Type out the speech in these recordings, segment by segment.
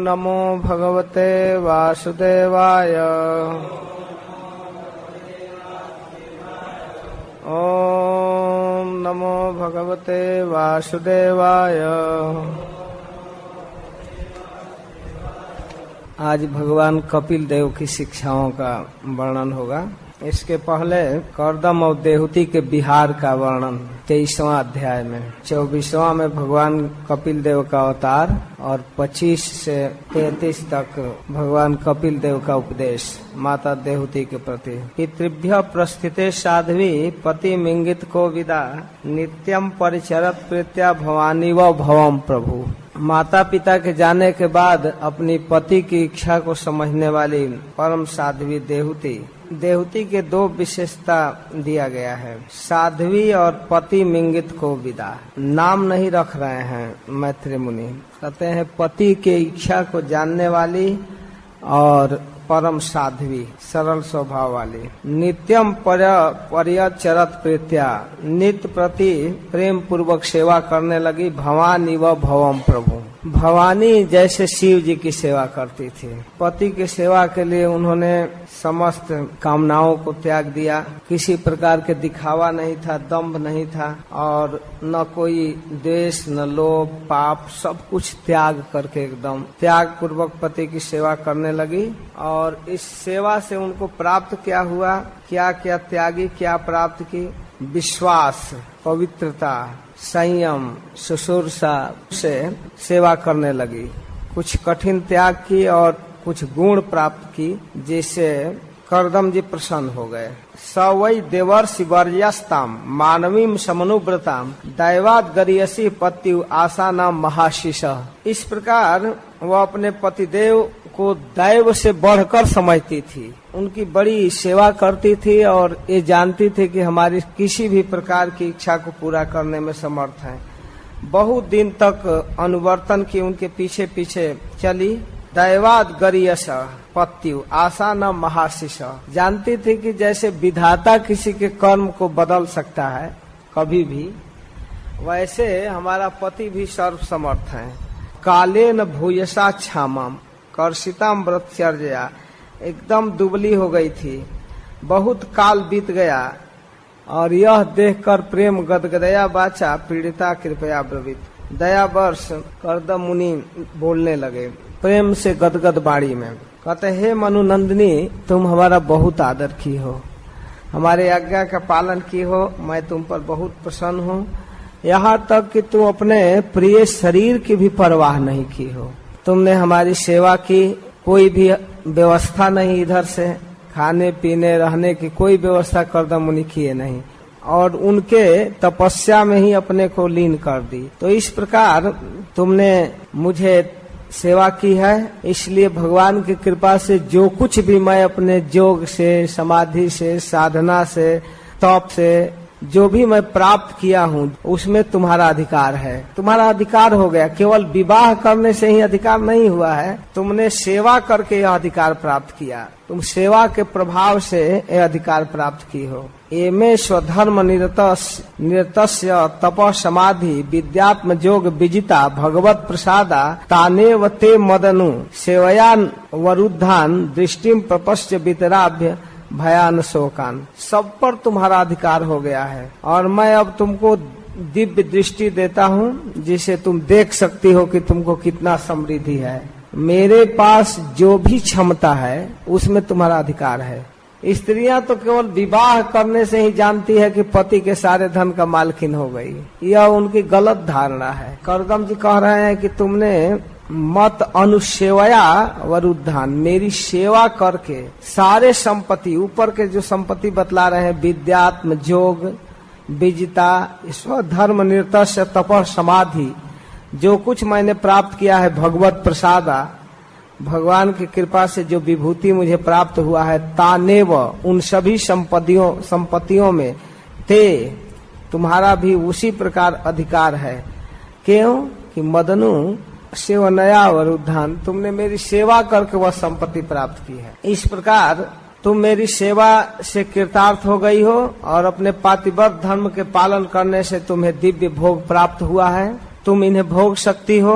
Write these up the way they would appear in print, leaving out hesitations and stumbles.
नमो भगवते वासुदेवाय। ओम नमो भगवते वासुदेवाय। आज भगवान कपिल देव की शिक्षाओं का वर्णन होगा। इसके पहले कर्दम और देहूति के विहार का वर्णन 23वां अध्याय में। 24वां में भगवान कपिल देव का अवतार और 25 से 33 तक भगवान कपिल देव का उपदेश माता देहूति के प्रति। पितृभ्य प्रस्थिते साध्वी पति मिंगित को विदा नित्यम परिचरत प्रीत्या भवानी व भवम प्रभु। माता पिता के जाने के बाद अपनी पति की इच्छा को समझने वाली परम साध्वी देहूति के दो विशेषता दिया गया है, साध्वी और पति मिंगित को विदा। नाम नहीं रख रहे हैं मैत्री मुनि, कहते हैं पति के इच्छा को जानने वाली और परम साध्वी सरल स्वभाव वाली। नित्यम परिचरत प्रीत्या नित्य प्रति प्रेम पूर्वक सेवा करने लगी भवानी व भवम प्रभु। भवानी जैसे शिव जी की सेवा करती थी। पति की सेवा के लिए उन्होंने समस्त कामनाओं को त्याग दिया। किसी प्रकार के दिखावा नहीं था, दंभ नहीं था और न कोई द्वेष न लोभ पाप, सब कुछ त्याग करके एकदम त्याग पूर्वक पति की सेवा करने लगी। और इस सेवा से उनको प्राप्त क्या हुआ, क्या क्या त्यागी, क्या प्राप्त की? विश्वास, पवित्रता, संयम, शुश्रूषा से सेवा करने लगी। कुछ कठिन त्याग की और कुछ गुण प्राप्त की, जिससे कर्दम जी प्रसन्न हो गए। स वै देवर्षि वर्यस्ताम मानवीम समनुव्रताम दैवाद गरियसी पत्यु आशा नाम महाशिष। इस प्रकार वह अपने पतिदेव को दैव से बढ़कर समझती थी, उनकी बड़ी सेवा करती थी और ये जानती थी कि हमारी किसी भी प्रकार की इच्छा को पूरा करने में समर्थ है। बहुत दिन तक अनुवर्तन की उनके पीछे पीछे चली। दैवाद गरियस पत्यु आशा न महाशिष। जानती थी कि जैसे विधाता किसी के कर्म को बदल सकता है कभी भी, वैसे हमारा पति भी सर्वसमर्थ है। कालेन भूयसा क्षामम कर्षिताम व्रतचर्या। एकदम दुबली हो गई थी, बहुत काल बीत गया और यह देखकर प्रेम गदगदया बाचा पीड़िता कृपया ब्रवीत। दया वर्ष कर्दम मुनि बोलने लगे प्रेम से गदगद बाड़ी में। कहते हे मनुनंदिनी, तुम हमारा बहुत आदर की हो, हमारे आज्ञा का पालन की हो, मैं तुम पर बहुत प्रसन्न हूँ। यहाँ तक कि तुम अपने प्रिय शरीर की भी परवाह नहीं की हो। तुमने हमारी सेवा की, कोई भी व्यवस्था नहीं, इधर से खाने पीने रहने की कोई व्यवस्था कर्दम मुनि किए नहीं और उनके तपस्या में ही अपने को लीन कर दी। तो इस प्रकार तुमने मुझे सेवा की है, इसलिए भगवान की कृपा से जो कुछ भी मैं अपने योग से, समाधि से, साधना से, तप से जो भी मैं प्राप्त किया हूँ उसमें तुम्हारा अधिकार है। तुम्हारा अधिकार हो गया। केवल विवाह करने से ही अधिकार नहीं हुआ है, तुमने सेवा करके यह अधिकार प्राप्त किया। तुम सेवा के प्रभाव से यह अधिकार प्राप्त की हो। एमे स्वधर्म निरतस्य तप समाधि विद्यात्म योग विजिता भगवत प्रसादा तानेव ते मदनु सेवयान वरुद्धान दृष्टिम प्रपश्च वितराभ्य भयान शोकान। सब पर तुम्हारा अधिकार हो गया है और मैं अब तुमको दिव्य दृष्टि देता हूँ, जिसे तुम देख सकती हो कि तुमको कितना समृद्धि है। मेरे पास जो भी क्षमता है उसमें तुम्हारा अधिकार है। स्त्रियां तो केवल विवाह करने से ही जानती है कि पति के सारे धन का मालकिन हो गई। यह उनकी गलत धारणा है। कर्दम जी कह रहे हैं कि तुमने मत अनुसेवया वरुद्धान, मेरी सेवा करके सारे संपत्ति, ऊपर के जो संपत्ति बतला रहे हैं, विद्यात्म योग विजिता स्वधर्म निरतस्य तप समाधि, जो कुछ मैंने प्राप्त किया है भगवत प्रसादा, भगवान की कृपा से जो विभूति मुझे प्राप्त हुआ है, तानेव उन सभी संपत्तियों में ते तुम्हारा भी उसी प्रकार अधिकार है। क्यों कि मदनु सेवनया वरुद्धान, तुमने मेरी सेवा करके वह संपत्ति प्राप्त की है। इस प्रकार तुम मेरी सेवा से कृतार्थ हो गई हो और अपने पातिव्रत धर्म के पालन करने से तुम्हें दिव्य भोग प्राप्त हुआ है। तुम इन्हें भोग सकती हो।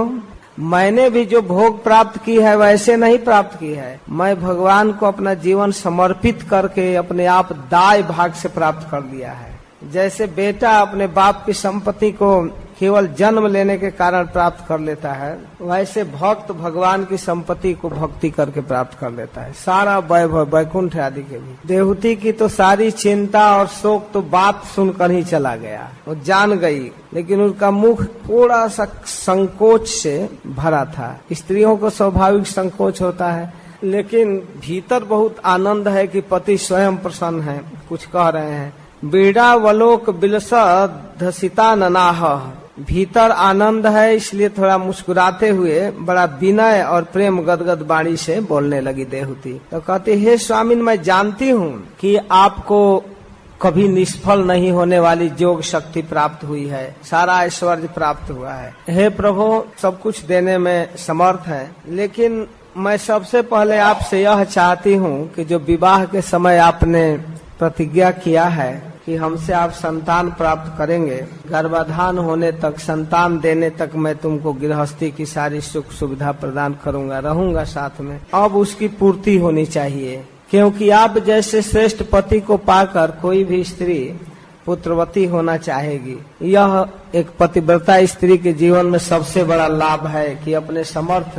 मैंने भी जो भोग प्राप्त की है वैसे नहीं प्राप्त की है, मैं भगवान को अपना जीवन समर्पित करके अपने आप दाय भाग से प्राप्त कर लिया है। जैसे बेटा अपने बाप की संपत्ति को केवल जन्म लेने के कारण प्राप्त कर लेता है, वैसे भक्त भगवान की संपत्ति को भक्ति करके प्राप्त कर लेता है, सारा वैभव वैकुंठ आदि के भी। देवहूति की तो सारी चिंता और शोक तो बात सुनकर ही चला गया, वो जान गई, लेकिन उनका मुख थोड़ा सा संकोच से भरा था। स्त्रियों को स्वाभाविक संकोच होता है, लेकिन भीतर बहुत आनंद है कि पति स्वयं प्रसन्न है, कुछ कह रहे हैं। बीड़ा वलोक बिलस धसिता ननाह, भीतर आनंद है, इसलिए थोड़ा मुस्कुराते हुए बड़ा विनय और प्रेम गदगद वाणी से बोलने लगी देवहूति। तो कहती, हे स्वामिन, मैं जानती हूँ कि आपको कभी निष्फल नहीं होने वाली योग शक्ति प्राप्त हुई है, सारा ऐश्वर्य प्राप्त हुआ है। हे प्रभु, सब कुछ देने में समर्थ है, लेकिन मैं सबसे पहले आपसे यह चाहती हूँ कि जो विवाह के समय आपने प्रतिज्ञा किया है कि हमसे आप संतान प्राप्त करेंगे, गर्भाधान होने तक, संतान देने तक मैं तुमको गृहस्थी की सारी सुख सुविधा प्रदान करूंगा, रहूंगा साथ में, अब उसकी पूर्ति होनी चाहिए। क्योंकि आप जैसे श्रेष्ठ पति को पाकर कोई भी स्त्री पुत्रवती होना चाहेगी। यह एक पतिव्रता स्त्री के जीवन में सबसे बड़ा लाभ है कि अपने समर्थ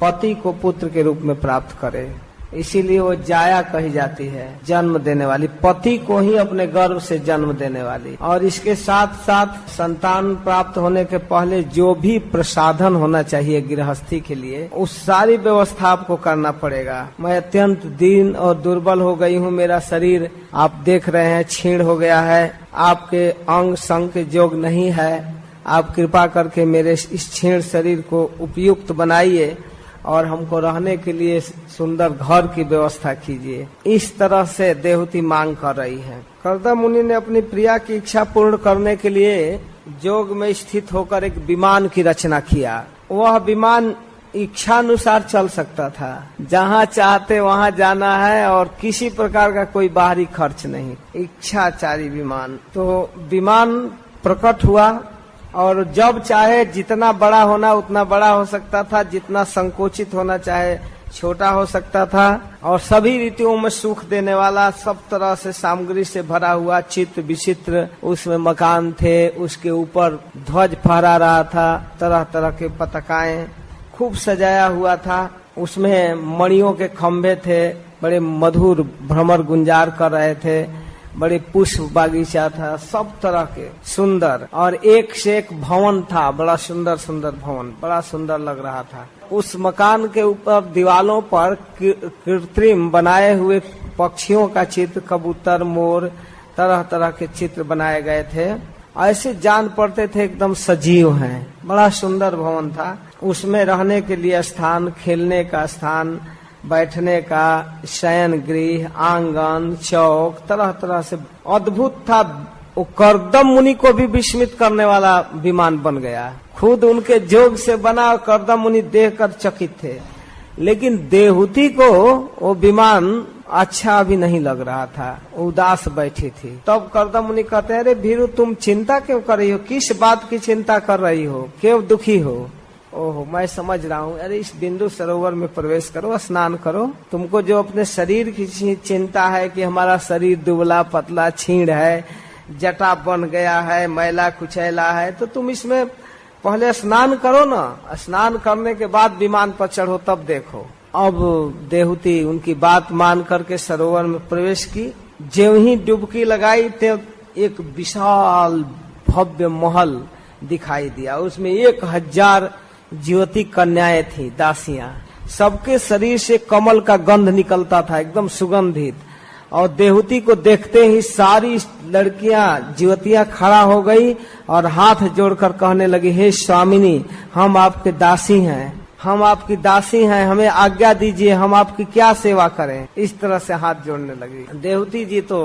पति को पुत्र के रूप में प्राप्त करे। इसीलिए वो जाया कही जाती है, जन्म देने वाली, पति को ही अपने गर्भ से जन्म देने वाली। और इसके साथ साथ संतान प्राप्त होने के पहले जो भी प्रसाधन होना चाहिए गृहस्थी के लिए, उस सारी व्यवस्था आपको करना पड़ेगा। मैं अत्यंत दीन और दुर्बल हो गई हूँ, मेरा शरीर आप देख रहे हैं क्षीण हो गया है, आपके अंग संग के योग नहीं है। आप कृपा करके मेरे इस क्षीण शरीर को उपयुक्त बनाइए और हमको रहने के लिए सुंदर घर की व्यवस्था कीजिए। इस तरह से देवहूति मांग कर रही है। कर्दम मुनि ने अपनी प्रिया की इच्छा पूर्ण करने के लिए योग में स्थित होकर एक विमान की रचना किया। वह विमान इच्छानुसार चल सकता था, जहाँ चाहते वहाँ जाना है और किसी प्रकार का कोई बाहरी खर्च नहीं, इच्छाचारी विमान। तो विमान प्रकट हुआ और जब चाहे जितना बड़ा होना उतना बड़ा हो सकता था, जितना संकोचित होना चाहे छोटा हो सकता था, और सभी रीतियों में सुख देने वाला, सब तरह से सामग्री से भरा हुआ, चित्र विचित्र उसमें मकान थे, उसके ऊपर ध्वज फहरा रहा था, तरह तरह के पताकाएं खूब सजाया हुआ था, उसमें मणियों के खंभे थे, बड़े मधुर भ्रमर गुंजार कर रहे थे, बड़े पुष्प बागीचा था, सब तरह के सुंदर, और एक से एक भवन था, बड़ा सुंदर सुंदर भवन, बड़ा सुंदर लग रहा था। उस मकान के ऊपर दीवालों पर कृत्रिम बनाए हुए पक्षियों का चित्र, कबूतर, मोर, तरह तरह के चित्र बनाए गए थे, ऐसे जान पड़ते थे एकदम सजीव हैं। बड़ा सुंदर भवन था, उसमें रहने के लिए स्थान, खेलने का स्थान, बैठने का शयन गृह, आंगन, चौक, तरह तरह से अद्भुत था। वो कर्दम मुनि को भी विस्मित करने वाला विमान बन गया, खुद उनके जोग से बना। कर्दम मुनि देखकर चकित थे, लेकिन देवहूति को वो विमान अच्छा अभी नहीं लग रहा था, उदास बैठी थी। तब कर्दम मुनि कहते हैं, अरे भीरू, तुम चिंता क्यों कर रही हो, किस बात की चिंता कर रही हो, क्यों दुखी हो? ओहो, मैं समझ रहा हूँ, अरे इस बिंदु सरोवर में प्रवेश करो, स्नान करो। तुमको जो अपने शरीर की चिंता है कि हमारा शरीर दुबला पतला क्षीण है, जटा बन गया है, मैला कुचैला है, तो तुम इसमें पहले स्नान करो ना, स्नान करने के बाद विमान पर चढ़ो, तब देखो। अब देवहूति उनकी बात मान करके सरोवर में प्रवेश की। ज्यों ही डुबकी लगाई तो एक विशाल भव्य महल दिखाई दिया, उसमें 1000 ज्योति कन्याएं थी, दासियां, सबके शरीर से कमल का गंध निकलता था, एकदम सुगंधित। और देवहूति को देखते ही सारी लड़कियां, ज्योतियां खड़ा हो गई और हाथ जोड़कर कहने लगी, हे स्वामिनी, हम आपके दासी हैं, हम आपकी दासी हैं, हमें आज्ञा दीजिए, हम आपकी क्या सेवा करें। इस तरह से हाथ जोड़ने लगी। देवहूति जी तो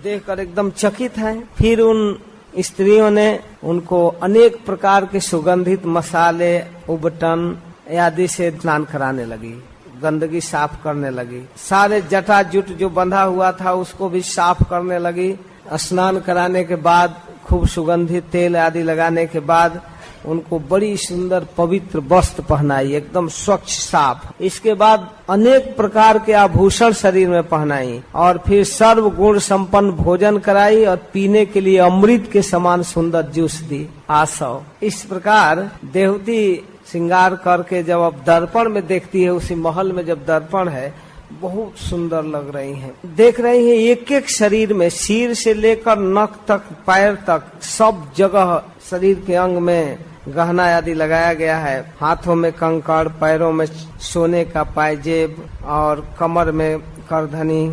देखकर एकदम चकित हैं। फिर उन स्त्रियों ने उनको अनेक प्रकार के सुगंधित मसाले, उबटन आदि से स्नान कराने लगी, गंदगी साफ करने लगी, सारे जटा जुट जो बंधा हुआ था उसको भी साफ करने लगी। स्नान कराने के बाद खूब सुगंधित तेल आदि लगाने के बाद उनको बड़ी सुंदर पवित्र वस्त्र पहनाई, एकदम स्वच्छ साफ। इसके बाद अनेक प्रकार के आभूषण शरीर में पहनाई और फिर सर्व गुण संपन्न भोजन कराई और पीने के लिए अमृत के समान सुंदर जूस दी। आसव इस प्रकार देवती श्रृंगार करके जब अब दर्पण में देखती है, उसी महल में जब दर्पण है, बहुत सुंदर लग रही हैं। देख रही हैं एक एक शरीर में, सिर से लेकर नख तक, पैर तक, सब जगह शरीर के अंग में गहना आदि लगाया गया है। हाथों में कंकड़, पैरों में सोने का पायजेब और कमर में करधनी।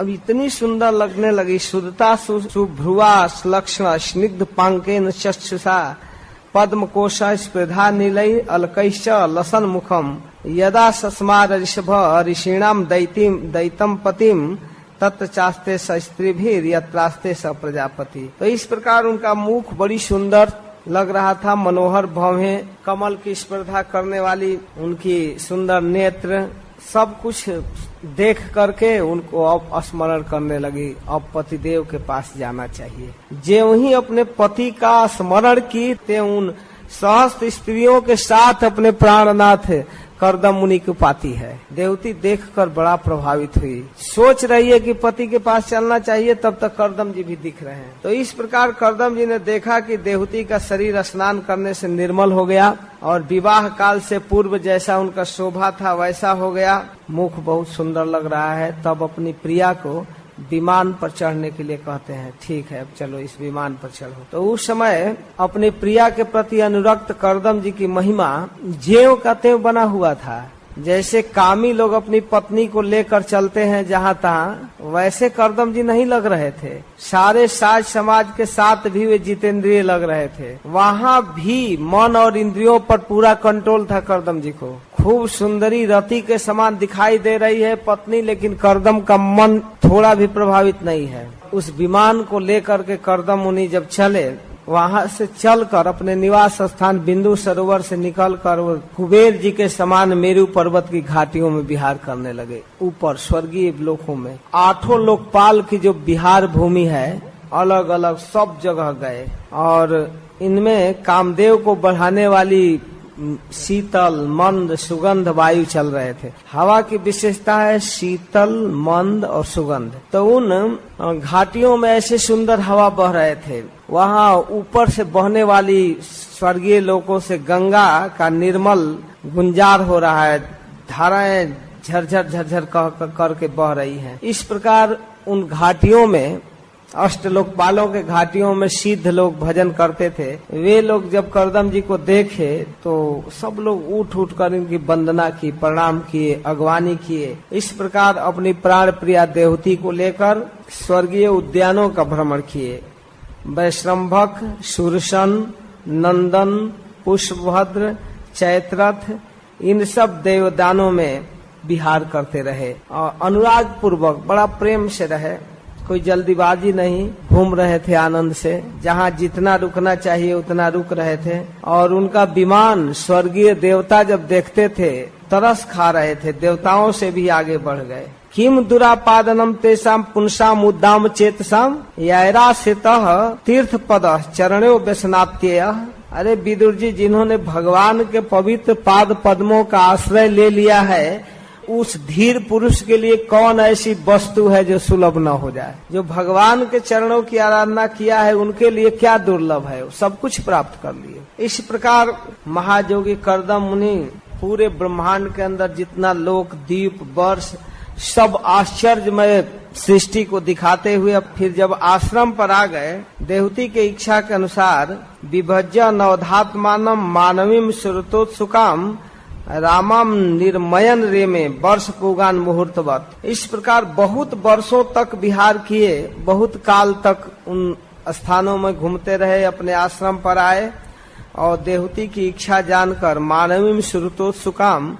अब इतनी सुंदर लगने लगी। शुद्धता सुभ्रुवा लक्ष्ण स्निग्ध पांकेन चक्षुषा पद्म कोशा स्पृधा नीलय अलकैश्च लसन मुखम यदा सस्मा ऋषभ ऋषीणाम दैतम पतिम तत्चास्ते स्त्री भी यत्रास्ते स प्रजापति। तो इस प्रकार उनका मुख बड़ी सुंदर लग रहा था, मनोहर भवें, कमल की स्पर्धा करने वाली उनकी सुंदर नेत्र, सब कुछ देख करके उनको अब स्मरण करने लगी, अब पतिदेव के पास जाना चाहिए। जो ही अपने पति का स्मरण की, ते उन सहस्त्र स्त्रियों के साथ अपने प्राणनाथ करदम मुनि को पाती है। देवती देखकर बड़ा प्रभावित हुई, सोच रही है कि पति के पास चलना चाहिए, तब तक करदम जी भी दिख रहे हैं। तो इस प्रकार करदम जी ने देखा कि देवती का शरीर स्नान करने से निर्मल हो गया और विवाह काल से पूर्व जैसा उनका शोभा था वैसा हो गया, मुख बहुत सुंदर लग रहा है। तब अपनी प्रिया को विमान पर चढ़ने के लिए कहते हैं, ठीक है अब चलो इस विमान पर चढ़ो। तो उस समय अपनी प्रिया के प्रति अनुरक्त करदम जी की महिमा ज्यों का त्यों बना हुआ था। जैसे कामी लोग अपनी पत्नी को लेकर चलते हैं जहाँ तहाँ, वैसे करदम जी नहीं लग रहे थे। सारे साज समाज के साथ भी वे जितेंद्रिय लग रहे थे। वहाँ भी मन और इंद्रियों पर पूरा कंट्रोल था करदम जी को। खूब सुंदरी रति के समान दिखाई दे रही है पत्नी, लेकिन करदम का मन थोड़ा भी प्रभावित नहीं है। उस विमान को लेकर के करदम मुनि जब चले, वहाँ से चलकर अपने निवास स्थान बिंदु सरोवर से निकलकर वो कुबेर जी के समान मेरु पर्वत की घाटियों में विहार करने लगे। ऊपर स्वर्गीय लोकों में 8 लोकपाल की जो विहार भूमि है, अलग अलग सब जगह गए और इनमें कामदेव को बढ़ाने वाली शीतल मंद सुगंध वायु चल रहे थे। हवा की विशेषता है शीतल मंद और सुगंध। तो उन घाटियों में ऐसे सुंदर हवा बह रहे थे। वहाँ ऊपर से बहने वाली स्वर्गीय लोकों से गंगा का निर्मल गुंजार हो रहा है, धाराएं झरझर झरझर करके बह रही हैं। इस प्रकार उन घाटियों में, अष्टलोकपालों के घाटियों में सिद्ध लोग भजन करते थे। वे लोग जब करदम जी को देखे तो सब लोग उठ कर इनकी वंदना की, प्रणाम किए, अगवानी किए। इस प्रकार अपनी प्राण प्रिया देवती को लेकर स्वर्गीय उद्यानों का भ्रमण किए। वैश्रम्भक, सुरसन, नंदन, पुष्पभद्र, चैत्रथ, इन सब देवदानों में विहार करते रहे और अनुराग पूर्वक बड़ा प्रेम से रहे। कोई जल्दीबाजी नहीं, घूम रहे थे आनंद से। जहाँ जितना रुकना चाहिए उतना रुक रहे थे और उनका विमान स्वर्गीय देवता जब देखते थे तरस खा रहे थे, देवताओं से भी आगे बढ़ गए। किम दुरापादनम तेषाम पुंसाम उद्दाम चेतसाम यायरा सेतः तीर्थ पद चरणों व्यसनाप्त्यय। अरे विदुर जी, जिन्होंने भगवान के पवित्र पाद पद्मों का आश्रय ले लिया है, उस धीर पुरुष के लिए कौन ऐसी वस्तु है जो सुलभ न हो जाए। जो भगवान के चरणों की आराधना किया है उनके लिए क्या दुर्लभ है, सब कुछ प्राप्त कर लिए। इस प्रकार महायोगी करदम मुनि पूरे ब्रह्मांड के अंदर जितना लोक, द्वीप, वर्ष, सब आश्चर्यमय सृष्टि को दिखाते हुए फिर जब आश्रम पर आ गए, देवती के इच्छा के अनुसार विभज्य नवधात्मानम मानवीम सुरतोत्सुकाम रामम निर्मयन रे में वर्ष पूगान मुहूर्तवत। इस प्रकार बहुत वर्षों तक विहार किए, बहुत काल तक उन स्थानों में घूमते रहे। अपने आश्रम पर आए और देवती की इच्छा जानकर मानवी सुरतोत्सुकाम,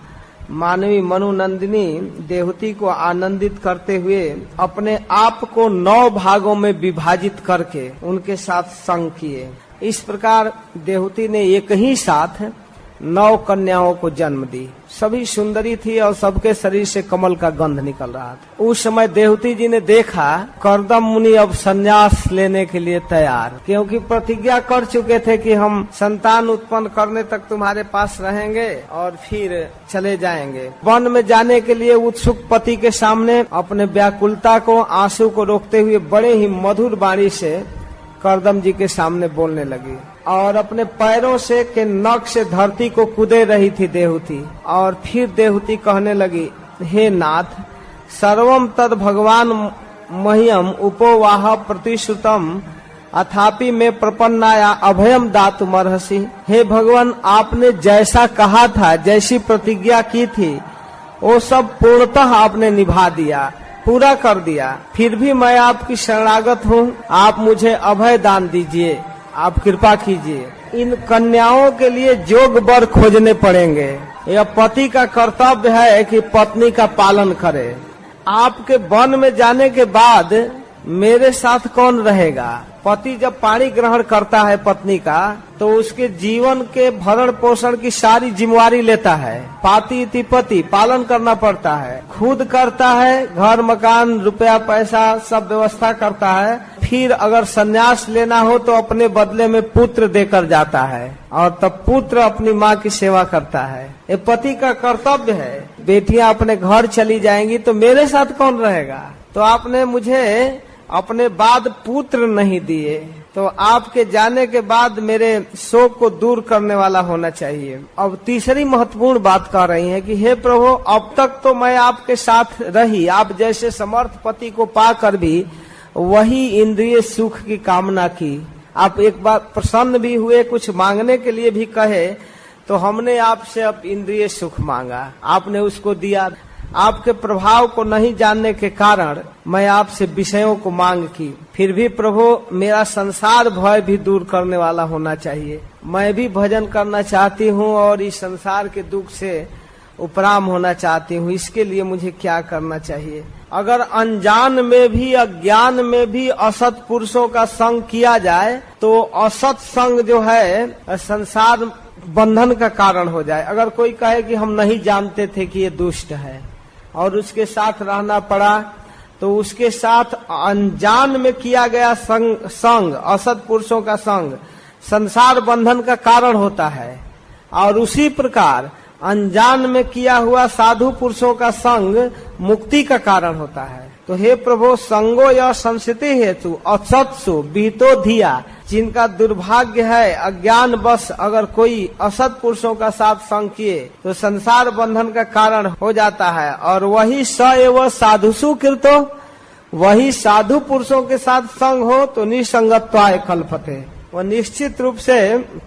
मानवी मनुनंदिनी देवती को आनंदित करते हुए अपने आप को 9 भागों में विभाजित करके उनके साथ संग किए। इस प्रकार देवती ने एक ही साथ 9 कन्याओं को जन्म दी। सभी सुंदरी थी और सबके शरीर से कमल का गंध निकल रहा था। उस समय देवहूति जी ने देखा कर्दम मुनि अब संन्यास लेने के लिए तैयार, क्योंकि प्रतिज्ञा कर चुके थे कि हम संतान उत्पन्न करने तक तुम्हारे पास रहेंगे और फिर चले जाएंगे। वन में जाने के लिए उत्सुक पति के सामने अपने व्याकुलता को, आंसू को रोकते हुए बड़े ही मधुर वाणी से कर्दम जी के सामने बोलने लगी और अपने पैरों से के नख से धरती को कुदे रही थी देवहूति। और फिर देवहूति कहने लगी, हे नाथ, सर्वम तद भगवान मह्यम उपोवाह प्रतिश्रुतम अथापि में प्रपन्नाया अभयम दातुमर्हसि। हे भगवान, आपने जैसा कहा था, जैसी प्रतिज्ञा की थी, वो सब पूर्णतः आपने निभा दिया, पूरा कर दिया। फिर भी मैं आपकी शरणागत हूँ, आप मुझे अभय दान दीजिए, आप कृपा कीजिए। इन कन्याओं के लिए जोग वर खोजने पड़ेंगे। यह पति का कर्तव्य है कि पत्नी का पालन करे। आपके वन में जाने के बाद मेरे साथ कौन रहेगा? पति जब पाणी ग्रहण करता है पत्नी का, तो उसके जीवन के भरण पोषण की सारी जिम्मेवारी लेता है। पाति इति पति, पालन करना पड़ता है, खुद करता है, घर मकान रुपया पैसा सब व्यवस्था करता है। फिर अगर संन्यास लेना हो तो अपने बदले में पुत्र देकर जाता है और तब पुत्र अपनी माँ की सेवा करता है। ये पति का कर्तव्य है। बेटियां अपने घर चली जाएंगी तो मेरे साथ कौन रहेगा? तो आपने मुझे अपने बाद पुत्र नहीं दिए, तो आपके जाने के बाद मेरे शोक को दूर करने वाला होना चाहिए। अब तीसरी महत्वपूर्ण बात कह रही है कि हे प्रभु, अब तक तो मैं आपके साथ रही, आप जैसे समर्थ पति को पाकर भी वही इंद्रिय सुख की कामना की। आप एक बार प्रसन्न भी हुए, कुछ मांगने के लिए भी कहे, तो हमने आपसे अब इंद्रिय सुख मांगा, आपने उसको दिया। आपके प्रभाव को नहीं जानने के कारण मैं आपसे विषयों को मांग की। फिर भी प्रभु, मेरा संसार भय भी दूर करने वाला होना चाहिए। मैं भी भजन करना चाहती हूँ और इस संसार के दुख से उपराम होना चाहती हूँ। इसके लिए मुझे क्या करना चाहिए? अगर अनजान में भी, अज्ञान में भी असत पुरुषों का संग किया जाए तो असत संग जो है संसार बंधन का कारण हो जाए। अगर कोई कहे कि हम नहीं जानते थे कि ये दुष्ट है और उसके साथ रहना पड़ा, तो उसके साथ अनजान में किया गया संग, असत पुरुषों का संग संसार बंधन का कारण होता है। और उसी प्रकार अनजान में किया हुआ साधु पुरुषों का संग मुक्ति का कारण होता है। तो हे प्रभु, संगो या संस्कृति हेतु असत्सु बीतो धिया, जिनका दुर्भाग्य है अज्ञान बस अगर कोई असत पुरुषों का साथ संग किए तो संसार बंधन का कारण हो जाता है। और वही स एवं साधुसु कृतो, वही साधु पुरुषों के साथ संग हो तो निसंगत्वाय कल्पते, वह निश्चित रूप से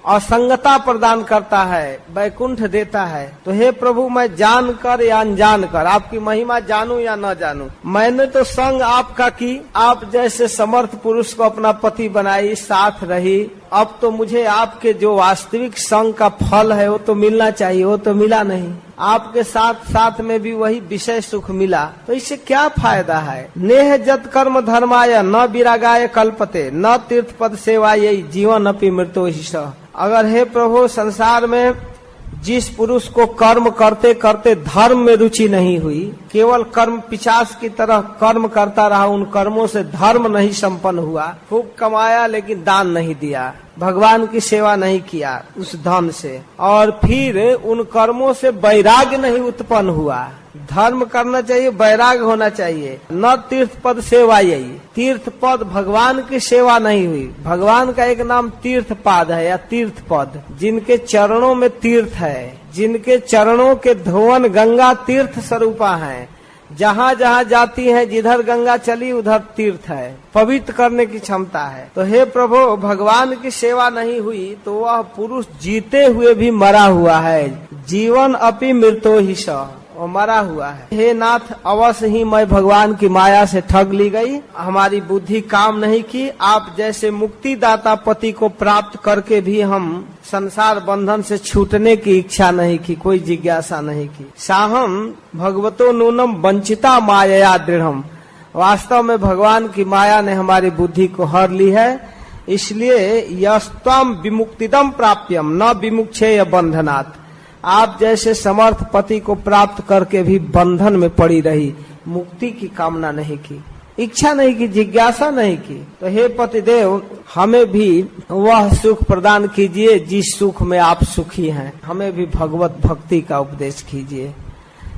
असंगता प्रदान करता है, वैकुंठ देता है। तो हे प्रभु, मैं जानकर या अनजान कर, आपकी महिमा जानूं या न जानूं, मैंने तो संग आपका की, आप जैसे समर्थ पुरुष को अपना पति बनाई, साथ रही। अब तो मुझे आपके जो वास्तविक संग का फल है वो तो मिलना चाहिए, वो तो मिला नहीं। आपके साथ साथ में भी वही विषय सुख मिला, तो इससे क्या फायदा है? नेह जत कर्म धर्माय न विरागाय कल्पते, न तीर्थ पद सेवाय जीवन अपि मृत्यु ही स। अगर हे प्रभु, संसार में जिस पुरुष को कर्म करते करते धर्म में रुचि नहीं हुई, केवल कर्म पिशाच की तरह कर्म करता रहा, उन कर्मों से धर्म नहीं संपन्न हुआ, खूब कमाया लेकिन दान नहीं दिया, भगवान की सेवा नहीं किया उस धन से, और फिर उन कर्मों से वैराग्य नहीं उत्पन्न हुआ। धर्म करना चाहिए, वैराग्य होना चाहिए। न तीर्थ पद सेवा, यही तीर्थ पद भगवान की सेवा नहीं हुई। भगवान का एक नाम तीर्थ पाद है या तीर्थ पद, जिनके चरणों में तीर्थ है, जिनके चरणों के धोवन गंगा तीर्थ स्वरूपा है। जहाँ जहाँ जाती है, जिधर गंगा चली उधर तीर्थ है, पवित्र करने की क्षमता है। तो हे प्रभु, भगवान की सेवा नहीं हुई तो वह पुरुष जीते हुए भी मरा हुआ है, जीवन अपि मृत्यु ही स, वो मरा हुआ है। हे नाथ, अवश्य ही मैं भगवान की माया से ठग ली गई, हमारी बुद्धि काम नहीं की। आप जैसे मुक्तिदाता पति को प्राप्त करके भी हम संसार बंधन से छूटने की इच्छा नहीं की, कोई जिज्ञासा नहीं की। साहम भगवतो नूनम वंचिता माया दृढ़म, वास्तव में भगवान की माया ने हमारी बुद्धि को हर ली है। इसलिए यस्तम विमुक्तिदम प्राप्यम न विमुक्षेय बंधनात्, आप जैसे समर्थ पति को प्राप्त करके भी बंधन में पड़ी रही, मुक्ति की कामना नहीं की, इच्छा नहीं की, जिज्ञासा नहीं की। तो हे पतिदेव, हमें भी वह सुख प्रदान कीजिए जिस सुख में आप सुखी हैं। हमें भी भगवत भक्ति का उपदेश कीजिए,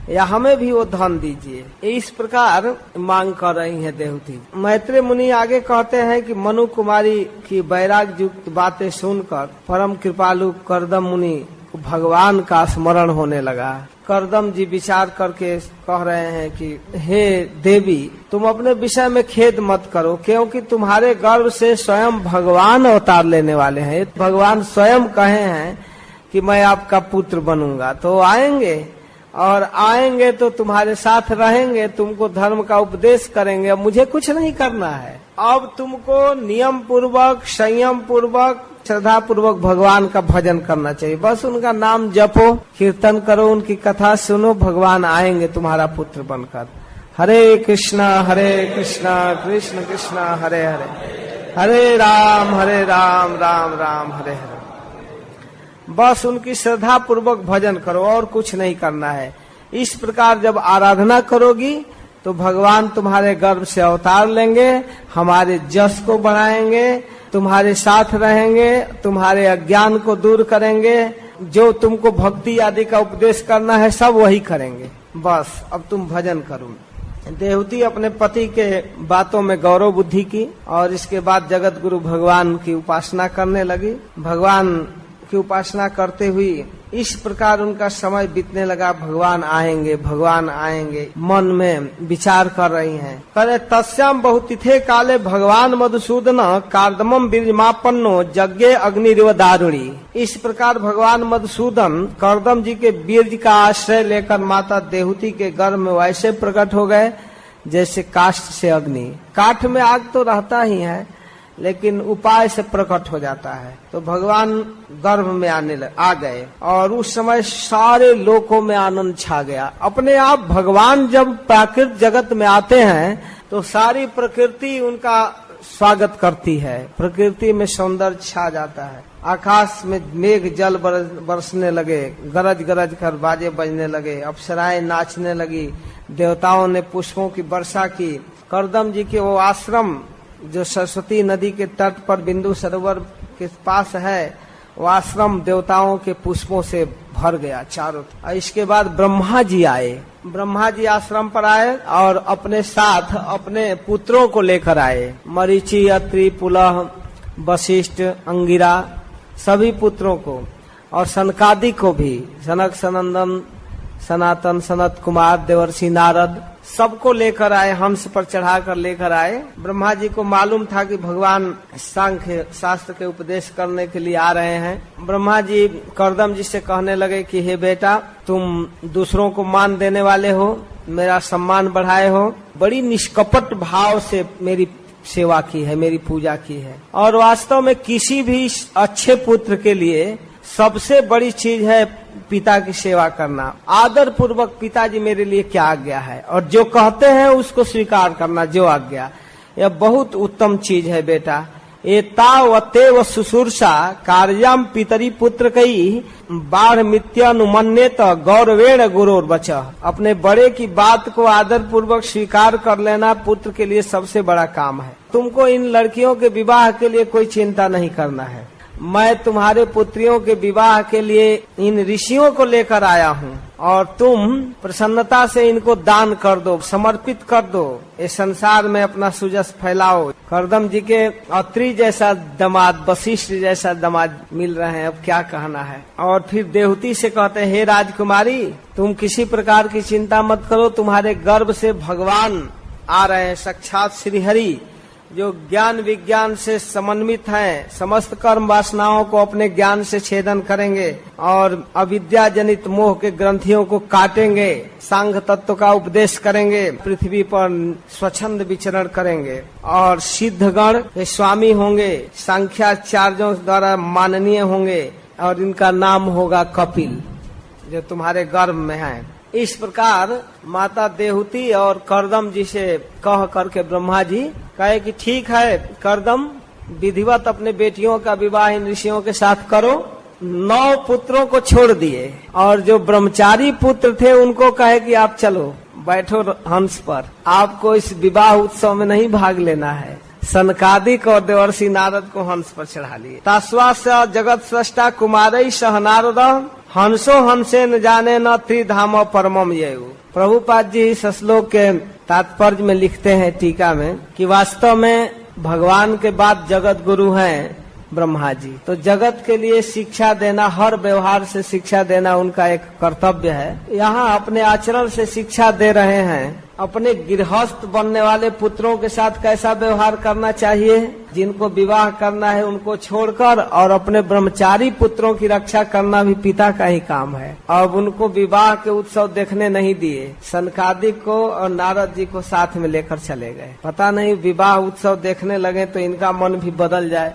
या हमें भी वो धन दीजिए। इस प्रकार मांग कर रही है देवती। मैत्रेय मुनि आगे कहते हैं कि मनु कुमारी की वैराग युक्त बातें सुनकर परम कृपालु कर्दम मुनि को भगवान का स्मरण होने लगा। कर्दम जी विचार करके कह रहे हैं कि हे देवी, तुम अपने विषय में खेद मत करो, क्योंकि तुम्हारे गर्भ से स्वयं भगवान अवतार लेने वाले हैं। भगवान स्वयं कहे हैं कि मैं आपका पुत्र बनूंगा, तो आएंगे, और आएंगे तो तुम्हारे साथ रहेंगे, तुमको धर्म का उपदेश करेंगे। अब मुझे कुछ नहीं करना है, अब तुमको नियम पूर्वक, संयम पूर्वक, श्रद्धा पूर्वक भगवान का भजन करना चाहिए। बस उनका नाम जपो, कीर्तन करो, उनकी कथा सुनो, भगवान आएंगे तुम्हारा पुत्र बनकर। हरे कृष्णा कृष्ण कृष्ण हरे हरे, हरे राम राम राम हरे हरे। बस उनकी श्रद्धा पूर्वक भजन करो, और कुछ नहीं करना है। इस प्रकार जब आराधना करोगी तो भगवान तुम्हारे गर्भ से अवतार लेंगे, हमारे जस को बढ़ाएंगे, तुम्हारे साथ रहेंगे, तुम्हारे अज्ञान को दूर करेंगे, जो तुमको भक्ति आदि का उपदेश करना है सब वही करेंगे। बस अब तुम भजन करो। देवती अपने पति के बातों में गौरव बुद्धि की, और इसके बाद जगत गुरु भगवान की उपासना करने लगी। भगवान की उपासना करते हुई इस प्रकार उनका समय बीतने लगा। भगवान आएंगे, भगवान आएंगे, मन में विचार कर रही हैं। करे तस्याम बहुतिथे काले भगवान मधुसूदन कार्दमम बीजमापन्नो यज्ञे अग्निरिव दारुणी। इस प्रकार भगवान मधुसूदन कर्दम जी के बीज का आश्रय लेकर माता देवहूति के गर्भ में वैसे प्रकट हो गए जैसे काष्ठ से अग्नि। काठ में आग तो रहता ही है, लेकिन उपाय से प्रकट हो जाता है। तो भगवान गर्भ में आ गए, और उस समय सारे लोकों में आनंद छा गया। अपने आप भगवान जब प्राकृतिक जगत में आते हैं तो सारी प्रकृति उनका स्वागत करती है, प्रकृति में सौंदर्य छा जाता है। आकाश में मेघ जल बरसने लगे, गरज गरज कर बाजे बजने लगे, अप्सराएं नाचने लगी, देवताओं ने पुष्पों की वर्षा की। कर्दम जी के वो आश्रम जो सरस्वती नदी के तट पर बिंदु सरोवर के पास है, वो आश्रम देवताओं के पुष्पों से भर गया चारों। और इसके बाद ब्रह्मा जी आए। ब्रह्मा जी आश्रम पर आए और अपने साथ अपने पुत्रों को लेकर आए। मरीचि, अत्रि, पुलह, वशिष्ठ, अंगिरा, सभी पुत्रों को, और सनकादि को भी, सनक, सनंदन, सनातन, सनत कुमार, देवर्षि नारद, सबको लेकर आए, हंस पर चढ़ाकर लेकर आए। ब्रह्मा जी को मालूम था कि भगवान सांख्य शास्त्र के उपदेश करने के लिए आ रहे हैं। ब्रह्मा जी कर्दम जी से कहने लगे कि हे बेटा, तुम दूसरों को मान देने वाले हो, मेरा सम्मान बढ़ाए हो, बड़ी निष्कपट भाव से मेरी सेवा की है, मेरी पूजा की है। और वास्तव में किसी भी अच्छे पुत्र के लिए सबसे बड़ी चीज है पिता की सेवा करना। आदर पूर्वक पिताजी मेरे लिए क्या आज्ञा है, और जो कहते हैं उसको स्वीकार करना, जो आज्ञा। यह बहुत उत्तम चीज है बेटा। एतावते व सुसूर्षा कार्यम पितरी पुत्र कई बाढ़ मित्यानुमन्यत गौरवेण गुरोर बचा। अपने बड़े की बात को आदर पूर्वक स्वीकार कर लेना पुत्र के लिए सबसे बड़ा काम है। तुमको इन लड़कियों के विवाह के लिए कोई चिंता नहीं करना है। मैं तुम्हारे पुत्रियों के विवाह के लिए इन ऋषियों को लेकर आया हूँ, और तुम प्रसन्नता से इनको दान कर दो, समर्पित कर दो, इस संसार में अपना सुजस फैलाओ। कर्दम जी के अत्रि जैसा दामाद, वशिष्ठ जैसा दामाद मिल रहे हैं, अब क्या कहना है। और फिर देवहूति से कहते हैं, हे राजकुमारी, तुम किसी प्रकार की चिंता मत करो, तुम्हारे गर्भ से भगवान आ रहे हैं, साक्षात श्री हरि, जो ज्ञान विज्ञान से समन्वित हैं, समस्त कर्म वासनाओं को अपने ज्ञान से छेदन करेंगे, और अविद्या जनित मोह के ग्रंथियों को काटेंगे, सांघ तत्व का उपदेश करेंगे, पृथ्वी पर स्वच्छंद विचरण करेंगे, और सिद्धगण के स्वामी होंगे, सांख्याचार्यों द्वारा माननीय होंगे, और इनका नाम होगा कपिल, जो तुम्हारे गर्भ में है। इस प्रकार माता देवहूति और कर्दम जी से कह करके ब्रह्मा जी कहे कि ठीक है कर्दम, विधिवत अपने बेटियों का विवाह इन ऋषियों के साथ करो, 9 पुत्रों को छोड़ दिए और जो ब्रह्मचारी पुत्र थे उनको कहे कि आप चलो बैठो हंस पर, आपको इस विवाह उत्सव में नहीं भाग लेना है। सनकादिक और देवर्षि नारद को हंस पर चढ़ा लिए। ताश्वास जगत सृष्टा कुमारई सह नारद हंसो हंसे न जाने न त्रिधाम परमम येऊ। प्रभुपाद जी इस श्लोक के तात्पर्य में लिखते हैं टीका में कि वास्तव में भगवान के बाद जगत गुरु हैं ब्रह्मा जी, तो जगत के लिए शिक्षा देना, हर व्यवहार से शिक्षा देना उनका एक कर्तव्य है। यहाँ अपने आचरण से शिक्षा दे रहे हैं, अपने गृहस्थ बनने वाले पुत्रों के साथ कैसा व्यवहार करना चाहिए, जिनको विवाह करना है उनको छोड़कर, और अपने ब्रह्मचारी पुत्रों की रक्षा करना भी पिता का ही काम है। अब उनको विवाह के उत्सव देखने नहीं दिए, सनकादिक को और नारद जी को साथ में लेकर चले गए। पता नहीं विवाह उत्सव देखने लगे तो इनका मन भी बदल जाए,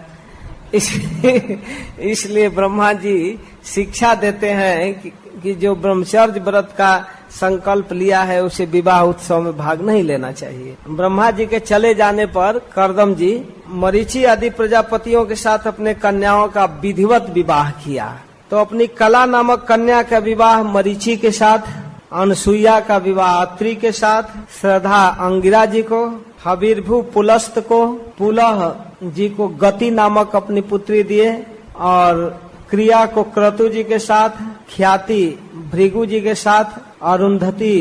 इसलिए ब्रह्मा जी शिक्षा देते हैं कि जो ब्रह्मचर्य व्रत का संकल्प लिया है उसे विवाह उत्सव में भाग नहीं लेना चाहिए। ब्रह्मा जी के चले जाने पर कर्दम जी मरीचि आदि प्रजापतियों के साथ अपने कन्याओं का विधिवत विवाह किया। तो अपनी कला नामक कन्या का विवाह मरीचि के साथ, अनसुईया का विवाह अत्रि के साथ, श्रद्धा अंगिरा जी को, हबीरभू पुलस्त को, पुलह जी को गति नामक अपनी पुत्री दिए, और क्रिया को क्रतु जी के साथ, ख्याति भृगु जी के साथ, अरुंधति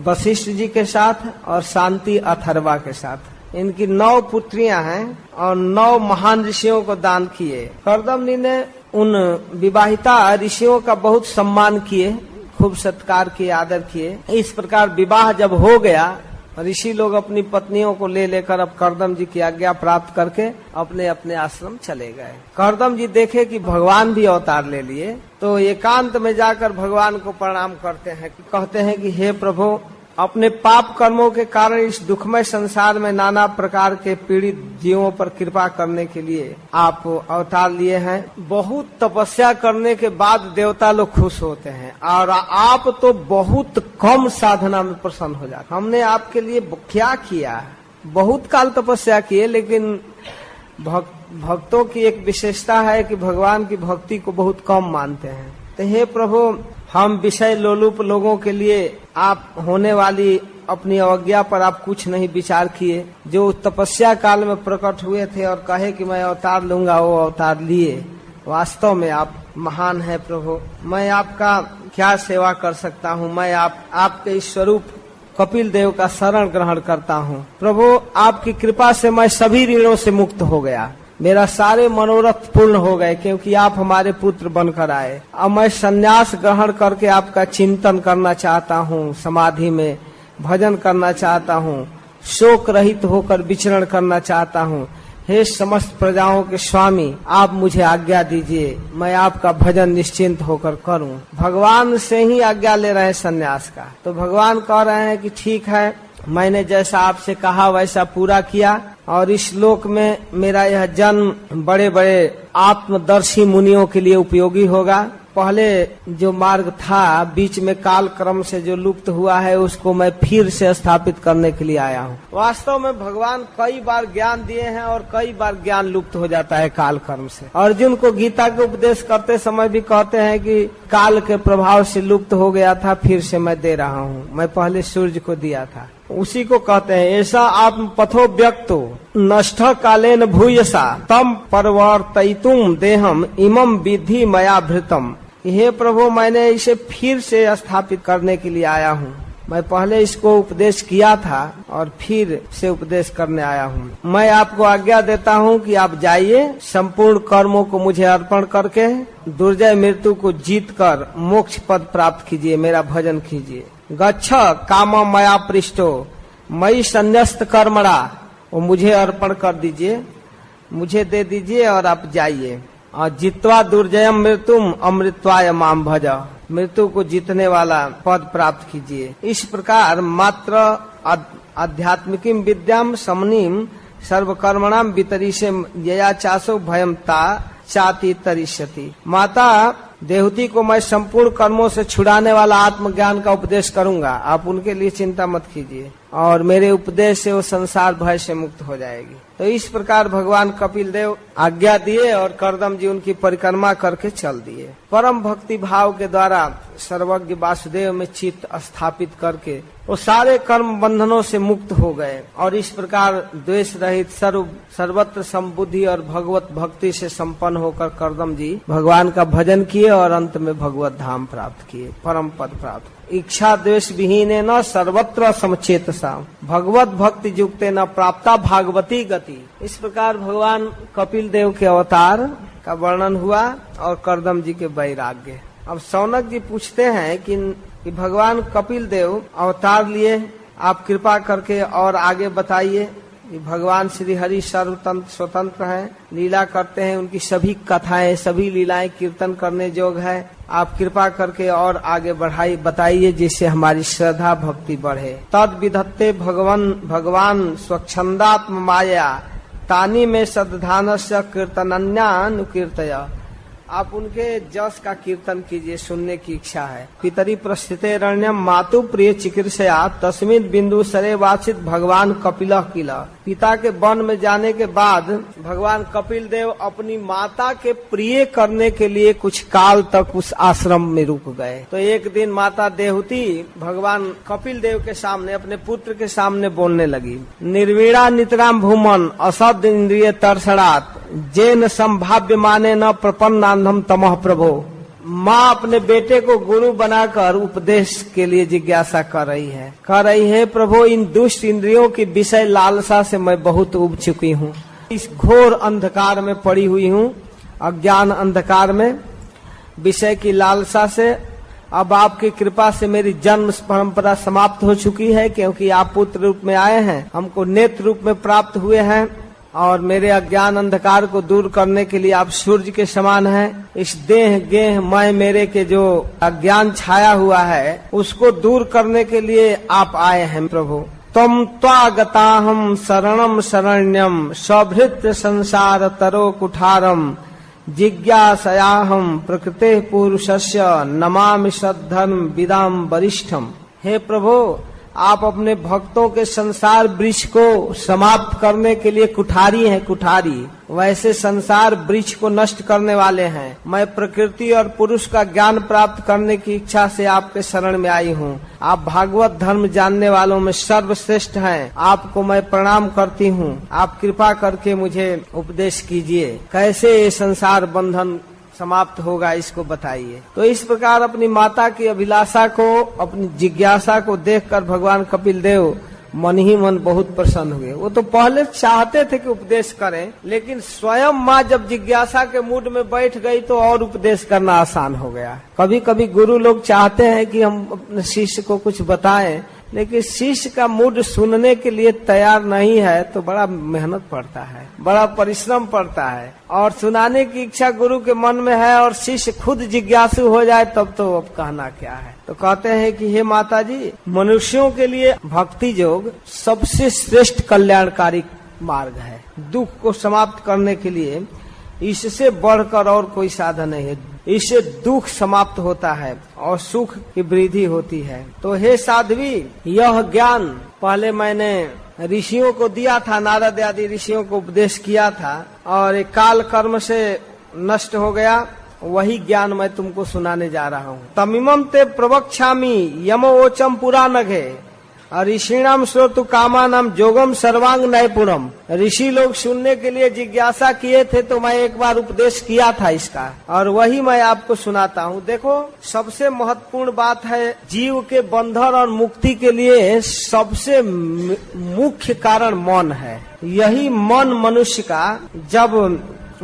वशिष्ठ जी के साथ और शांति अथर्वा के साथ। इनकी 9 पुत्रियां हैं और 9 महान ऋषियों को दान किए। कर्दम जी ने उन विवाहिता ऋषियों का बहुत सम्मान किए, खूब सत्कार किए, आदर किए। इस प्रकार विवाह जब हो गया, ऋषि लोग अपनी पत्नियों को ले लेकर अब कर्दम जी की आज्ञा प्राप्त करके अपने अपने आश्रम चले गए। कर्दम जी देखे कि भगवान भी अवतार ले लिए, तो एकांत में जाकर भगवान को प्रणाम करते हैं, कहते हैं कि हे प्रभु, अपने पाप कर्मों के कारण इस दुखमय संसार में नाना प्रकार के पीड़ित जीवों पर कृपा करने के लिए आप अवतार लिए हैं। बहुत तपस्या करने के बाद देवता लोग खुश होते हैं, और आप तो बहुत कम साधना में प्रसन्न हो जाते। हमने आपके लिए क्या किया, बहुत काल तपस्या किए, लेकिन भक्तों की एक विशेषता है कि भगवान की भक्ति को बहुत कम मानते हैं। तो हे प्रभु, हम विषय लोलुप लोगों के लिए आप होने वाली अपनी अवज्ञा पर आप कुछ नहीं विचार किए। जो तपस्या काल में प्रकट हुए थे और कहे कि मैं अवतार लूंगा, वो अवतार लिए। वास्तव में आप महान है प्रभु, मैं आपका क्या सेवा कर सकता हूँ। मैं आपके इस स्वरूप कपिल देव का शरण ग्रहण करता हूँ। प्रभु, आपकी कृपा से मैं सभी ऋणों से मुक्त हो गया, मेरा सारे मनोरथ पूर्ण हो गए, क्योंकि आप हमारे पुत्र बनकर आए। अब मैं संन्यास ग्रहण करके आपका चिंतन करना चाहता हूँ, समाधि में भजन करना चाहता हूँ, शोक रहित होकर विचरण करना चाहता हूँ। हे समस्त प्रजाओं के स्वामी, आप मुझे आज्ञा दीजिए, मैं आपका भजन निश्चिंत होकर करूँ। भगवान से ही आज्ञा ले रहे हैं संन्यास का। तो भगवान कह रहे हैं कि ठीक है, मैंने जैसा आपसे कहा वैसा पूरा किया, और इस लोक में मेरा यह जन्म बड़े बड़े आत्मदर्शी मुनियों के लिए उपयोगी होगा। पहले जो मार्ग था बीच में काल क्रम से जो लुप्त हुआ है, उसको मैं फिर से स्थापित करने के लिए आया हूँ। वास्तव में भगवान कई बार ज्ञान दिए हैं और कई बार ज्ञान लुप्त हो जाता है काल कर्म से। अर्जुन को गीता के उपदेश करते समय भी कहते हैं कि काल के प्रभाव से लुप्त हो गया था, फिर से मैं दे रहा हूँ, मैं पहले सूर्य को दिया था। उसी को कहते हैं ऐसा आत्म पथो व्यक्तो नष्ट कालेन भूयसा तम परवर्तयितुम देहम इमम विधि मया भृतम। हे प्रभु, मैंने इसे फिर से स्थापित करने के लिए आया हूँ। मैं पहले इसको उपदेश किया था और फिर से उपदेश करने आया हूँ। मैं आपको आज्ञा देता हूँ कि आप जाइए, संपूर्ण कर्मों को मुझे अर्पण करके दुर्जय मृत्यु को जीत कर मोक्ष पद प्राप्त कीजिए, मेरा भजन कीजिए। गच्छ काम मया पृष्ठो मई संन्यस्त कर्मणा, वो मुझे अर्पण कर दीजिए, मुझे दे दीजिए और आप जाइए। और जित्वा दुर्जयम मृत्युम अमृत्वाय माम भज, मृत्यु को जीतने वाला पद प्राप्त कीजिए। इस प्रकार मात्र आध्यात्मिकीम विद्याम समनीम सर्वकर्मणाम वितरिष्ये यया चासो भयम ता चाति तरिष्यति। माता देवहूति को मैं संपूर्ण कर्मों से छुड़ाने वाला आत्मज्ञान का उपदेश करूंगा, आप उनके लिए चिंता मत कीजिए। और मेरे उपदेश से वो संसार भय से मुक्त हो जाएगी। तो इस प्रकार भगवान कपिल देव आज्ञा दिए और कर्दम जी उनकी परिक्रमा करके चल दिए। परम भक्ति भाव के द्वारा सर्वज्ञ वासुदेव में चित्त स्थापित करके वो सारे कर्म बंधनों से मुक्त हो गए और इस प्रकार द्वेष रहित सर्वत्र संबुद्धि और भगवत भक्ति से संपन्न होकर कर्दम जी भगवान का भजन किए और अंत में भगवत धाम प्राप्त किए, परम पद प्राप्त। इच्छा द्वेष विहीन न सर्वत्र समचेतसा भगवत भक्ति युक्ते न प्राप्ता भागवती गति। इस प्रकार भगवान कपिल देव के अवतार का वर्णन हुआ और कर्दम जी के वैराग्य। अब शौनक जी पूछते हैं कि भगवान कपिल देव अवतार लिए, आप कृपा करके और आगे बताइए। भगवान श्री हरि सर्वतंत्र स्वतंत्र हैं, लीला करते हैं, उनकी सभी कथाएं सभी लीलाएं कीर्तन करने योग्य है। आप कृपा करके और आगे बढ़ाई बताइए जिससे हमारी श्रद्धा भक्ति बढ़े। तद विधत्ते भगवान स्वच्छंदात्म माया तानी में सद्धानस्य कीर्तनन्यानुकीर्तय। आप उनके जस का कीर्तन कीजिए, सुनने की इच्छा है। पितरी प्रस्थिते रण्यम मातु प्रिय चिकित्सया तस्मिन् बिंदु सरे वाचित भगवान कपिल किला। पिता के वन में जाने के बाद भगवान कपिल देव अपनी माता के प्रिय करने के लिए कुछ काल तक उस आश्रम में रुक गए। तो एक दिन माता देवहूति भगवान कपिल देव के सामने अपने पुत्र के सामने बोलने लगी। निर्वीणा नितराम भूमन असद इंद्रिय तरसड़ात जेन संभाव्य माने न प्रपन्नांधम तमः प्रभो। माँ अपने बेटे को गुरु बनाकर उपदेश के लिए जिज्ञासा कर रही है प्रभु, इन दुष्ट इंद्रियों की विषय लालसा से मैं बहुत उब चुकी हूँ। इस घोर अंधकार में पड़ी हुई हूँ, अज्ञान अंधकार में, विषय की लालसा से। अब आपकी कृपा से मेरी जन्म परंपरा समाप्त हो चुकी है, क्योंकि आप पुत्र रूप में आए हैं, हमको नेत्र रूप में प्राप्त हुए हैं और मेरे अज्ञान अंधकार को दूर करने के लिए आप सूर्य के समान हैं। इस देह गेह मैं मेरे के जो अज्ञान छाया हुआ है उसको दूर करने के लिए आप आए हैं प्रभु। तम त्वागताहम शरणम शरण्यम सभृत्य संसार तरो कुठारम जिज्ञासयाहम प्रकृते पुरुषस्य नमामि सद्धर्म विदाम वरिष्ठम। हे प्रभु, आप अपने भक्तों के संसार वृक्ष को समाप्त करने के लिए कुठारी हैं, कुठारी वैसे संसार वृक्ष को नष्ट करने वाले हैं। मैं प्रकृति और पुरुष का ज्ञान प्राप्त करने की इच्छा से आपके शरण में आई हूँ। आप भागवत धर्म जानने वालों में सर्वश्रेष्ठ हैं, आपको मैं प्रणाम करती हूँ। आप कृपा करके मुझे उपदेश कीजिए, कैसे ये संसार बंधन समाप्त होगा इसको बताइए। तो इस प्रकार अपनी माता की अभिलाषा को, अपनी जिज्ञासा को देखकर भगवान कपिल देव मन ही मन बहुत प्रसन्न हुए। वो तो पहले चाहते थे कि उपदेश करें, लेकिन स्वयं माँ जब जिज्ञासा के मूड में बैठ गई तो और उपदेश करना आसान हो गया। कभी कभी गुरु लोग चाहते हैं कि हम अपने शिष्य को कुछ बताएं, लेकिन शिष्य का मूड सुनने के लिए तैयार नहीं है तो बड़ा मेहनत पड़ता है, बड़ा परिश्रम पड़ता है। और सुनाने की इच्छा गुरु के मन में है और शिष्य खुद जिज्ञासु हो जाए तब तो अब कहना क्या है। तो कहते हैं कि हे माता जी, मनुष्यों के लिए भक्ति योग सबसे श्रेष्ठ कल्याणकारी मार्ग है। दुख को समाप्त करने के लिए इससे बढ़कर और कोई साधन नहीं है। इससे दुख समाप्त होता है और सुख की वृद्धि होती है। तो हे साध्वी, यह ज्ञान पहले मैंने ऋषियों को दिया था, नारद आदि ऋषियों को उपदेश किया था और एक काल कर्म से नष्ट हो गया। वही ज्ञान मैं तुमको सुनाने जा रहा हूँ। तमिमम ते प्रवक्ष्यामि यमोचम पुराणघे ऋषिणाम श्रोतु कामानाम जोगम सर्वांग नैपुणम। ऋषि लोग सुनने के लिए जिज्ञासा किए थे तो मैं एक बार उपदेश किया था इसका, और वही मैं आपको सुनाता हूँ। देखो, सबसे महत्वपूर्ण बात है, जीव के बंधन और मुक्ति के लिए सबसे मुख्य कारण मन है। यही मन मनुष्य का जब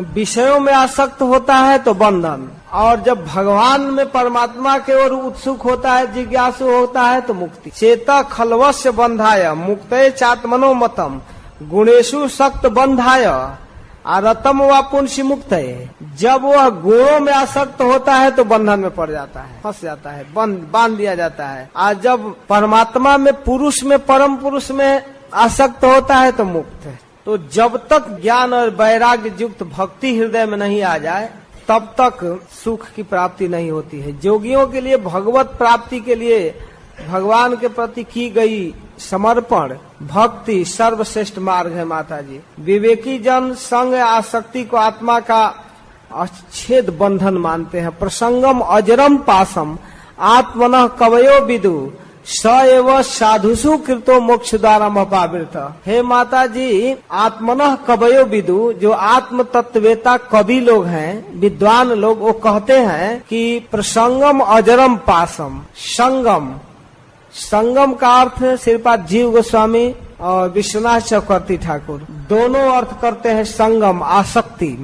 विषयों में आसक्त होता है तो बंधन, और जब भगवान में परमात्मा के ओर उत्सुक होता है, जिज्ञासु होता है तो मुक्ति। चेता खलवस्य बंधाय मुक्ते चात्मनो मतम गुणेशु सक्त बंधाय आरतम व पुंसी मुक्त। जब वह गुणों में आसक्त होता है तो बंधन में पड़ जाता है, फंस जाता है, बांध दिया जाता है। और जब परमात्मा में, पुरुष में, परम पुरुष में आसक्त होता है तो मुक्त है। तो जब तक ज्ञान और वैराग्य युक्त भक्ति हृदय में नहीं आ जाए तब तक सुख की प्राप्ति नहीं होती है। जोगियों के लिए भगवत प्राप्ति के लिए भगवान के प्रति की गई समर्पण भक्ति सर्वश्रेष्ठ मार्ग है माता जी। विवेकी जन संग आसक्ति को आत्मा का अच्छेद बंधन मानते हैं। प्रसंगम अजरम पासम आत्मनः कवयो विदु स एव साधुषु कृतो मोक्ष द्वारम अपावृत। हे माता जी, आत्मनः कवयो विदु, जो आत्म तत्ववेता कवि लोग हैं, विद्वान लोग, वो कहते हैं कि प्रसंगम अजरम पासम। संगम, संगम का अर्थ श्रीपाद जीव गोस्वामी और विश्वनाथ चक्रवर्ती ठाकुर दोनों अर्थ करते हैं संगम, आसक्ति।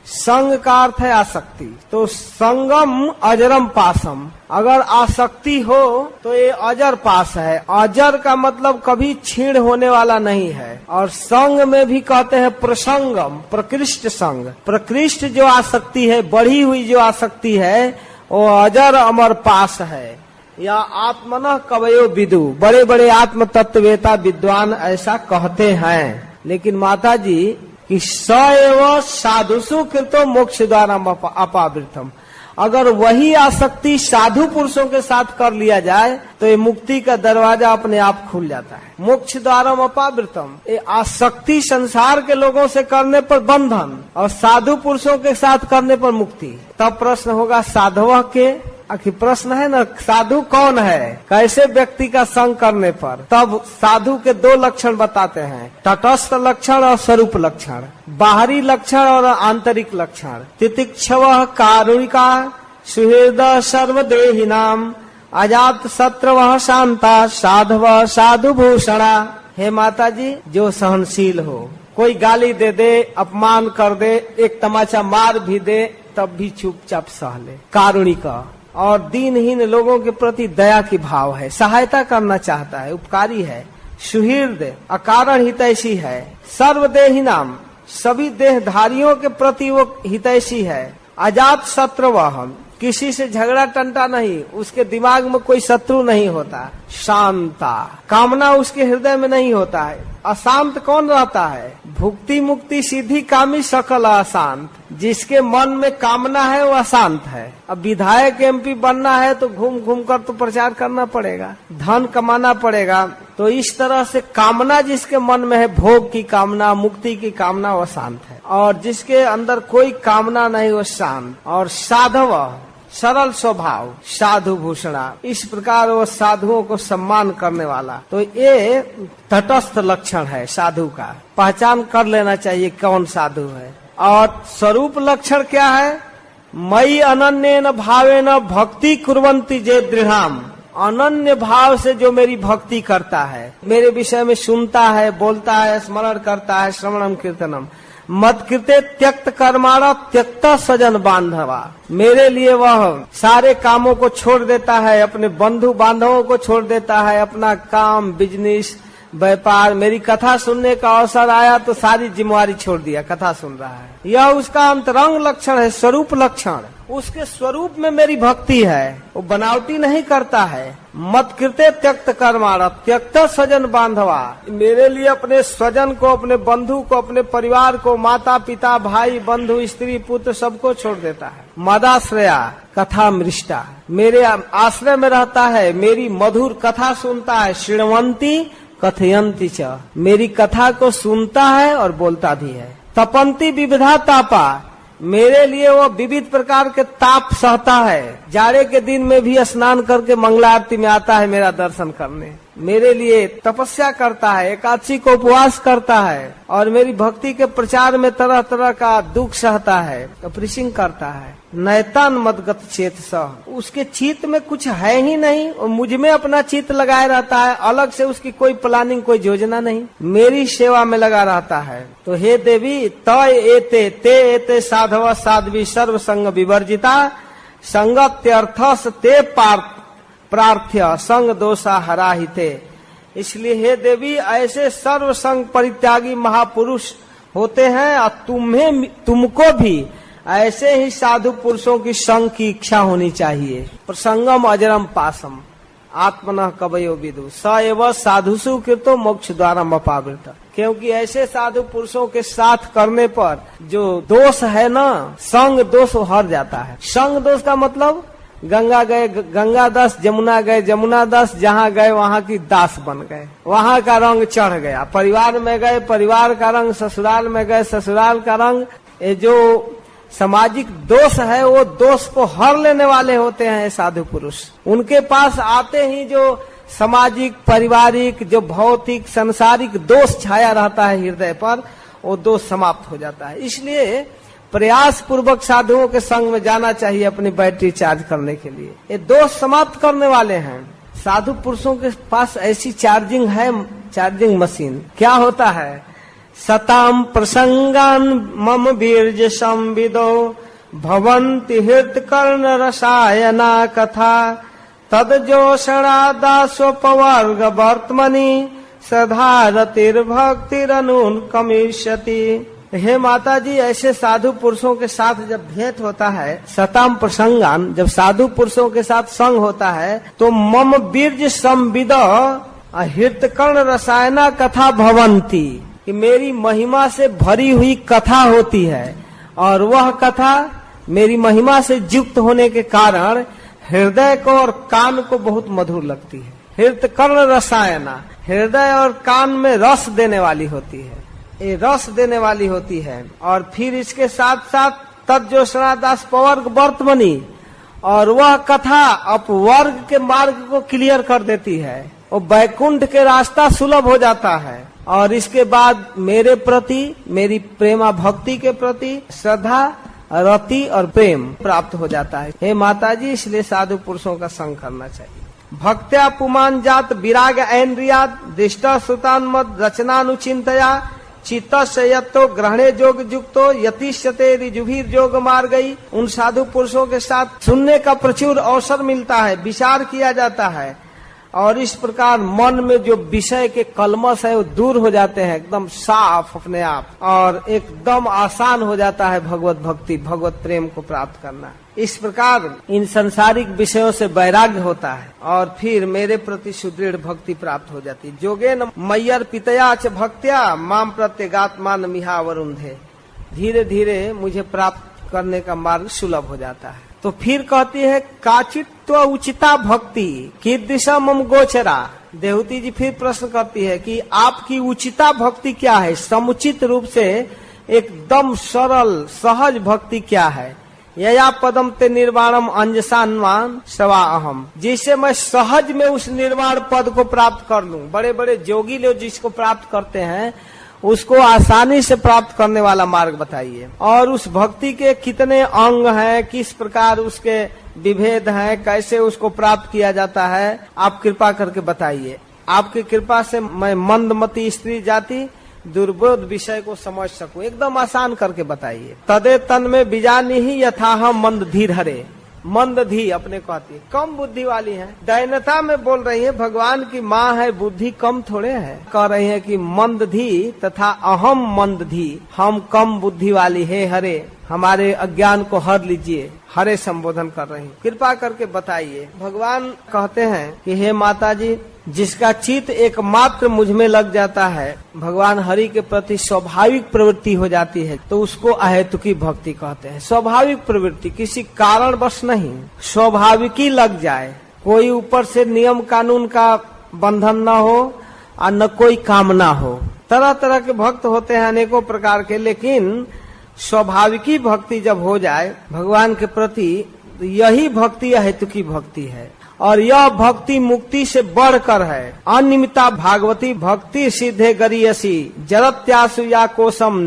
संग का अर्थ है आसक्ति, तो संगम अजरम पासम। अगर आसक्ति हो तो ये अजर पास है। अजर का मतलब कभी क्षीण होने वाला नहीं है। और संग में भी कहते हैं प्रसंगम, प्रकृष्ट संग। प्रकृष्ट जो आसक्ति है, बढ़ी हुई जो आसक्ति है, वो अजर अमर पास है। या आत्मनः कवयो विदु, बड़े बड़े आत्म तत्ववेता विद्वान ऐसा कहते हैं। लेकिन माता जी कि स एव साधुषु कृतो मोक्ष द्वारा अपावृतम, अगर वही आसक्ति साधु पुरुषों के साथ कर लिया जाए तो ये मुक्ति का दरवाजा अपने आप खुल जाता है। मोक्ष द्वारा अपावृतम, ये आसक्ति संसार के लोगों से करने पर बंधन और साधु पुरुषों के साथ करने पर मुक्ति। तब प्रश्न होगा साधु के, आखिर प्रश्न है ना, साधु कौन है, कैसे व्यक्ति का संग करने पर। तब साधु के दो लक्षण बताते हैं, तटस्थ लक्षण और स्वरूप लक्षण, बाहरी लक्षण और आंतरिक लक्षण। तितिक्षव कारुणिका सुहृद सर्वदेहिनाम अजात शत्रवः शांता साधव साधु भूषणा। हे माता जी, जो सहनशील हो, कोई गाली दे दे, अपमान कर दे, एक तमाचा मार भी दे, तब भी चुपचाप सह ले। कारुणिका, और दीनहीन लोगों के प्रति दया की भाव है, सहायता करना चाहता है, उपकारी है। सुहृद, अकारण हितैषी है। सर्वदेही नाम, सभी देहधारियों के प्रति वो हितैषी है। अजात शत्रुवः, किसी से झगड़ा टंटा नहीं, उसके दिमाग में कोई शत्रु नहीं होता। शांता, कामना उसके हृदय में नहीं होता है। अशांत कौन रहता है? भुक्ति मुक्ति सीधी कामी सकल अशांत, जिसके मन में कामना है वो अशांत है। अब विधायक एमपी बनना है तो घूम घूम कर तो प्रचार करना पड़ेगा, धन कमाना पड़ेगा। तो इस तरह से कामना जिसके मन में है, भोग की कामना, मुक्ति की कामना, वो शांत है। और जिसके अंदर कोई कामना नहीं वो शांत। और साधव, सरल स्वभाव, साधु भूषणा, इस प्रकार वो साधुओं को सम्मान करने वाला। तो ये तटस्थ लक्षण है साधु का, पहचान कर लेना चाहिए कौन साधु है। और स्वरूप लक्षण क्या है? मई अनन्येन भावेन भक्ति कुर्वन्ति जे दृढ़ाम, अनन्य भाव से जो मेरी भक्ति करता है, मेरे विषय में सुनता है, बोलता है, स्मरण करता है, श्रवणम कीर्तनम। मत कृते त्यक्त कर्माणा त्यक्त सजन बांधवा, मेरे लिए वह सारे कामों को छोड़ देता है, अपने बंधु बांधवों को छोड़ देता है, अपना काम, बिजनेस, व्यापार। मेरी कथा सुनने का अवसर आया तो सारी जिम्मेवारी छोड़ दिया, कथा सुन रहा है। यह उसका अंतरंग लक्षण है, स्वरूप लक्षण। उसके स्वरूप में मेरी भक्ति है, वो बनावटी नहीं करता है। मत कृते त्यक्त कर्माणा त्यक्त सजन बांधवा, मेरे लिए अपने स्वजन को, अपने बंधु को, अपने परिवार को, माता पिता भाई बंधु स्त्री पुत्र सबको छोड़ देता है। मदाश्रया कथा मृष्टा, मेरे आश्रय में रहता है, मेरी मधुर कथा सुनता है। शृण्वन्ति कथयन्ति च, मेरी कथा को सुनता है और बोलता भी है। तपन्ति विविधा तापा, मेरे लिए वो विविध प्रकार के ताप सहता है। जाड़े के दिन में भी स्नान करके मंगला आरती में आता है मेरा दर्शन करने, मेरे लिए तपस्या करता है, एकादशी को उपवास करता है, और मेरी भक्ति के प्रचार में तरह तरह का दुख सहता है, प्रीचिंग करता है। नैतान मदगत चेत सह, उसके चित्त में कुछ है ही नहीं, और मुझ में अपना चित्त लगाए रहता है, अलग से उसकी कोई प्लानिंग, कोई योजना नहीं, मेरी सेवा में लगा रहता है। तो हे देवी, तय एते ते एते साधव साध्वी सर्व संग विवर्जिता संगत्यर्थस ते प्रार्थ्य संग दोषा हराहिते। इसलिए हे देवी, ऐसे सर्व संग परित्यागी महापुरुष होते हैं, और तुमको भी ऐसे ही साधु पुरुषों की संग की इच्छा होनी चाहिए। प्रसंगम अजरम पासम आत्मनः कवयो विदु स एव साधुषु कृतो मोक्ष द्वारा अपावृत, क्योंकि ऐसे साधु पुरुषों के साथ करने पर जो दोष है ना, संग दोष हर जाता है। संग दोष का मतलब गंगा गए गंगा दास, जमुना गए जमुना दास, जहाँ गए वहाँ की दास बन गए, वहाँ का रंग चढ़ गया। परिवार में गए परिवार का रंग, ससुराल में गए ससुराल का रंग। ये जो सामाजिक दोष है वो दोष को हर लेने वाले होते हैं साधु पुरुष। उनके पास आते ही जो सामाजिक, पारिवारिक, जो भौतिक, सांसारिक दोष छाया रहता है हृदय पर, वो दोष समाप्त हो जाता है। इसलिए प्रयास पूर्वक साधुओं के संग में जाना चाहिए अपनी बैटरी चार्ज करने के लिए। ये दोष समाप्त करने वाले हैं। साधु पुरुषों के पास ऐसी चार्जिंग है, चार्जिंग मशीन। क्या होता है? सताम प्रसंगान मम बीर्ज संविदो भवन्ति हृत कर्ण रसायना कथा तदजोषणादास्वपवर्ग वर्तमनि सधारतिर्भक्तिरनुन कमिष्यति। हे माता जी, ऐसे साधु पुरुषों के साथ जब भेंट होता है, सताम प्रसंगान, जब साधु पुरुषों के साथ संग होता है, तो मम बीर्ज संविद हृतकर्ण रसायना कथा भवन्ति, कि मेरी महिमा से भरी हुई कथा होती है, और वह कथा मेरी महिमा से युक्त होने के कारण हृदय को और कान को बहुत मधुर लगती है। हृतकर्ण रसायना, हृदय और कान में रस देने वाली होती है, ये रस देने वाली होती है। और फिर इसके साथ साथ तज्जोषणादास पवर्ग वर्तमनि, और वह कथा अपवर्ग के मार्ग को क्लियर कर देती है, वो बैकुंठ के रास्ता सुलभ हो जाता है। और इसके बाद मेरे प्रति, मेरी प्रेमा भक्ति के प्रति श्रद्धा, रति और प्रेम प्राप्त हो जाता है। हे माता जी, इसलिए साधु पुरुषों का संग करना चाहिए। भक्त्या पुमान जात विराग ऐन्द्रियात दृष्टा सुतान मद रचनानुचिंतया चित्तस्य यत्तो ग्रहणे जोग युक्तो यतिष्यते ऋजुभिर जोग मार गई। उन साधु पुरुषों के साथ सुनने का प्रचुर अवसर मिलता है, विचार किया जाता है, और इस प्रकार मन में जो विषय के कलमश है वो दूर हो जाते हैं एकदम साफ अपने आप, और एकदम आसान हो जाता है भगवत भक्ति, भगवत प्रेम को प्राप्त करना। इस प्रकार इन संसारिक विषयों से वैराग्य होता है, और फिर मेरे प्रति सुदृढ़ भक्ति प्राप्त हो जाती है। जोगेन मय्यर पितया च भक्त्या माम प्रत्यगात्मान मिहा वरुंधे। धीरे धीरे मुझे प्राप्त करने का मार्ग सुलभ हो जाता है। तो फिर कहती है काचित्व उचिता भक्ति कीदृशा मम गोचरा। देवती जी फिर प्रश्न करती है कि आपकी उचिता भक्ति क्या है, समुचित रूप से एकदम सरल सहज भक्ति क्या है। यया पदम ते निर्वाणम अंजसान्वान सवा अहम, जिससे मैं सहज में उस निर्वाण पद को प्राप्त कर लूं। बड़े बड़े जोगी लोग जिसको प्राप्त करते हैं उसको आसानी से प्राप्त करने वाला मार्ग बताइए। और उस भक्ति के कितने अंग हैं, किस प्रकार उसके विभेद हैं, कैसे उसको प्राप्त किया जाता है, आप कृपा करके बताइए। आपकी कृपा से मैं मंदमती स्त्री जाति दुर्बोध विषय को समझ सकूं, एकदम आसान करके बताइए। तदे तन में बीजानी ही यथा हम मंद धीर हरे। मंदधी अपने कहती है, कम बुद्धि वाली है, दैनता में बोल रही है, भगवान की माँ है, बुद्धि कम थोड़े है। कह रही है कि मंदधी तथा अहम मंदधी, हम कम बुद्धि वाली है, हरे हमारे अज्ञान को हर लीजिए, हरे संबोधन कर रही, कृपा करके बताइए। भगवान कहते हैं कि हे माता जी, जिसका चित्त एकमात्र मुझ में लग जाता है, भगवान हरि के प्रति स्वाभाविक प्रवृत्ति हो जाती है, तो उसको अहेतुकी भक्ति कहते हैं। स्वाभाविक प्रवृत्ति, किसी कारणवश नहीं, स्वाभाविक ही लग जाए, कोई ऊपर से नियम कानून का बंधन न हो और न कोई कामना हो। तरह तरह के भक्त होते हैं अनेकों प्रकार के, लेकिन स्वाभाविकी भक्ति जब हो जाए भगवान के प्रति, यही भक्ति अहेतुकी भक्ति है। और यह भक्ति मुक्ति से बढ़कर है। अनिमिता भागवती भक्ति सिद्धे गरीयसी जरत्यासु या कोशम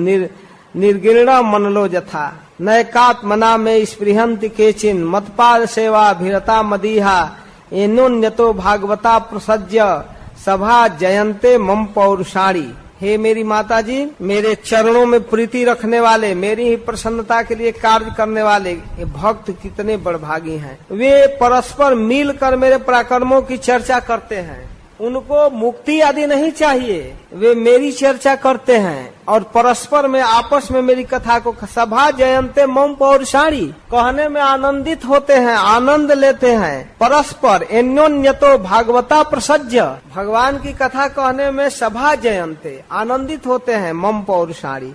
निर्गिण मनलो जथा नैकात्मना में स्पृहंति केचिन मतपाल सेवा भिरता मदीहा एनोन्यतो भागवता प्रसज्य सभा जयंते मम पौरुषाणी। हे मेरी माता जी, मेरे चरणों में प्रीति रखने वाले, मेरी ही प्रसन्नता के लिए कार्य करने वाले ये भक्त कितने बड़भागी हैं। वे परस्पर मिलकर मेरे पराक्रमों की चर्चा करते हैं, उनको मुक्ति आदि नहीं चाहिए, वे मेरी चर्चा करते हैं और परस्पर में आपस में मेरी कथा को सभा जयंते मम पौरुषाणी कहने में आनंदित होते हैं, आनंद लेते हैं। परस्पर अन्योन्यतो भागवता प्रसज्य, भगवान की कथा कहने में सभा जयंते आनंदित होते हैं मम पौरुषाणी।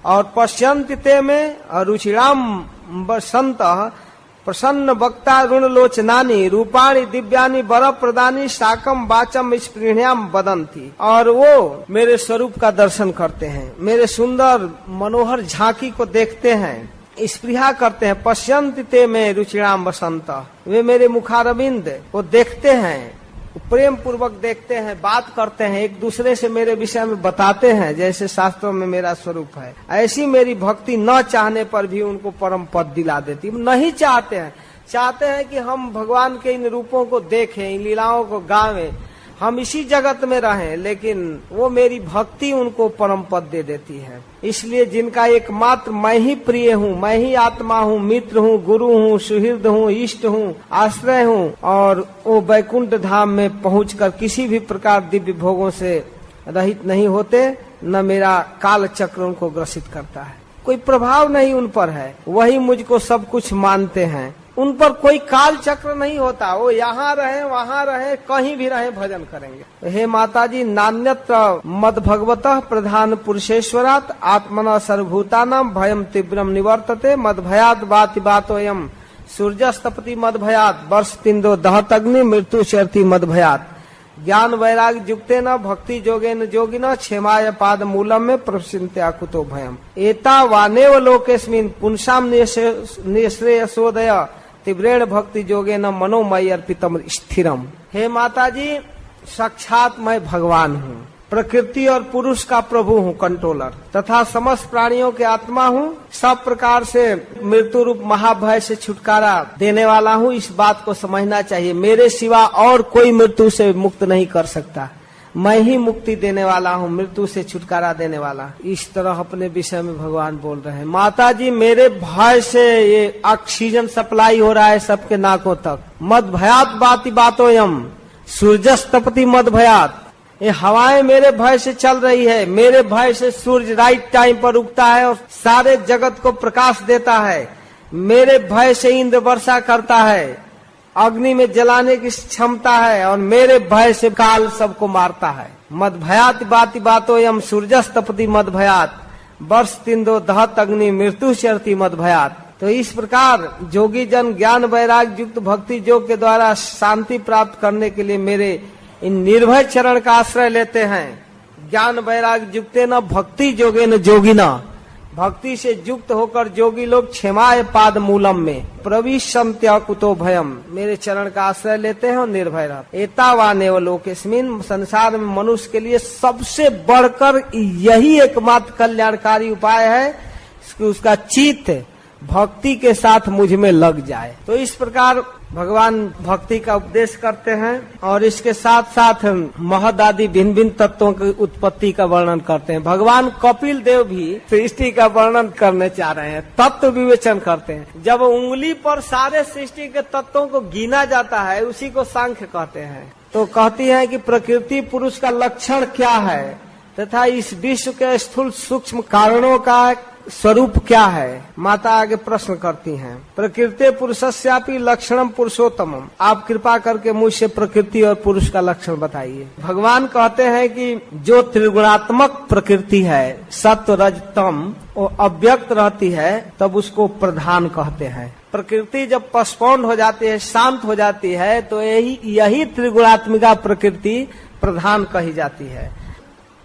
और पश्यन्ति ते में रुचिराम बसंत प्रसन्न वक्ता ऋण लोचनानी रूपाणी दिव्यानी वर प्रदानी साकम वाचम स्पृह्याम वदंती। और वो मेरे स्वरूप का दर्शन करते हैं, मेरे सुंदर मनोहर झांकी को देखते हैं, स्पृहा करते हैं। पश्यन्ति ते में रुचिराम वसंत, वे मेरे मुखारविंद को देखते हैं, प्रेम पूर्वक देखते हैं, बात करते हैं, एक दूसरे से मेरे विषय में बताते हैं जैसे शास्त्रों में मेरा स्वरूप है। ऐसी मेरी भक्ति न चाहने पर भी उनको परम पद दिला देती। नहीं चाहते हैं, चाहते हैं कि हम भगवान के इन रूपों को देखें, इन लीलाओं को गावें, हम इसी जगत में रहें, लेकिन वो मेरी भक्ति उनको परम पद दे देती है। इसलिए जिनका एकमात्र मैं ही प्रिय हूँ, मैं ही आत्मा हूँ, मित्र हूँ, गुरु हूँ, सुहृद हूँ, इष्ट हूँ, आश्रय हूँ, और वो वैकुंठ धाम में पहुंचकर किसी भी प्रकार दिव्य भोगों से रहित नहीं होते, न मेरा काल चक्र उनको ग्रसित करता है, कोई प्रभाव नहीं उन पर है, वही मुझको सब कुछ मानते हैं, उन पर कोई काल चक्र नहीं होता, वो यहाँ रहे वहाँ रहे, कहीं भी रहे भजन करेंगे। हे माताजी, नान्यत्र मद भगवतः प्रधान पुरुषेश्वरात् आत्मना सर्वभूतानां भयम तीव्रम निवर्तते मद भयात् बाति बातोयम सूर्यस्तपति मद भयात् वर्ष तिंदो दहत अग्नि मृत्यु चरती मद भयात् ज्ञान वैराग युक्ते न भक्ति जोगेन जोगिन क्षेमाय पाद मूलम में प्रसिन्त्या कुतो भयम एता वानेव लोकेस्मिन् पुंसाम निःश्रेयसोदय तीव्रेण भक्ति जोगे न मनोमय अर्पितम स्थिरम। हे माताजी, साक्षात मैं भगवान हूँ, प्रकृति और पुरुष का प्रभु हूँ, कंट्रोलर, तथा समस्त प्राणियों के आत्मा हूँ, सब प्रकार से मृत्यु रूप महाभय से छुटकारा देने वाला हूँ। इस बात को समझना चाहिए, मेरे सिवा और कोई मृत्यु से मुक्त नहीं कर सकता, मैं ही मुक्ति देने वाला हूँ, मृत्यु से छुटकारा देने वाला। इस तरह अपने विषय में भगवान बोल रहे हैं। माता जी, मेरे भय से ये ऑक्सीजन सप्लाई हो रहा है सबके नाकों तक। मद भयात बाति बातोयम सूर्यस्तपति मद भयात, ये हवाएं मेरे भय से चल रही है, मेरे भय से सूर्य राइट टाइम पर उगता है और सारे जगत को प्रकाश देता है, मेरे भय से इंद्र वर्षा करता है, अग्नि में जलाने की क्षमता है, और मेरे भय से काल सबको मारता है। मद भयात बाति बातोयम सूर्यस्तपति मद भयात वर्ष तिंदो दहत अग्नि मृत्यु चरती मद भयात। तो इस प्रकार जोगी जन ज्ञान वैराग युक्त भक्ति योग के द्वारा शांति प्राप्त करने के लिए मेरे इन निर्भय चरण का आश्रय लेते हैं। ज्ञान वैराग युक्ते न भक्ति जोगे न जोगिना, भक्ति से युक्त होकर जोगी लोग क्षेमाय पाद मूलम में प्रविशन्त्य कुतो भयम, मेरे चरण का आश्रय लेते हैं और निर्भय रहते। एतावानेव लोकेस्मिन्, संसार में मनुष्य के लिए सबसे बढ़कर यही एकमात्र कल्याणकारी उपाय है कि उसका चित्त भक्ति के साथ मुझ में लग जाए। तो इस प्रकार भगवान भक्ति का उपदेश करते हैं और इसके साथ साथ महद आदि भिन्न भिन्न तत्वों की उत्पत्ति का वर्णन करते हैं। भगवान कपिल देव भी सृष्टि का वर्णन करने चाह रहे हैं, तत्व विवेचन करते हैं। जब उंगली पर सारे सृष्टि के तत्वों को गिना जाता है, उसी को सांख्य कहते हैं। तो कहती है कि प्रकृति पुरुष का लक्षण क्या है तथा इस विश्व के स्थूल सूक्ष्म कारणों का स्वरूप क्या है। माता आगे प्रश्न करती हैं, प्रकृति पुरुषस्यापि लक्षणम पुरुषोत्तमम, आप कृपा करके मुझसे प्रकृति और पुरुष का लक्षण बताइए। भगवान कहते हैं कि जो त्रिगुणात्मक प्रकृति है, सत्व रज तम, वो अव्यक्त रहती है, तब उसको प्रधान कहते हैं। प्रकृति जब पोस्टपोन्ड हो जाती है, शांत हो जाती है, तो यही त्रिगुणात्मिका प्रकृति प्रधान कही जाती है।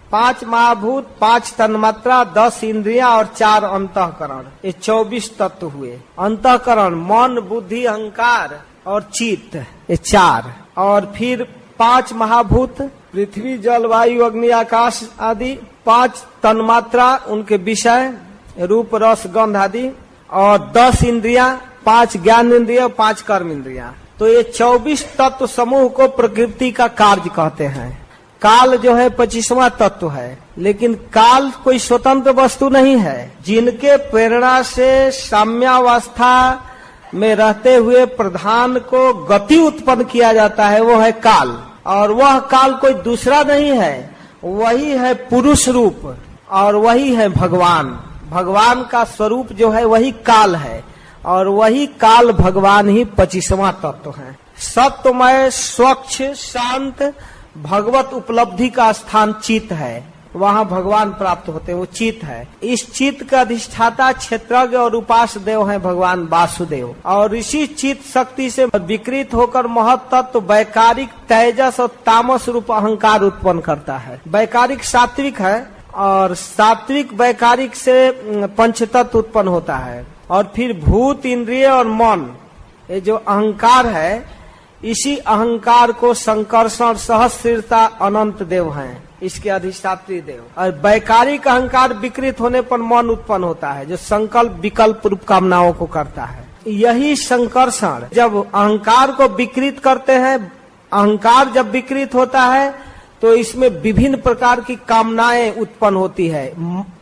5 महाभूत, 5 तन्मात्रा, 10 इंद्रियां और 4 अंतःकरण, ये 24 तत्व हुए। अंतःकरण मन, बुद्धि, अहंकार और चित्त, ये 4, और फिर 5 महाभूत पृथ्वी, जल, वायु, अग्नि, आकाश आदि, 5 तन्मात्रा उनके विषय रूप, रस, गंध आदि, और 10 इंद्रियां, 5 ज्ञान इंद्रिया, 5 कर्म इंद्रिया। तो ये 24 तत्व समूह को प्रकृति का कार्य कहते हैं। काल जो है 25वां तत्व है, लेकिन काल कोई स्वतंत्र वस्तु नहीं है। जिनके प्रेरणा से साम्यावस्था में रहते हुए प्रधान को गति उत्पन्न किया जाता है, वो है काल। और वह काल कोई दूसरा नहीं है, वही है पुरुष रूप और वही है भगवान। भगवान का स्वरूप जो है वही काल है, और वही काल भगवान ही 25वां तत्व है। सत्यमय, स्वच्छ, शांत भगवत उपलब्धि का स्थान चित्त है। वहाँ भगवान प्राप्त होते हैं, वो चित्त है। इस चित्त का अधिष्ठाता क्षेत्रज्ञ और उपास्य देव है भगवान वासुदेव। और इसी चित्त शक्ति से विकृत होकर महत तत्व वैकारिक तेजस और तामस रूप अहंकार उत्पन्न करता है। वैकारिक सात्विक है और सात्विक वैकारिक से पंचतत्व उत्पन्न होता है। और फिर भूत, इंद्रिय और मन, ये जो अहंकार है, इसी अहंकार को संकर्षण, सहस्रता, अनंत देव हैं, इसके अधिष्ठात्री देव। और वैकारिक अहंकार विकृत होने पर मन उत्पन्न होता है, जो संकल्प विकल्प रूप कामनाओं को करता है। यही संकर्षण, जब अहंकार को विकृत करते हैं, अहंकार जब विकृत होता है तो इसमें विभिन्न प्रकार की कामनाएं उत्पन्न होती है।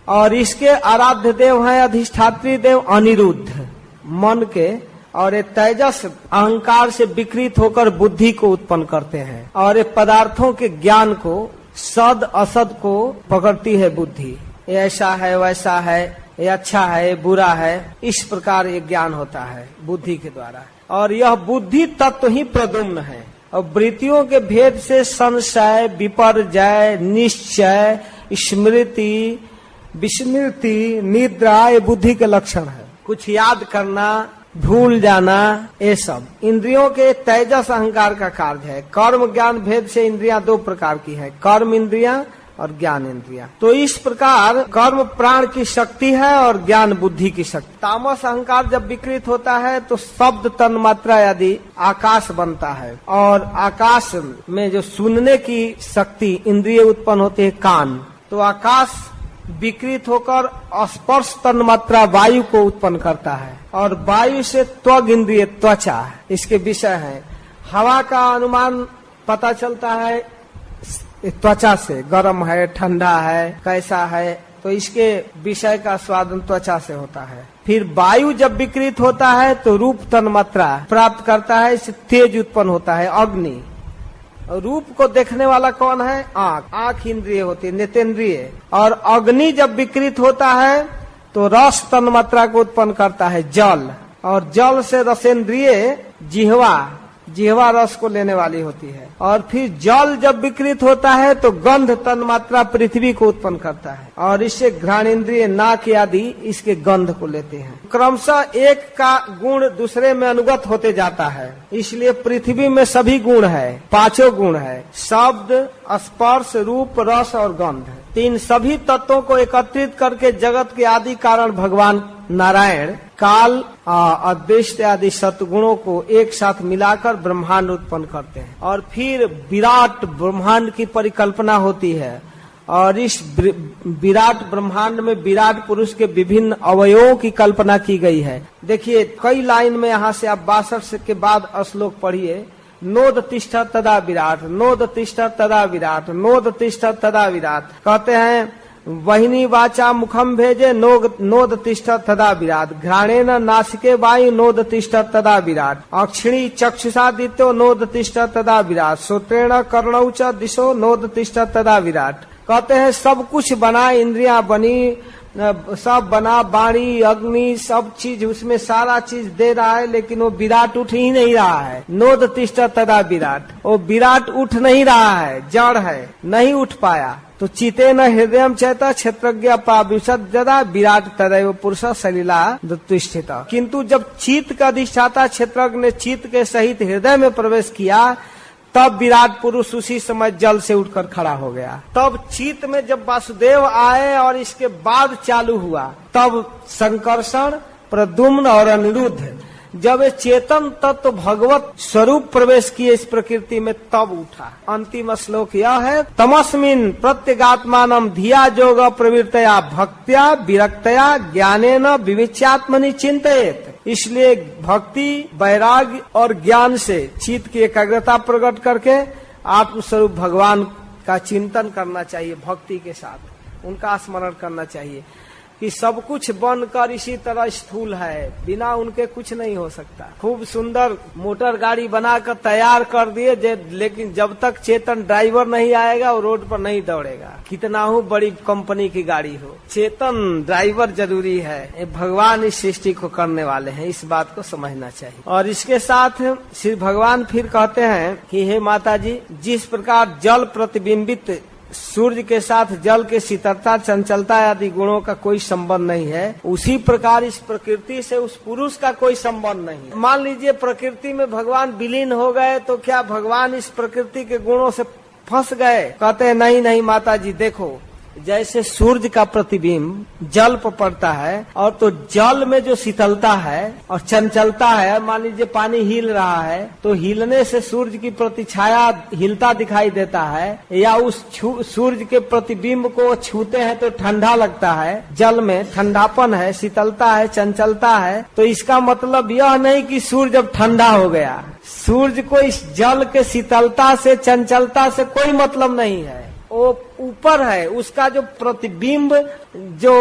और इसके आराध्य देव हैं अधिष्ठात्री देव अनिरुद्ध, मन के। और ये तेजस अहंकार से विकृत होकर बुद्धि को उत्पन्न करते हैं। और ये पदार्थों के ज्ञान को, सद असद को पकड़ती है बुद्धि। ये ऐसा है, वैसा है, ये अच्छा है, ये बुरा है, इस प्रकार ये ज्ञान होता है बुद्धि के द्वारा। और यह बुद्धि तत्व ही प्रद्युम्न है। और वृत्तियों के भेद से संशय, विपर्जय, निश्चय, स्मृति, विस्मृति, निद्रा, ये बुद्धि के लक्षण है। कुछ याद करना, भूल जाना, ये सब इंद्रियों के तेजस अहंकार का कार्य है। कर्म ज्ञान भेद से इंद्रियां दो प्रकार की हैं, कर्म इंद्रियां और ज्ञान इंद्रियां। तो इस प्रकार कर्म प्राण की शक्ति है और ज्ञान बुद्धि की शक्ति। तामस अहंकार जब विकृत होता है तो शब्द, तन मात्रा आदि आकाश बनता है। और आकाश में जो सुनने की शक्ति इंद्रिय उत्पन्न होती है, कान, तो आकाश विकृत होकर स्पर्श तन्मात्रा वायु को उत्पन्न करता है। और वायु से त्वग इंद्रिय, त्वचा, इसके विषय है। हवा का अनुमान पता चलता है त्वचा से, गर्म है, ठंडा है, कैसा है, तो इसके विषय का स्वादन त्वचा से होता है। फिर वायु जब विकृत होता है तो रूप तन्मात्रा प्राप्त करता है, इससे तेज उत्पन्न होता है, अग्नि। रूप को देखने वाला कौन है? आँख। आँख इंद्रिय होती है, नेतेंद्रिय। और अग्नि जब विकृत होता है तो रस तन्मात्रा को उत्पन्न करता है, जल। और जल से रसेंद्रिय, जिह्वा, जिह्वा रस को लेने वाली होती है। और फिर जल जब विकृत होता है तो गंध तन्मात्रा पृथ्वी को उत्पन्न करता है। और इससे घ्राणेन्द्रिय, नाक आदि इसके गंध को लेते हैं। क्रमशः एक का गुण दूसरे में अनुगत होते जाता है। इसलिए पृथ्वी में सभी गुण है, पांचों गुण है, शब्द, स्पर्श, रूप, रस और गंध। तीन सभी तत्वों को एकत्रित करके जगत के आदि कारण भगवान नारायण काल, अदृष्ट आदि सतगुणों को एक साथ मिलाकर ब्रह्मांड उत्पन्न करते हैं। और फिर विराट ब्रह्मांड की परिकल्पना होती है। और इस विराट ब्रह्मांड में विराट पुरुष के विभिन्न अवयवों की कल्पना की गई है। देखिए कई लाइन में, यहाँ से आप 62 के बाद श्लोक पढ़िए। नोद तिष्ठ तदा विराट, नोद तिष्ठ तदा विराट, नोद तिष्ठ तदा विराट। कहते हैं वहिनी वाचा मुखम भेजे, नोद तिष्ठ तदा विराट। घ्राणेन नासिके वायु, नोद तिष्ठ तदा विराट। अक्षिणी चक्षुषादित्यो, नोद तिष्ठ तदा विराट। श्रोत्रेण कर्णौ च दिशो, नोद तिष्ठ तदा विराट। कहते हैं सब कुछ बना, इंद्रियां बनी, सब बना, वाणी, अग्नि, सब चीज, उसमें सारा चीज दे रहा है, लेकिन वो विराट उठ ही नहीं रहा है। नोद तिष्ठ तदा विराट, वो विराट उठ नहीं रहा है, जड़ है, नहीं उठ पाया। तो चिते न हृदय चैता क्षेत्रज्ञ पाविशद जदा विराट तदैव पुरुष सलीला दुष्टित। किंतु जब चित्त का अधिष्ठाता क्षेत्रज्ञ ने चित्त के सहित हृदय में प्रवेश किया, तब विराट पुरुष उसी समय जल से उठकर खड़ा हो गया। तब चित्त में जब वासुदेव आए और इसके बाद चालू हुआ, तब संकर्षण, प्रद्युम्न और अनिरुद्ध, जब ये चेतन तत्व भगवत स्वरूप प्रवेश किए इस प्रकृति में, तब उठा। अंतिम श्लोक यह है, तमस्मिन् प्रत्यगात्मानं धिया जोग प्रवृत्तया भक्त्या विरक्तया ज्ञानेन विविच्यात्मनि चिंतयेत्। इसलिए भक्ति, वैराग्य और ज्ञान से चित्त की एकाग्रता प्रकट करके आत्मस्वरूप भगवान का चिंतन करना चाहिए। भक्ति के साथ उनका स्मरण करना चाहिए कि सब कुछ बनकर इसी तरह स्थूल है, बिना उनके कुछ नहीं हो सकता। खूब सुंदर मोटर गाड़ी बनाकर तैयार कर दिए, लेकिन जब तक चेतन ड्राइवर नहीं आएगा वो रोड पर नहीं दौड़ेगा। कितना हो बड़ी कंपनी की गाड़ी हो, चेतन ड्राइवर जरूरी है। भगवान इस सृष्टि को करने वाले हैं, इस बात को समझना चाहिए। और इसके साथ श्री भगवान फिर कहते हैं कि हे माता जी, जिस प्रकार जल प्रतिबिंबित सूर्य के साथ जल के शीतलता चंचलता आदि गुणों का कोई संबंध नहीं है, उसी प्रकार इस प्रकृति से उस पुरुष का कोई संबंध नहीं है। मान लीजिए प्रकृति में भगवान विलीन हो गए तो क्या भगवान इस प्रकृति के गुणों से फंस गए? कहते हैं नहीं नहीं माता जी, देखो जैसे सूर्य का प्रतिबिंब जल पर पड़ता है और तो जल में जो शीतलता है और चंचलता है, मान लीजिए पानी हिल रहा है तो हिलने से सूर्य की प्रतिछाया हिलता दिखाई देता है, या उस सूर्य के प्रतिबिंब को छूते हैं तो ठंडा लगता है, जल में ठंडापन है, शीतलता है, चंचलता है। तो इसका मतलब यह नहीं कि सूर्य जब ठंडा हो गया, सूर्य को इस जल के शीतलता से चंचलता से कोई मतलब नहीं है, वो ऊपर है। उसका जो प्रतिबिंब जो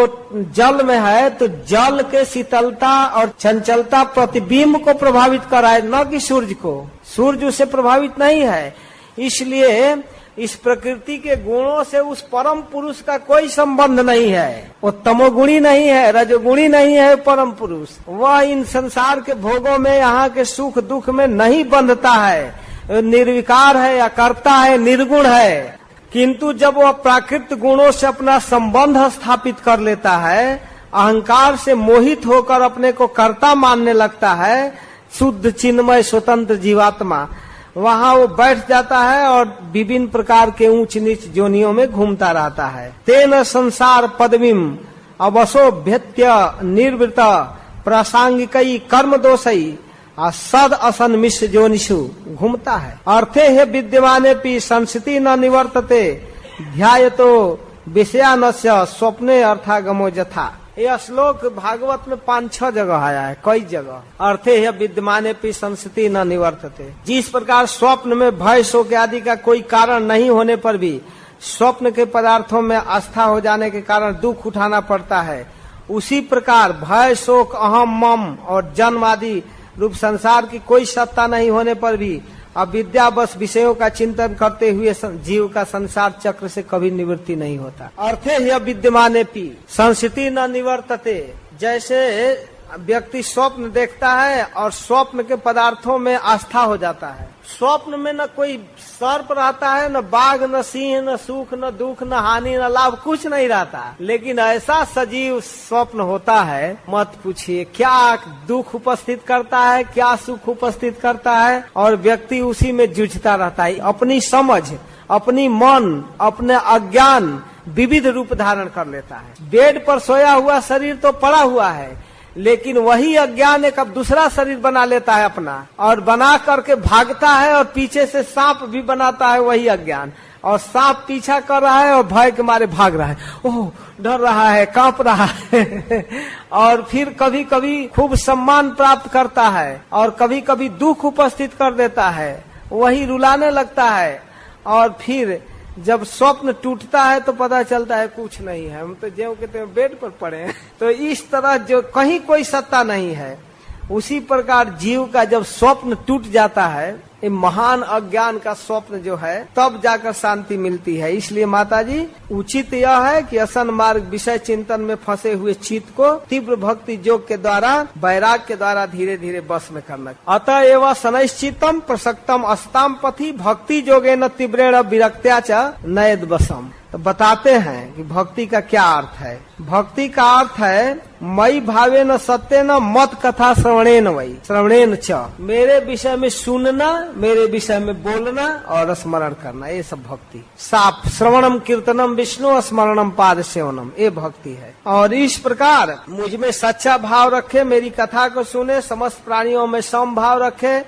जल में है तो जल के शीतलता और चंचलता प्रतिबिंब को प्रभावित कर रहा है, न कि सूर्य को। सूर्य उससे प्रभावित नहीं है। इसलिए इस प्रकृति के गुणों से उस परम पुरुष का कोई संबंध नहीं है। वो तमोगुणी नहीं है, रजोगुणी नहीं है परम पुरुष। वह इन संसार के भोगों में, यहाँ के सुख दुख में नहीं बंधता है, निर्विकार है, अकर्ता है, निर्गुण है। किंतु जब वह प्राकृत गुणों से अपना संबंध स्थापित कर लेता है, अहंकार से मोहित होकर अपने को कर्ता मानने लगता है, शुद्ध चिन्मय स्वतंत्र जीवात्मा, वहाँ वो बैठ जाता है और विभिन्न प्रकार के ऊंच नीच जोनियों में घूमता रहता है। तेन संसार पदवीम अवसो भेत्य निर्वृत प्रासंगिकई कर्म दोषई सद असन मिश्र जोनिषु घूमता है। अर्थे है विद्यमाने पी संस्थिति न निवर्तते ध्यायतो विषयानस्य स्वप्ने अर्थागमो जथा। यह श्लोक भागवत में 5-6 जगह आया है, कई जगह। अर्थे है विद्यमाने पी संस्थिति न निवर्तते। जिस प्रकार स्वप्न में भय शोक आदि का कोई कारण नहीं होने पर भी स्वप्न के पदार्थों में आस्था हो जाने के कारण दुख उठाना पड़ता है, उसी प्रकार भय शोक अहम मम और जन्म आदि रूप संसार की कोई सत्ता नहीं होने पर भी अविद्या बस विषयों का चिंतन करते हुए जीव का संसार चक्र से कभी निवृत्ति नहीं होता। अर्थे ही विद्यमाने पी संस्थिति न निवर्तते। जैसे व्यक्ति स्वप्न देखता है और स्वप्न के पदार्थों में आस्था हो जाता है। स्वप्न में न कोई सर्प रहता है, न बाघ, न सिंह, न सुख, न दुख, न हानि, न लाभ, कुछ नहीं रहता। लेकिन ऐसा सजीव स्वप्न होता है, मत पूछिए क्या दुख उपस्थित करता है, क्या सुख उपस्थित करता है, और व्यक्ति उसी में जूझता रहता है। अपनी समझ, अपनी मन, अपने अज्ञान विविध रूप धारण कर लेता है। बेड पर सोया हुआ शरीर तो पड़ा हुआ है, लेकिन वही अज्ञान एक अब दूसरा शरीर बना लेता है अपना, और बना करके भागता है, और पीछे से सांप भी बनाता है वही अज्ञान, और सांप पीछा कर रहा है और भय के मारे भाग रहा है, ओह डर रहा है, कांप रहा है और फिर कभी कभी खूब सम्मान प्राप्त करता है और कभी कभी दुख उपस्थित कर देता है, वही रुलाने लगता है। और फिर जब स्वप्न टूटता है तो पता चलता है कुछ नहीं है, हम तो ज्यों के त्यों बेड पर पड़े हैं। तो इस तरह जो कहीं कोई सत्ता नहीं है, उसी प्रकार जीव का जब स्वप्न टूट जाता है, ये महान अज्ञान का स्वप्न जो है, तब जाकर शांति मिलती है। इसलिए माताजी उचित यह है कि असन मार्ग विषय चिंतन में फंसे हुए चित्त को तीव्र भक्ति योग के द्वारा, वैराग के द्वारा धीरे धीरे बस में करना। अतः एवं शनैश्चितम प्रसक्तम अस्ताम पथि भक्ति योगेन तीव्रेण विरक्त्या च नयद वशम। तो बताते हैं कि भक्ति का क्या अर्थ है। भक्ति का अर्थ है मई भावे न सत्य न मत कथा श्रवणेन वही श्रवणेन च, मेरे विषय में सुनना, मेरे विषय में बोलना और स्मरण करना, ये सब भक्ति। साफ श्रवणम कीर्तनम विष्णु स्मरणम पाद सेवनम, ये भक्ति है। और इस प्रकार मुझ में सच्चा भाव रखे, मेरी कथा को सुने, समस्त प्राणियों में सम भाव रखे,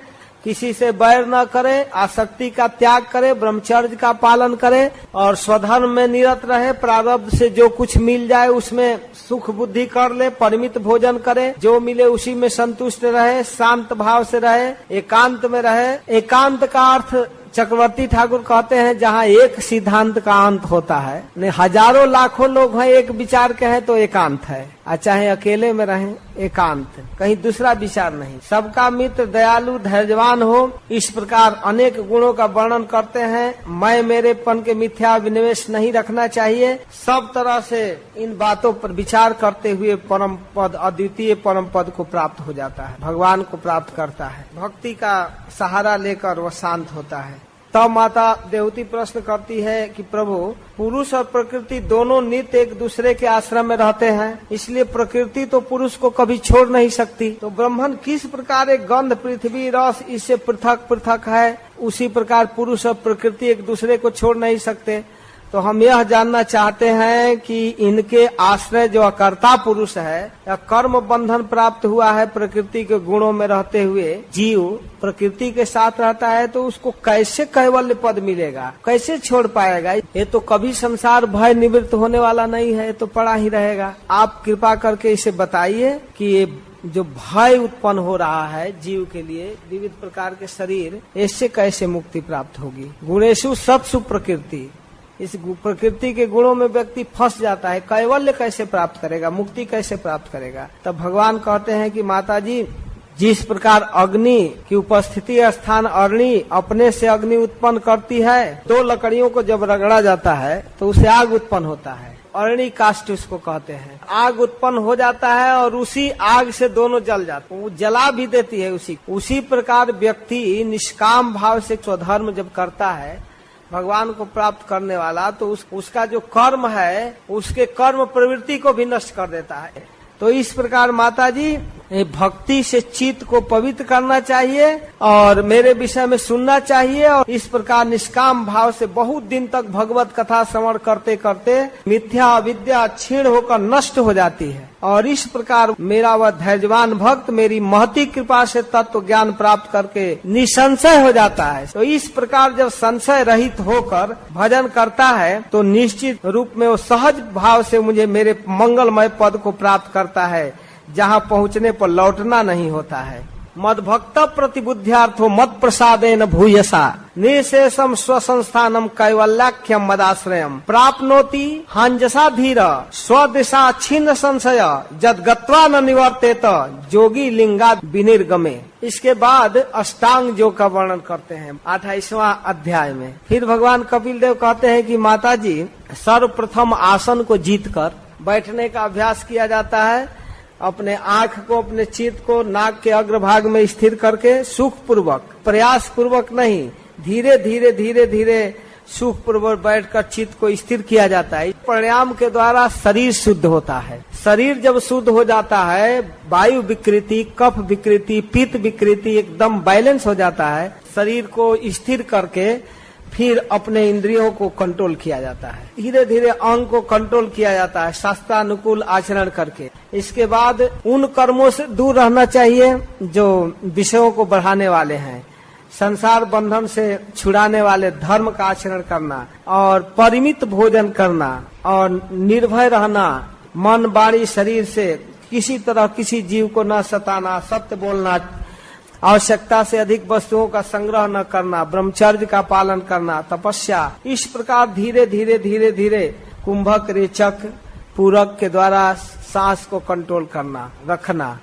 किसी से बैर न करे, आसक्ति का त्याग करे, ब्रह्मचर्य का पालन करे और स्वधर्म में निरत रहे, प्रारब्ध से जो कुछ मिल जाए उसमें सुख बुद्धि कर ले, परिमित भोजन करे, जो मिले उसी में संतुष्ट रहे, शांत भाव से रहे, एकांत में रहे। एकांत का अर्थ चक्रवर्ती ठाकुर कहते हैं जहाँ एक सिद्धांत का अंत होता है, ने हजारों लाखों लोग हैं एक विचार के हैं तो एकांत है, और चाहे अकेले में रहें एकांत, कहीं दूसरा विचार नहीं। सबका मित्र, दयालु, धैर्यवान हो, इस प्रकार अनेक गुणों का वर्णन करते हैं। मैं मेरेपन के मिथ्या विनिवेश नहीं रखना चाहिए। सब तरह से इन बातों पर विचार करते हुए परम पद, अद्वितीय परम पद को प्राप्त हो जाता है, भगवान को प्राप्त करता है। भक्ति का सहारा लेकर वह शांत होता है। तब माता देवहूति प्रश्न करती है कि प्रभु, पुरुष और प्रकृति दोनों नित्य एक दूसरे के आश्रम में रहते हैं, इसलिए प्रकृति तो पुरुष को कभी छोड़ नहीं सकती। तो ब्रह्मन किस प्रकार एक गंध, पृथ्वी, रस इससे पृथक पृथक है, उसी प्रकार पुरुष और प्रकृति एक दूसरे को छोड़ नहीं सकते। तो हम यह जानना चाहते हैं कि इनके आश्रय जो अकर्ता पुरुष है या कर्म बंधन प्राप्त हुआ है, प्रकृति के गुणों में रहते हुए जीव प्रकृति के साथ रहता है, तो उसको कैसे कैवल्य पद मिलेगा, कैसे छोड़ पाएगा? ये तो कभी संसार भय निवृत्त होने वाला नहीं है, तो पड़ा ही रहेगा। आप कृपा करके इसे बताइए कि ये जो भय उत्पन्न हो रहा है जीव के लिए, विविध प्रकार के शरीर, इससे कैसे मुक्ति प्राप्त होगी? गुणेषु सत्सु प्रकृति, इस प्रकृति के गुणों में व्यक्ति फंस जाता है, कैवल्य कैसे प्राप्त करेगा, मुक्ति कैसे प्राप्त करेगा? तब भगवान कहते हैं कि माता जी, जिस प्रकार अग्नि की उपस्थिति स्थान अग्नि अपने से अग्नि उत्पन्न करती है, 2 लकड़ियों को जब रगड़ा जाता है तो उसे आग उत्पन्न होता है, अग्नि काष्ठ उसको कहते हैं। आग उत्पन्न हो जाता है और उसी आग से दोनों जल जाते हैं, वो जला भी देती है उसी प्रकार व्यक्ति निष्काम भाव से स्वधर्म जब करता है भगवान को प्राप्त करने वाला, तो उसका जो कर्म है उसके कर्म प्रवृत्ति को भी नष्ट कर देता है। तो इस प्रकार माता जी भक्ति से चित्त को पवित्र करना चाहिए और मेरे विषय में सुनना चाहिए, और इस प्रकार निष्काम भाव से बहुत दिन तक भगवत कथा श्रवण करते करते मिथ्या अविद्या क्षीण होकर नष्ट हो जाती है, और इस प्रकार मेरा वह धैर्यवान भक्त मेरी महती कृपा से तत्व ज्ञान प्राप्त करके निसंशय हो जाता है। तो इस प्रकार जब संशय रहित होकर भजन करता है तो निश्चित रूप में वो सहज भाव से मुझे मेरे मंगलमय पद को प्राप्त करता है, जहाँ पहुँचने पर लौटना नहीं होता है। मद भक्त प्रतिबुद्ध्यार्थो मत प्रसादेन भूयसा निशेषम स्वसंस्थानम कैवल्याख्यम मदाश्रयम प्राप्नोति हांजसा धीर स्वदिशा छिन्न संशय जद गत्वा न निवर्तेत जोगी लिंगा विनिर्गमे। इसके बाद अष्टांग योग का वर्णन करते हैं 28वां अध्याय में। फिर भगवान कपिल देव कहते हैं कि माता जी, सर्वप्रथम आसन को जीतकर बैठने का अभ्यास किया जाता है। अपने आंख को, अपने चित्त को नाक के अग्रभाग में स्थिर करके सुख पूर्वक, प्रयास पूर्वक नहीं, धीरे धीरे धीरे धीरे सुख पूर्वक बैठकर चित्त को स्थिर किया जाता है। प्राणायाम के द्वारा शरीर शुद्ध होता है। शरीर जब शुद्ध हो जाता है, वायु विकृति, कफ विकृति, पित्त विकृति एकदम बैलेंस हो जाता है। शरीर को स्थिर करके फिर अपने इंद्रियों को कंट्रोल किया जाता है, धीरे धीरे अंग को कंट्रोल किया जाता है शास्त्रानुकूल आचरण करके। इसके बाद उन कर्मों से दूर रहना चाहिए जो विषयों को बढ़ाने वाले हैं, संसार बंधन से छुड़ाने वाले धर्म का आचरण करना और परिमित भोजन करना और निर्भय रहना, मन वाणी शरीर से किसी तरह किसी जीव को न सताना, सत्य बोलना, आवश्यकता से अधिक वस्तुओं का संग्रह न करना, ब्रह्मचर्य का पालन करना, तपस्या। इस प्रकार धीरे धीरे धीरे धीरे कुंभक, रेचक, पूरक के द्वारा सांस को कंट्रोल करना, रखना,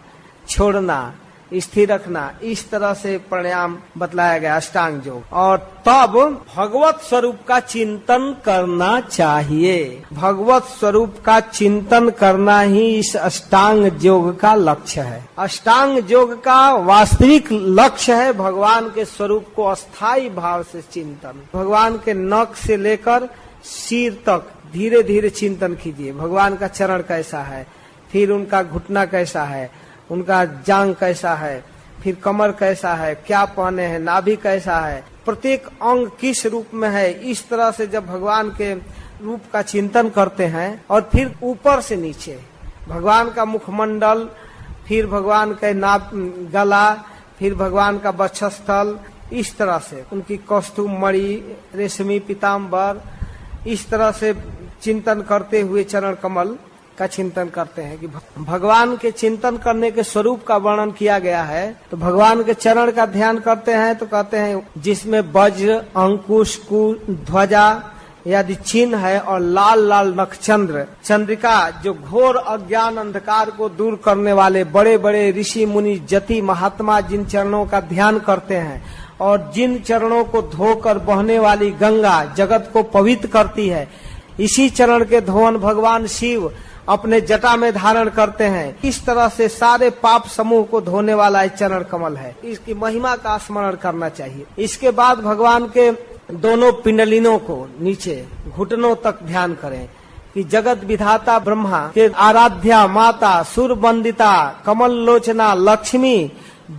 छोड़ना, स्थिर रखना, इस तरह से प्राणायाम बतलाया गया अष्टांग योग। और तब भगवत स्वरूप का चिंतन करना चाहिए। भगवत स्वरूप का चिंतन करना ही इस अष्टांग योग का लक्ष्य है। अष्टांग योग का वास्तविक लक्ष्य है भगवान के स्वरूप को अस्थायी भाव से चिंतन। भगवान के नख से लेकर सिर तक धीरे धीरे चिंतन कीजिए। भगवान का चरण कैसा है, फिर उनका घुटना कैसा है, उनका जांग कैसा है, फिर कमर कैसा है, क्या पहने हैं, नाभि कैसा है, प्रत्येक अंग किस रूप में है। इस तरह से जब भगवान के रूप का चिंतन करते हैं और फिर ऊपर से नीचे भगवान का मुखमंडल, फिर भगवान का नाभ, गला, फिर भगवान का वक्षस्थल, इस तरह से उनकी कौस्तुभ मणि, रेशमी पीताम्बर, इस तरह से चिंतन करते हुए चरण कमल का चिंतन करते हैं कि भगवान के चिंतन करने के स्वरूप का वर्णन किया गया है। तो भगवान के चरण का ध्यान करते हैं तो कहते हैं जिसमें वज्र, अंकुश, ध्वजा यदि चिन्ह है और लाल लाल नक्षचंद्र, चंद्रिका, जो घोर अज्ञान अंधकार को दूर करने वाले बड़े बड़े ऋषि मुनि जति महात्मा जिन चरणों का ध्यान करते हैं और जिन चरणों को धोकर बहने वाली गंगा जगत को पवित्र करती है, इसी चरण के धोवन भगवान शिव अपने जटा में धारण करते हैं। इस तरह से सारे पाप समूह को धोने वाला चरण कमल है। इसकी महिमा का स्मरण करना चाहिए। इसके बाद भगवान के दोनों पिंडलिनों को नीचे घुटनों तक ध्यान करें कि जगत विधाता ब्रह्मा के आराध्या माता सुर वंदिता कमल लोचना लक्ष्मी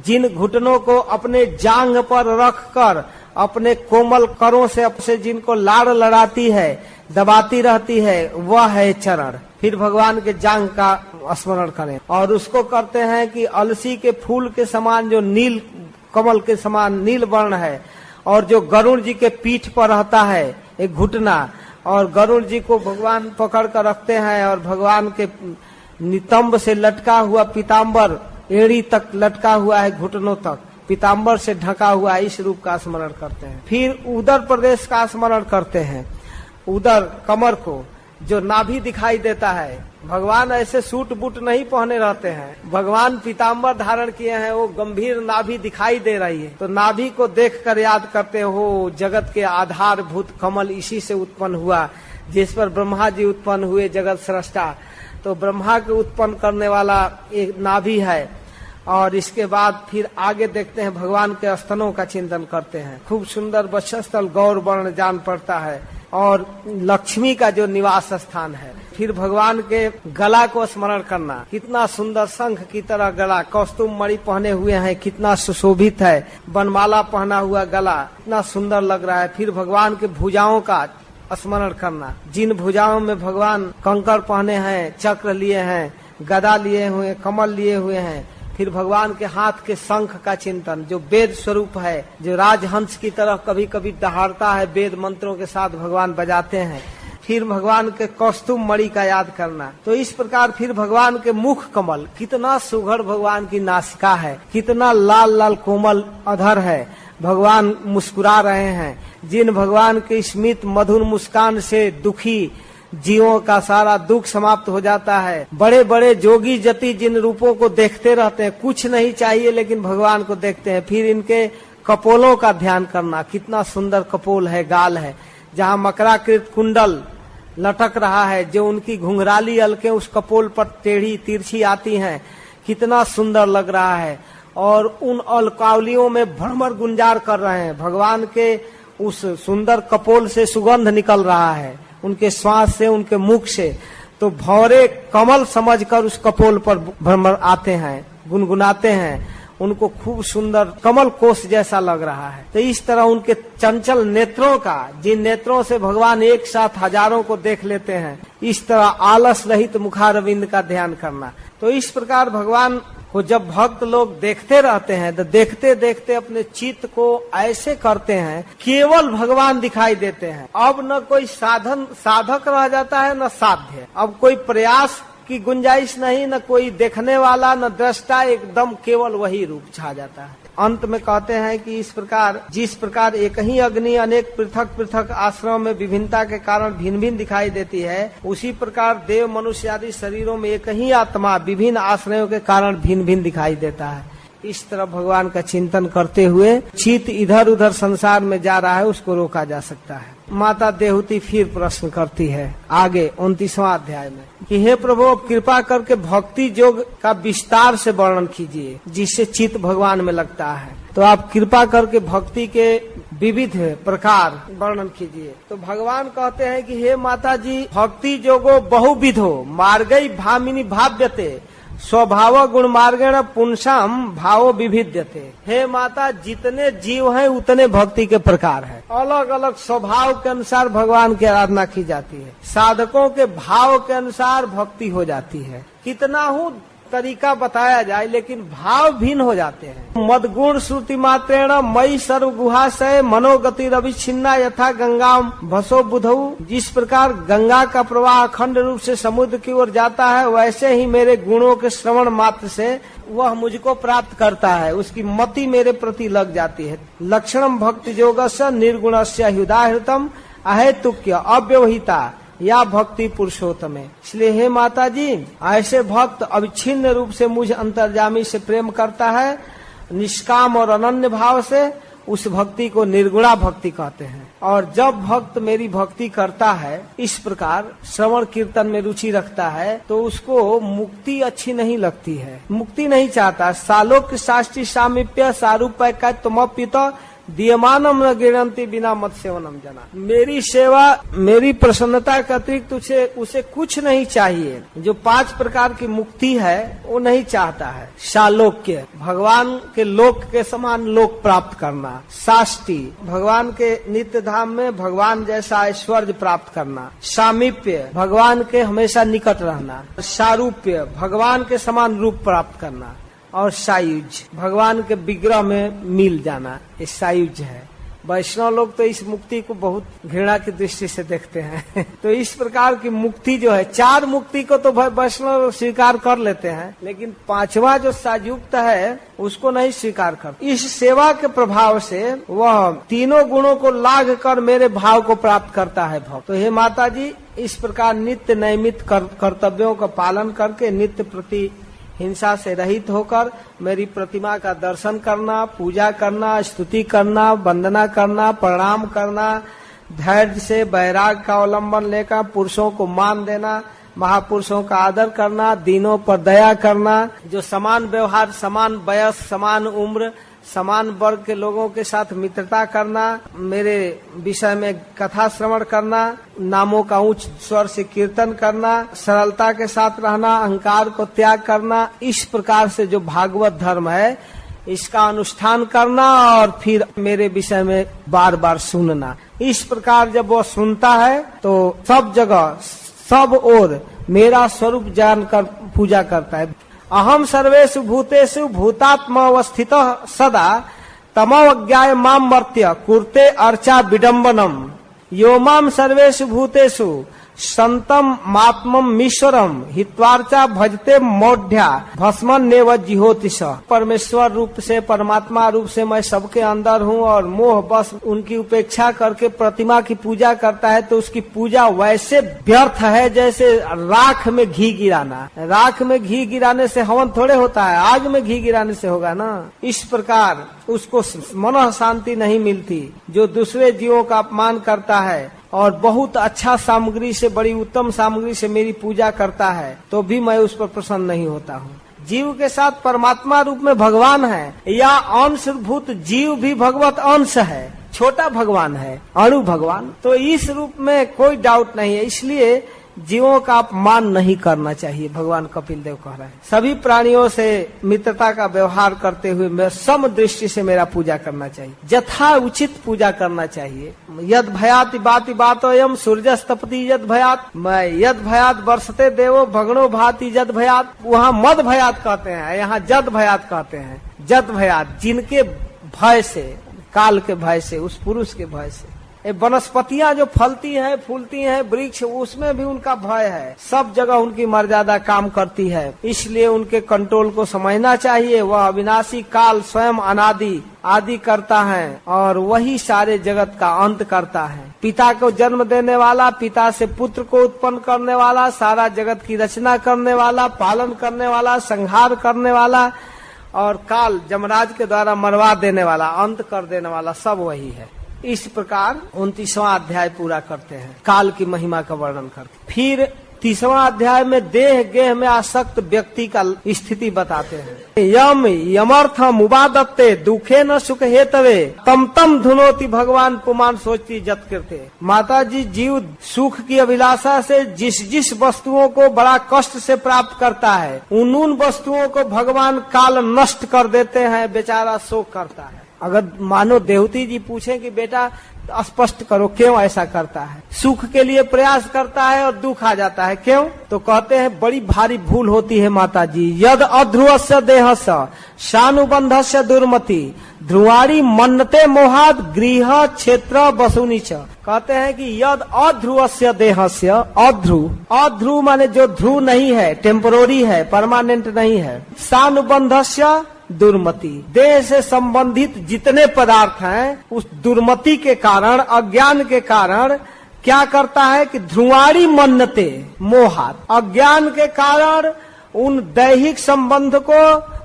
जिन घुटनों को अपने जांघ पर रखकर अपने कोमल करों से जिनको लाड़ लड़ाती है, दबाती रहती है, वह है चरण। फिर भगवान के जांघ का स्मरण करें और उसको करते हैं कि अलसी के फूल के समान जो नील कमल के समान नील वर्ण है, और जो गरुड़ जी के पीठ पर रहता है एक घुटना, और गरुड़ जी को भगवान पकड़ कर रखते हैं और भगवान के नितंब से लटका हुआ पीताम्बर एड़ी तक लटका हुआ है, घुटनों तक पीताम्बर से ढका हुआ है, इस रूप का स्मरण करते हैं। फिर उदर प्रदेश का स्मरण करते हैं, उदर कमर को जो नाभि दिखाई देता है। भगवान ऐसे सूट बूट नहीं पहने रहते हैं, भगवान पीताम्बर धारण किए हैं, वो गंभीर नाभि दिखाई दे रही है। तो नाभि को देखकर याद करते हो जगत के आधारभूत कमल इसी से उत्पन्न हुआ, जिस पर ब्रह्मा जी उत्पन्न हुए जगत सृष्टा। तो ब्रह्मा के उत्पन्न करने वाला एक नाभि है। और इसके बाद फिर आगे देखते हैं भगवान के स्तनों का चिंतन करते हैं। खूब सुंदर वक्षस्थल गौर वर्ण जान पड़ता है और लक्ष्मी का जो निवास स्थान है। फिर भगवान के गला को स्मरण करना, कितना सुंदर शंख की तरह गला, कौस्तुम मणि पहने हुए हैं, कितना सुशोभित है, बनमाला पहना हुआ गला, कितना सुंदर लग रहा है। फिर भगवान के भुजाओं का स्मरण करना, जिन भुजाओं में भगवान कंकड़ पहने हैं, चक्र लिए हैं, गदा लिए हुए, कमल लिए हुए हैं। फिर भगवान के हाथ के शंख का चिंतन, जो वेद स्वरूप है, जो राजहंस की तरह कभी कभी दहाड़ता है, वेद मंत्रों के साथ भगवान बजाते हैं। फिर भगवान के कौस्तुम मणि का याद करना। तो इस प्रकार फिर भगवान के मुख कमल, कितना सुघड़ भगवान की नासिका है, कितना लाल लाल कोमल अधर है, भगवान मुस्कुरा रहे हैं। जिन भगवान के स्मित मधुर मुस्कान से दुखी जीवों का सारा दुख समाप्त हो जाता है। बड़े बड़े जोगी जति जिन रूपों को देखते रहते हैं, कुछ नहीं चाहिए लेकिन भगवान को देखते हैं। फिर इनके कपोलों का ध्यान करना, कितना सुंदर कपोल है, गाल है, जहाँ मकराकृत कुंडल लटक रहा है, जो उनकी घुंघराली अलके उस कपोल पर टेढ़ी तिरछी आती हैं, कितना सुंदर लग रहा है। और उन अलकावलियों में भ्रमर गुंजार कर रहे हैं। भगवान के उस सुंदर कपोल से सुगंध निकल रहा है, उनके श्वास से, उनके मुख से। तो भौरे कमल समझकर उस कपोल पर भ्रमर आते हैं, गुनगुनाते हैं, उनको खूब सुंदर कमल कोष जैसा लग रहा है। तो इस तरह उनके चंचल नेत्रों का, जिन नेत्रों से भगवान एक साथ हजारों को देख लेते हैं, इस तरह आलस रहित मुखारविंद का ध्यान करना। तो इस प्रकार भगवान को जब भक्त लोग देखते रहते हैं तो देखते देखते अपने चित्त को ऐसे करते हैं, केवल भगवान दिखाई देते हैं। अब न कोई साधक रह जाता है, न साध्य। अब कोई प्रयास की गुंजाइश नहीं, न कोई देखने वाला, न दृष्टा, एकदम केवल वही रूप छा जाता है। अंत में कहते हैं कि इस प्रकार, जिस प्रकार एक ही अग्नि अनेक पृथक पृथक आश्रमों में विभिन्नता के कारण भिन्न भिन्न दिखाई देती है, उसी प्रकार देव मनुष्य आदि शरीरों में एक ही आत्मा विभिन्न आश्रयों के कारण भिन्न भिन्न दिखाई देता है। इस तरह भगवान का चिंतन करते हुए चित्त इधर उधर संसार में जा रहा है, उसको रोका जा सकता है। माता देहूती फिर प्रश्न करती है आगे 29वां अध्याय में कि हे प्रभु, अब कृपा करके भक्ति योग का विस्तार से वर्णन कीजिए, जिससे चित्त भगवान में लगता है। तो आप कृपा करके भक्ति के विविध प्रकार वर्णन कीजिए। तो भगवान कहते हैं कि हे माता जी, भक्ति योगो बहुविधो मार्गई भामिनी भाव्यते स्वभाव गुण मार्गेण पुंसाम भावो विभिद्यते। हे माता, जितने जीव हैं उतने भक्ति के प्रकार हैं। अलग अलग स्वभाव के अनुसार भगवान की आराधना की जाती है, साधकों के भाव के अनुसार भक्ति हो जाती है। कितना हूँ तरीका बताया जाए, लेकिन भाव भिन्न हो जाते हैं। मदगुण श्रुति मात्रेण मई सर्व गुहाशय मनोगति रविच्छिन्ना यथा गंगा भसो बुधऊ। जिस प्रकार गंगा का प्रवाह अखंड रूप से समुद्र की ओर जाता है, वैसे ही मेरे गुणों के श्रवण मात्र से वह मुझको प्राप्त करता है, उसकी मति मेरे प्रति लग जाती है। लक्षणम भक्ति योगस्य निर्गुणस्य हृदाहृतम अहेतुक्य अव्यवहिता या भक्ति पुरुषोत्तम। इसलिए हे माता जी, ऐसे भक्त अविच्छिन्न रूप से मुझ अंतर्जामी से प्रेम करता है, निष्काम और अनन्य भाव से, उस भक्ति को निर्गुणा भक्ति कहते हैं। और जब भक्त मेरी भक्ति करता है, इस प्रकार श्रवण कीर्तन में रुचि रखता है, तो उसको मुक्ति अच्छी नहीं लगती है, मुक्ति नहीं चाहता। सालोक शास्त्री सामीप्य सारूप्य तुमपित दीयमानम न गिरंती बिना मत सेवनम जना। मेरी सेवा, मेरी प्रसन्नता के अतिरिक्त उसे कुछ नहीं चाहिए। जो 5 प्रकार की मुक्ति है वो नहीं चाहता है। सालोक्य, भगवान के लोक के समान लोक प्राप्त करना। साष्टी, भगवान के नित्य धाम में भगवान जैसा ऐश्वर्य प्राप्त करना। सामीप्य, भगवान के हमेशा निकट रहना। सारूप्य, भगवान के समान रूप प्राप्त करना। और सायुज, भगवान के विग्रह में मिल जाना, ये सायुज है। वैष्णव लोग तो इस मुक्ति को बहुत घृणा की दृष्टि से देखते हैं। तो इस प्रकार की मुक्ति जो है, 4 मुक्ति को तो वैष्णव स्वीकार कर लेते हैं, लेकिन 5वां जो सायुक्त है उसको नहीं स्वीकार करते। इस सेवा के प्रभाव से वह तीनों गुणों को लाघ कर मेरे भाव को प्राप्त करता है भक्त। तो हे माता जी, इस प्रकार नित्य नैमित कर्तव्यों का पालन करके नित्य प्रति हिंसा से रहित होकर मेरी प्रतिमा का दर्शन करना, पूजा करना, स्तुति करना, वंदना करना, प्रणाम करना, धैर्य से वैराग का अवलंबन लेकर पुरुषों को मान देना, महापुरुषों का आदर करना, दीनों पर दया करना, जो समान व्यवहार, समान वयस, समान उम्र, समान वर्ग के लोगों के साथ मित्रता करना, मेरे विषय में कथा श्रवण करना, नामों का उच्च स्वर से कीर्तन करना, सरलता के साथ रहना, अहंकार को त्याग करना। इस प्रकार से जो भागवत धर्म है इसका अनुष्ठान करना और फिर मेरे विषय में बार बार सुनना। इस प्रकार जब वो सुनता है तो सब जगह, सब ओर मेरा स्वरूप जानकर पूजा करता है। अहम सर्वेषु भूतेषु भूतात्मा अवस्थितः सदा तमोज्ञाय माम मर्त्य कुर्ते अर्चा विडम्बनम यो माम सर्वेषु भूतेषु संतम मात्मम मीश्वरम हित्वार्चा भजते मौढ़्या भस्मन नेव जिहोतिश। परमेश्वर रूप से, परमात्मा रूप से मैं सबके अंदर हूँ और मोह बस उनकी उपेक्षा करके प्रतिमा की पूजा करता है तो उसकी पूजा वैसे व्यर्थ है जैसे राख में घी गिराना। राख में घी गिराने से हवन थोड़े होता है, आग में घी गिराने से होगा ना। इस प्रकार उसको मन शांति नहीं मिलती। जो दूसरे जीवों का अपमान करता है और बहुत अच्छा सामग्री से, बड़ी उत्तम सामग्री से मेरी पूजा करता है तो भी मैं उस पर प्रसन्न नहीं होता हूँ। जीव के साथ परमात्मा रूप में भगवान है या अंशभूत जीव भी भगवत अंश है, छोटा भगवान है, अणु भगवान। तो इस रूप में कोई डाउट नहीं है। इसलिए जीवों का अपमान नहीं करना चाहिए। भगवान कपिल देव कह रहे हैं सभी प्राणियों से मित्रता का व्यवहार करते हुए मैं सम दृष्टि से मेरा पूजा करना चाहिए, यथा उचित पूजा करना चाहिए। यद भयात बाति बातोयम सूर्यस्तपति यद भयात, मैं यद भयात वर्षते देवो भगणो भाति जद भयात। वहाँ मद भयात कहते हैं, यहाँ जद भयात कहते हैं। जद भयात, जिनके भय से, काल के भय से, उस पुरुष के भय से। ये वनस्पतियां जो फलती हैं, फूलती हैं, वृक्ष, उसमें भी उनका भय है। सब जगह उनकी मर्यादा काम करती है, इसलिए उनके कंट्रोल को समझना चाहिए। वह अविनाशी काल स्वयं अनादि आदि करता है और वही सारे जगत का अंत करता है। पिता को जन्म देने वाला, पिता से पुत्र को उत्पन्न करने वाला, सारा जगत की रचना करने वाला, पालन करने वाला, संहार करने वाला और काल जमराज के द्वारा मरवा देने वाला, अंत कर देने वाला, सब वही है। इस प्रकार 29वां अध्याय पूरा करते हैं, काल की महिमा का वर्णन करके। फिर 30वां अध्याय में देह गेह में आसक्त व्यक्ति का स्थिति बताते हैं। यम यमर्थम उपादत्ते दुखे न सुख हेतवे तम तम धुनोति भगवान पुमान सोचती जत करते। माता जी, जीव सुख की अभिलाषा से जिस जिस वस्तुओं को बड़ा कष्ट से प्राप्त करता है उन वस्तुओं को भगवान काल नष्ट कर देते हैं, बेचारा शोक करता है। अगर मानो देवती जी पूछे कि बेटा स्पष्ट करो क्यों ऐसा करता है, सुख के लिए प्रयास करता है और दुख आ जाता है, क्यों? तो कहते हैं बड़ी भारी भूल होती है माता जी। यद अध्रुवस्य देहस्य शानुबंधस्य दुर्मति ध्रुवाणी मन्नते मोहाद गृह क्षेत्र बसुनी च। कहते हैं कि यद अध्रुवस्य देहस्य, अध्रुव माने जो ध्रुव नहीं है, टेम्पोररी है, परमानेंट नहीं है। शानुबंधस्य दुर्मति, देह से संबंधित जितने पदार्थ हैं उस दुर्मति के कारण, अज्ञान के कारण क्या करता है कि ध्रुवाणी मन्नते मोहात, अज्ञान के कारण उन दैहिक संबंध को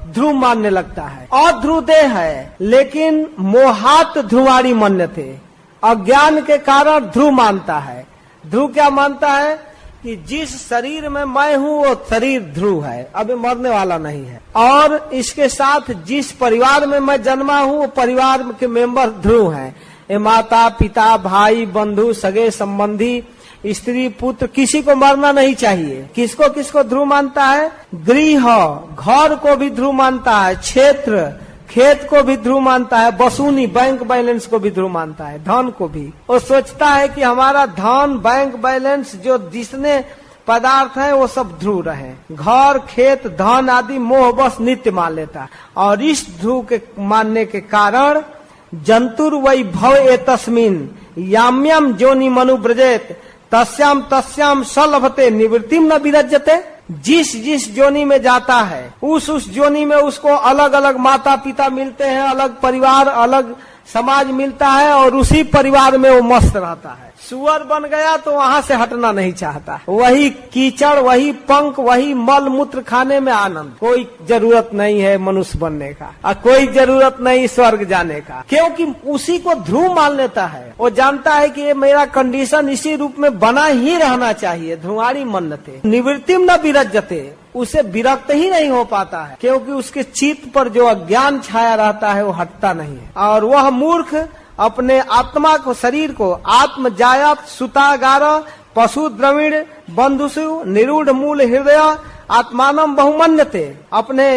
ध्रुव मानने लगता है। अध्रुव देह है लेकिन मोहात ध्रुवाणी मन्नते, अज्ञान के कारण ध्रुव मानता है। ध्रुव क्या मानता है कि जिस शरीर में मैं हूँ वो शरीर ध्रुव है, अभी मरने वाला नहीं है। और इसके साथ जिस परिवार में मैं जन्मा हूँ वो परिवार के मेंबर ध्रुव हैं। ये माता पिता भाई बंधु सगे संबंधी स्त्री पुत्र किसी को मरना नहीं चाहिए। किसको किसको ध्रुव मानता है? गृह घर को भी ध्रुव मानता है, क्षेत्र खेत को भी ध्रुव मानता है, बसूनी बैंक बैलेंस को भी ध्रुव मानता है, धन को भी। वो सोचता है कि हमारा धन बैंक बैलेंस जो जिसने पदार्थ है वो सब ध्रुव रहे। घर खेत धन आदि मोह बस नित्य मान लेता है। और इस ध्रुव के मानने के कारण जंतुर वै भव एतस्मिन् याम्यम जोनि मनुव्रजेत तस्याम तस्याम सलभते निवृत्तिम न विरज्यते। जिस जिस जोनी में जाता है उस जोनी में उसको अलग अलग माता पिता मिलते हैं, अलग परिवार अलग समाज मिलता है और उसी परिवार में वो मस्त रहता है। सुअर बन गया तो वहाँ से हटना नहीं चाहता, वही कीचड़ वही पंख वही मल मूत्र खाने में आनंद। कोई जरूरत नहीं है मनुष्य बनने का और कोई जरूरत नहीं स्वर्ग जाने का, क्योंकि उसी को ध्रुव मान लेता है। वो जानता है कि ये मेरा कंडीशन इसी रूप में बना ही रहना चाहिए। ध्रुवाणी मन्नते निवृत्तिम न विरज्यते, उसे विरक्त ही नहीं हो पाता है, क्योंकि उसके चित्त पर जो अज्ञान छाया रहता है वो हटता नहीं है। और वह मूर्ख अपने आत्मा को शरीर को आत्म जायत सुतागार पशु द्रविण बंधुसु निरूढ़ मूल हृदय आत्मानम बहुमन्यते, अपने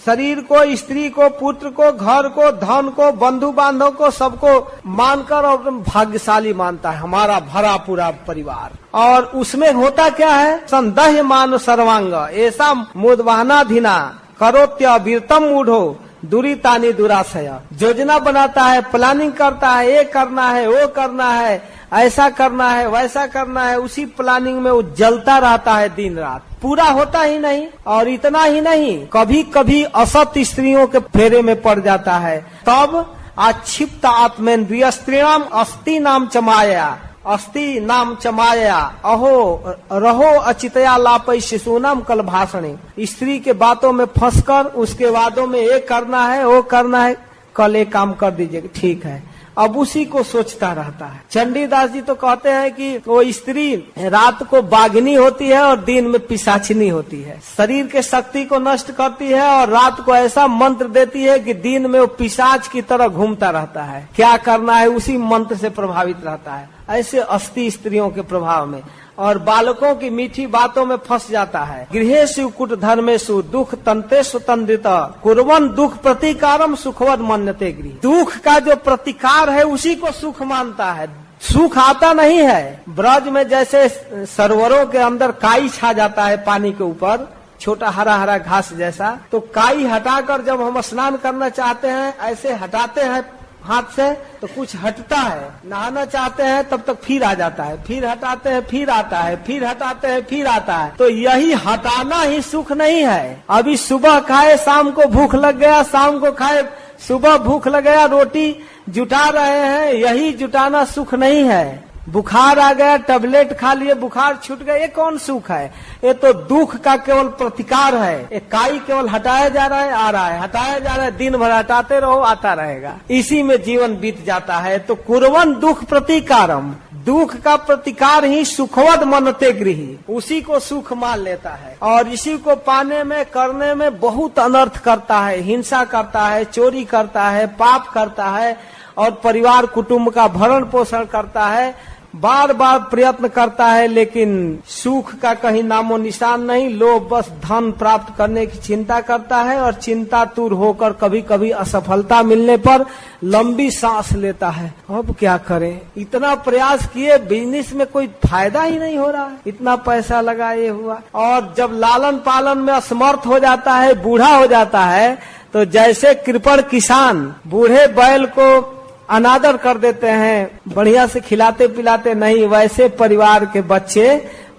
शरीर को स्त्री को पुत्र को घर को धन को बंधु बांधव को सबको मानकर और भाग्यशाली मानता है हमारा भरा पूरा परिवार। और उसमें होता क्या है? संदेह मान सर्वांग ऐसा मुदवाहनाधीना करोत्य वीरतम मूढ़ो दुरीतानी दुराशय। योजना बनाता है, प्लानिंग करता है, ये करना है वो करना है, ऐसा करना है वैसा करना है, उसी प्लानिंग में वो जलता रहता है दिन रात, पूरा होता ही नहीं। और इतना ही नहीं, कभी कभी असत स्त्रियों के फेरे में पड़ जाता है, तब आक्षिप्त आत्मेन्द्रिय स्त्रीणाम अस्ति नाम चमाया अस्ति नाम चमाया अहो रहो अचितया लापई शिशुनाम कल भाषणे। स्त्री के बातों में फंसकर उसके वादों में ये करना है वो करना है, कल एक काम कर दीजिएगा, ठीक है, अब उसी को सोचता रहता है। चंडीदास जी तो कहते हैं कि वो स्त्री रात को बाघिनी होती है और दिन में पिशाचिनी होती है, शरीर के शक्ति को नष्ट करती है और रात को ऐसा मंत्र देती है कि दिन में वो पिशाच की तरह घूमता रहता है, क्या करना है उसी मंत्र से प्रभावित रहता है। ऐसे अस्थि स्त्रियों के प्रभाव में और बालकों की मीठी बातों में फंस जाता है। गृहेषु कुट धर्मेषु दुख तंतेषु तंद्रित कुर्वन् दुख प्रतिकारम सुखवद मन्यते गृह। दुख का जो प्रतिकार है उसी को सुख मानता है, सुख आता नहीं है। ब्रज में जैसे सरोवरों के अंदर काई छा जाता है पानी के ऊपर, छोटा हरा हरा घास जैसा, तो काई हटाकर जब हम स्नान करना चाहते हैं ऐसे हटाते हैं हाथ से तो कुछ हटता है, नहाना चाहते हैं तब तक फिर आ जाता है, फिर हटाते हैं फिर आता है, फिर हटाते हैं फिर आता है। तो यही हटाना ही सुख नहीं है। अभी सुबह खाए शाम को भूख लग गया, शाम को खाए सुबह भूख लग गया, रोटी जुटा रहे हैं, यही जुटाना सुख नहीं है। बुखार आ गया टैबलेट खा लिए बुखार छूट गया, ये कौन सुख है? ये तो दुख का केवल प्रतिकार है। ये काई केवल हटाया जा रहा है आ रहा है, हटाया जा रहा है, दिन भर हटाते रहो आता रहेगा, इसी में जीवन बीत जाता है। तो कुर्वन् दुख प्रतिकारम, दुख का प्रतिकार ही सुखवद मनते गृही, उसी को सुख मान लेता है और इसी को पाने में करने में बहुत अनर्थ करता है, हिंसा करता है, चोरी करता है, पाप करता है और परिवार कुटुंब का भरण पोषण करता है, बार बार प्रयत्न करता है, लेकिन सुख का कहीं नामो निशान नहीं। लोग बस धन प्राप्त करने की चिंता करता है और चिंतातुर होकर कभी कभी असफलता मिलने पर लंबी सांस लेता है, अब क्या करें, इतना प्रयास किए बिजनेस में कोई फायदा ही नहीं हो रहा है, इतना पैसा लगाए हुआ। और जब लालन पालन में असमर्थ हो जाता है, बूढ़ा हो जाता है, तो जैसे कृपण किसान बूढ़े बैल को अनादर कर देते हैं, बढ़िया से खिलाते पिलाते नहीं, वैसे परिवार के बच्चे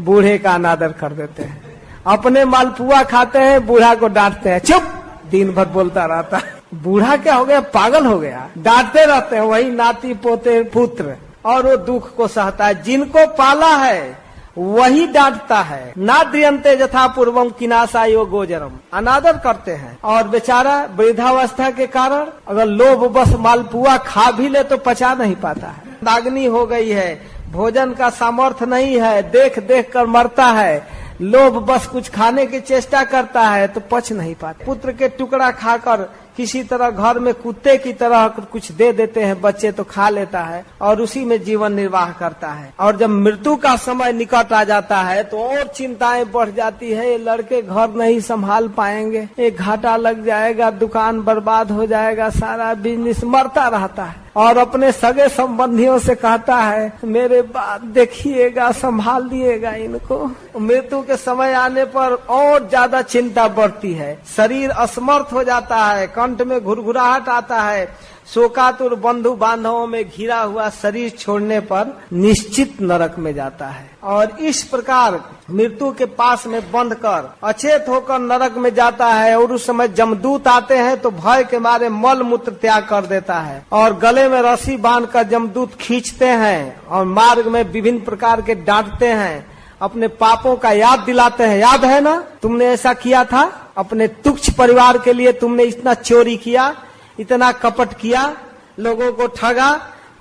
बूढ़े का अनादर कर देते हैं। अपने मालपुआ खाते हैं, बूढ़ा को डांटते हैं, चुप, दिन भर बोलता रहता है। बूढ़ा क्या हो गया, पागल हो गया, डांटते रहते हैं। वही नाती पोते पुत्र, और वो दुख को सहता है। जिनको पाला है वही डांटता है। ना द्रियंते यथा पूर्वम किनाशायो गोजरम, अनादर करते हैं। और बेचारा वृद्धावस्था के कारण अगर लोभ बस मालपुआ खा भी ले तो पचा नहीं पाता है। नागनी हो गई है, भोजन का सामर्थ्य नहीं है, देख देख कर मरता है, लोभ बस कुछ खाने की चेष्टा करता है तो पच नहीं पाता। पुत्र के टुकड़ा खाकर किसी तरह घर में कुत्ते की तरह कुछ दे देते हैं बच्चे तो खा लेता है और उसी में जीवन निर्वाह करता है। और जब मृत्यु का समय निकट आ जाता है तो और चिंताएं बढ़ जाती है, ये लड़के घर नहीं संभाल पाएंगे, एक घाटा लग जाएगा, दुकान बर्बाद हो जाएगा, सारा बिजनेस, मरता रहता है और अपने सगे संबंधियों से कहता है मेरे बात देखिएगा, संभाल दिएगा इनको। मृत्यु के समय आने पर और ज्यादा चिंता बढ़ती है, शरीर असमर्थ हो जाता है, कंठ में घुरघुराहट आता है, शोकातुर बंधु बांधवों में घिरा हुआ शरीर छोड़ने पर निश्चित नरक में जाता है। और इस प्रकार मृत्यु के पास में बंध कर अचेत होकर नरक में जाता है। और उस समय जमदूत आते हैं तो भय के मारे मल मूत्र त्याग कर देता है और गले में रस्सी बांधकर जमदूत खींचते हैं और मार्ग में विभिन्न प्रकार के डांटते हैं, अपने पापों का याद दिलाते हैं। याद है ना, तुमने ऐसा किया था, अपने तुच्छ परिवार के लिए तुमने इतना चोरी किया, इतना कपट किया, लोगों को ठगा।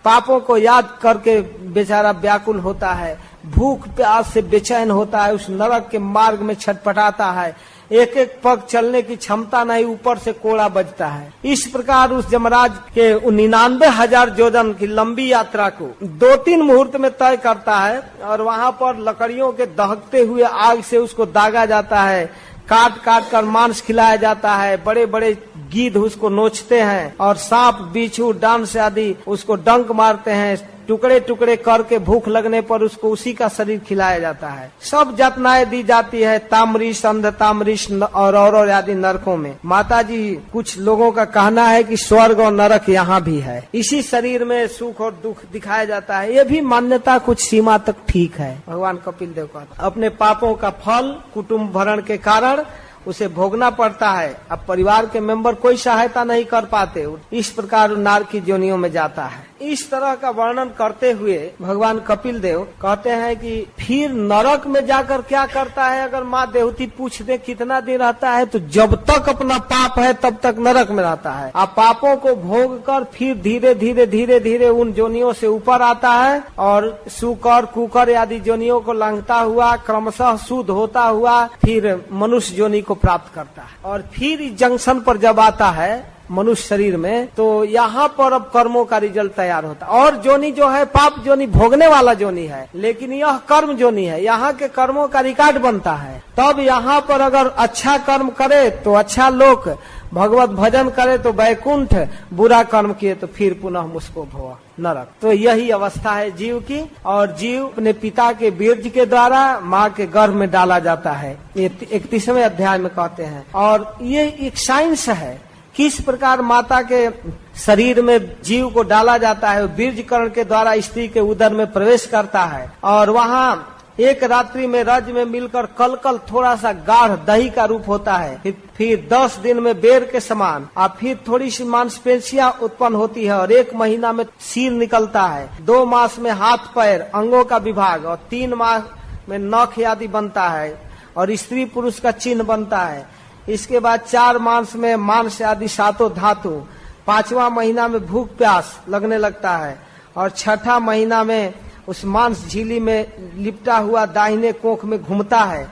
पापों को याद करके बेचारा व्याकुल होता है, भूख प्यास से बेचैन होता है, उस नरक के मार्ग में छटपटाता है, एक एक पग चलने की क्षमता नहीं, ऊपर से कोड़ा बजता है। इस प्रकार उस यमराज के 99,000 योजन की लंबी यात्रा को 2-3 मुहूर्त में तय करता है और वहाँ पर लकड़ियों के दहकते हुए आग से उसको दागा जाता है, काट काट कर मांस खिलाया जाता है, बड़े बड़े गीध उसको नोचते हैं और सांप बिच्छू डांस आदि उसको डंक मारते हैं, टुकड़े टुकड़े करके भूख लगने पर उसको उसी का शरीर खिलाया जाता है। सब यातनाएं दी जाती है ताम्रिश, अंध ताम्रिश और आदि नरकों में। माता जी कुछ लोगों का कहना है कि स्वर्ग और नरक यहाँ भी है, इसी शरीर में सुख और दुख दिखाया जाता है। ये भी मान्यता कुछ सीमा तक ठीक है। भगवान कपिल देव का अपने पापों का फल कुटुंब भरण के कारण उसे भोगना पड़ता है। अब परिवार के मेंबर कोई सहायता नहीं कर पाते, इस प्रकार नार की योनियों में जाता है। इस तरह का वर्णन करते हुए भगवान कपिल देव कहते हैं कि फिर नरक में जाकर क्या करता है। अगर माँ देवती पूछ दे कितना दिन रहता है तो जब तक अपना पाप है तब तक नरक में रहता है। आप पापों को भोग कर फिर धीरे धीरे धीरे धीरे उन जोनियों से ऊपर आता है और सुकर कुकर आदि जोनियों को लंघता हुआ क्रमशः शुद्ध होता हुआ फिर मनुष्य जोनि को प्राप्त करता है। और फिर इस जंक्शन पर जब आता है मनुष्य शरीर में तो यहाँ पर अब कर्मों का रिजल्ट तैयार होता है। और जोनी जो है पाप जोनी भोगने वाला जोनी है, लेकिन यह कर्म जोनी है, यहाँ के कर्मों का रिकॉर्ड बनता है। तब यहाँ पर अगर अच्छा कर्म करे तो अच्छा लोक, भगवत भजन करे तो वैकुंठ, बुरा कर्म किए तो फिर पुनः मुझको भव नरक। तो यही अवस्था है जीव की। और जीव अपने पिता के बीर्ज के द्वारा माँ के गर्भ में डाला जाता है, ये 31वें अध्याय में कहते हैं। और ये एक साइंस है किस प्रकार माता के शरीर में जीव को डाला जाता है, बीर्जकरण के द्वारा स्त्री के उदर में प्रवेश करता है और वहाँ एक रात्रि में रज में मिलकर कल कल थोड़ा सा गाढ़ दही का रूप होता है, फिर 10 दिन में बेर के समान, और फिर थोड़ी सी मांसपेशियां उत्पन्न होती है और 1 महीना में सिर निकलता है, 2 मास में हाथ पैर अंगों का विभाग और 3 मास में नख आदि बनता है और स्त्री पुरुष का चिन्ह बनता है। इसके बाद 4 मास में मांस आदि 7 धातु, 5वां महीना में भूख प्यास लगने लगता है और 6ठा महीना में उस मांस झिल्ली में लिपटा हुआ दाहिने कोख में घूमता है।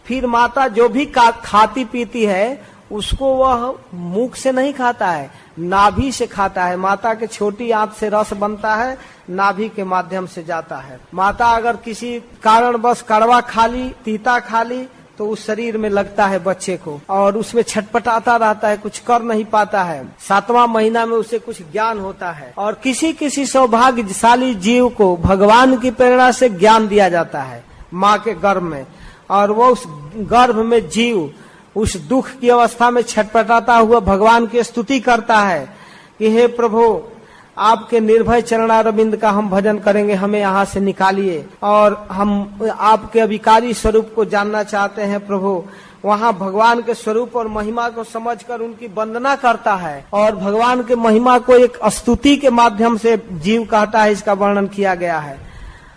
फिर माता जो भी खाती पीती है उसको वह मुख से नहीं खाता है, नाभि से खाता है। माता के छोटी आंत से रस बनता है, नाभि के माध्यम से जाता है। माता अगर किसी कारणवश कड़वा खा ली, तीता खा ली तो उस शरीर में लगता है बच्चे को और उसमें छटपटाता रहता है, कुछ कर नहीं पाता है। 7वां महीना में उसे कुछ ज्ञान होता है और किसी किसी सौभाग्यशाली जीव को भगवान की प्रेरणा से ज्ञान दिया जाता है माँ के गर्भ में, और वो उस गर्भ में जीव उस दुख की अवस्था में छटपटाता हुआ भगवान की स्तुति करता है कि हे प्रभु, आपके निर्भय चरणारविंद का हम भजन करेंगे, हमें यहाँ से निकालिए और हम आपके अभिकारी स्वरूप को जानना चाहते हैं प्रभु। वहाँ भगवान के स्वरूप और महिमा को समझकर उनकी वंदना करता है और भगवान के महिमा को एक स्तुति के माध्यम से जीव कहता है, इसका वर्णन किया गया है।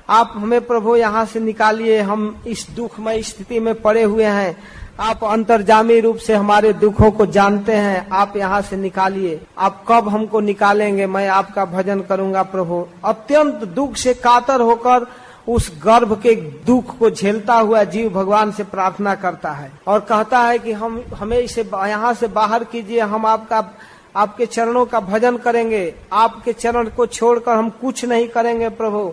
आप हमें प्रभु यहाँ से निकालिए, हम इस दुखमय स्थिति में पड़े हुए हैं, आप अंतर्जामी रूप से हमारे दुखों को जानते हैं, आप यहाँ से निकालिए। आप कब हमको निकालेंगे? मैं आपका भजन करूंगा प्रभु। अत्यंत दुख से कातर होकर उस गर्भ के दुख को झेलता हुआ जीव भगवान से प्रार्थना करता है और कहता है कि हमें इसे यहाँ से बाहर कीजिए, हम आपके चरणों का भजन करेंगे, आपके चरण को छोड़कर हम कुछ नहीं करेंगे प्रभु,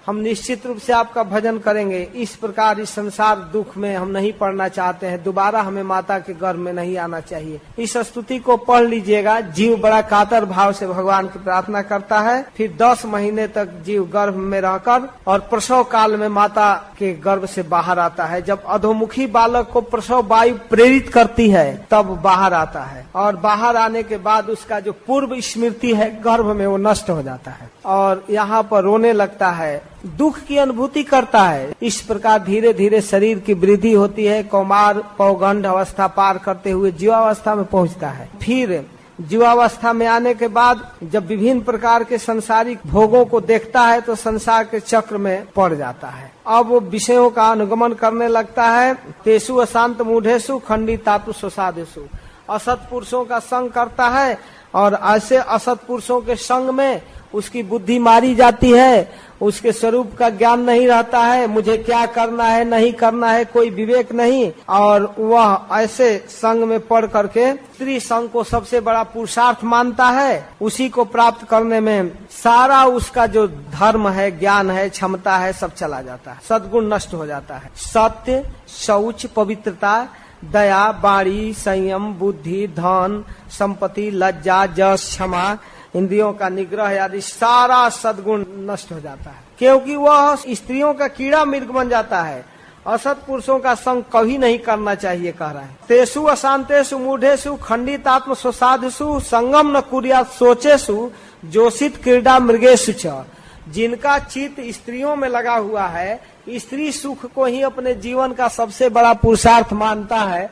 हम निश्चित रूप से आपका भजन करेंगे। इस प्रकार इस संसार दुख में हम नहीं पड़ना चाहते हैं, दोबारा हमें माता के गर्भ में नहीं आना चाहिए। इस स्तुति को पढ़ लीजिएगा। जीव बड़ा कातर भाव से भगवान की प्रार्थना करता है। फिर 10 महीने तक जीव गर्भ में रहकर और प्रसव काल में माता के गर्भ से बाहर आता है। जब अधोमुखी बालक को प्रसव वायु प्रेरित करती है तब बाहर आता है, और बाहर आने के बाद उसका जो पूर्व स्मृति है गर्भ में वो नष्ट हो जाता है और यहाँ पर रोने लगता है, दुख की अनुभूति करता है। इस प्रकार धीरे धीरे शरीर की वृद्धि होती है। कौमार पौगंड अवस्था पार करते हुए जीवावस्था में पहुंचता है। फिर जीवावस्था में आने के बाद जब विभिन्न प्रकार के संसारिक भोगों को देखता है तो संसार के चक्र में पड़ जाता है। अब वो विषयों का अनुगमन करने लगता है। तेसु अशांत मूढ़ेषु खंडितातु स्वसादेषु, असत पुरुषों का संग करता है और ऐसे असत पुरुषों के संग में उसकी बुद्धि मारी जाती है, उसके स्वरूप का ज्ञान नहीं रहता है, मुझे क्या करना है नहीं करना है कोई विवेक नहीं, और वह ऐसे संग में पड़ करके स्त्री संग को सबसे बड़ा पुरुषार्थ मानता है। उसी को प्राप्त करने में सारा उसका जो धर्म है, ज्ञान है, क्षमता है, सब चला जाता है, सद्गुण नष्ट हो जाता है। सत्य, शौच, पवित्रता, दया, वाणी, संयम, बुद्धि, धन, संपत्ति, लज्जा, जस, क्षमा, इंद्रियों का निग्रह आदि सारा सद्गुण नष्ट हो जाता है, क्योंकि वह स्त्रियों का कीड़ा मृग बन जाता है। असत पुरुषों का संग कभी नहीं करना चाहिए, कह रहा है। तेसु अशांतेषु मूढ़ेषु खंडितात्म स्वसाधुषु संगम न कुर्यात् सोचेषु जोषित क्रीड़ा मृगेषु च। जिनका चित्त स्त्रियों में लगा हुआ है, स्त्री सुख को ही अपने जीवन का सबसे बड़ा पुरुषार्थ मानता है,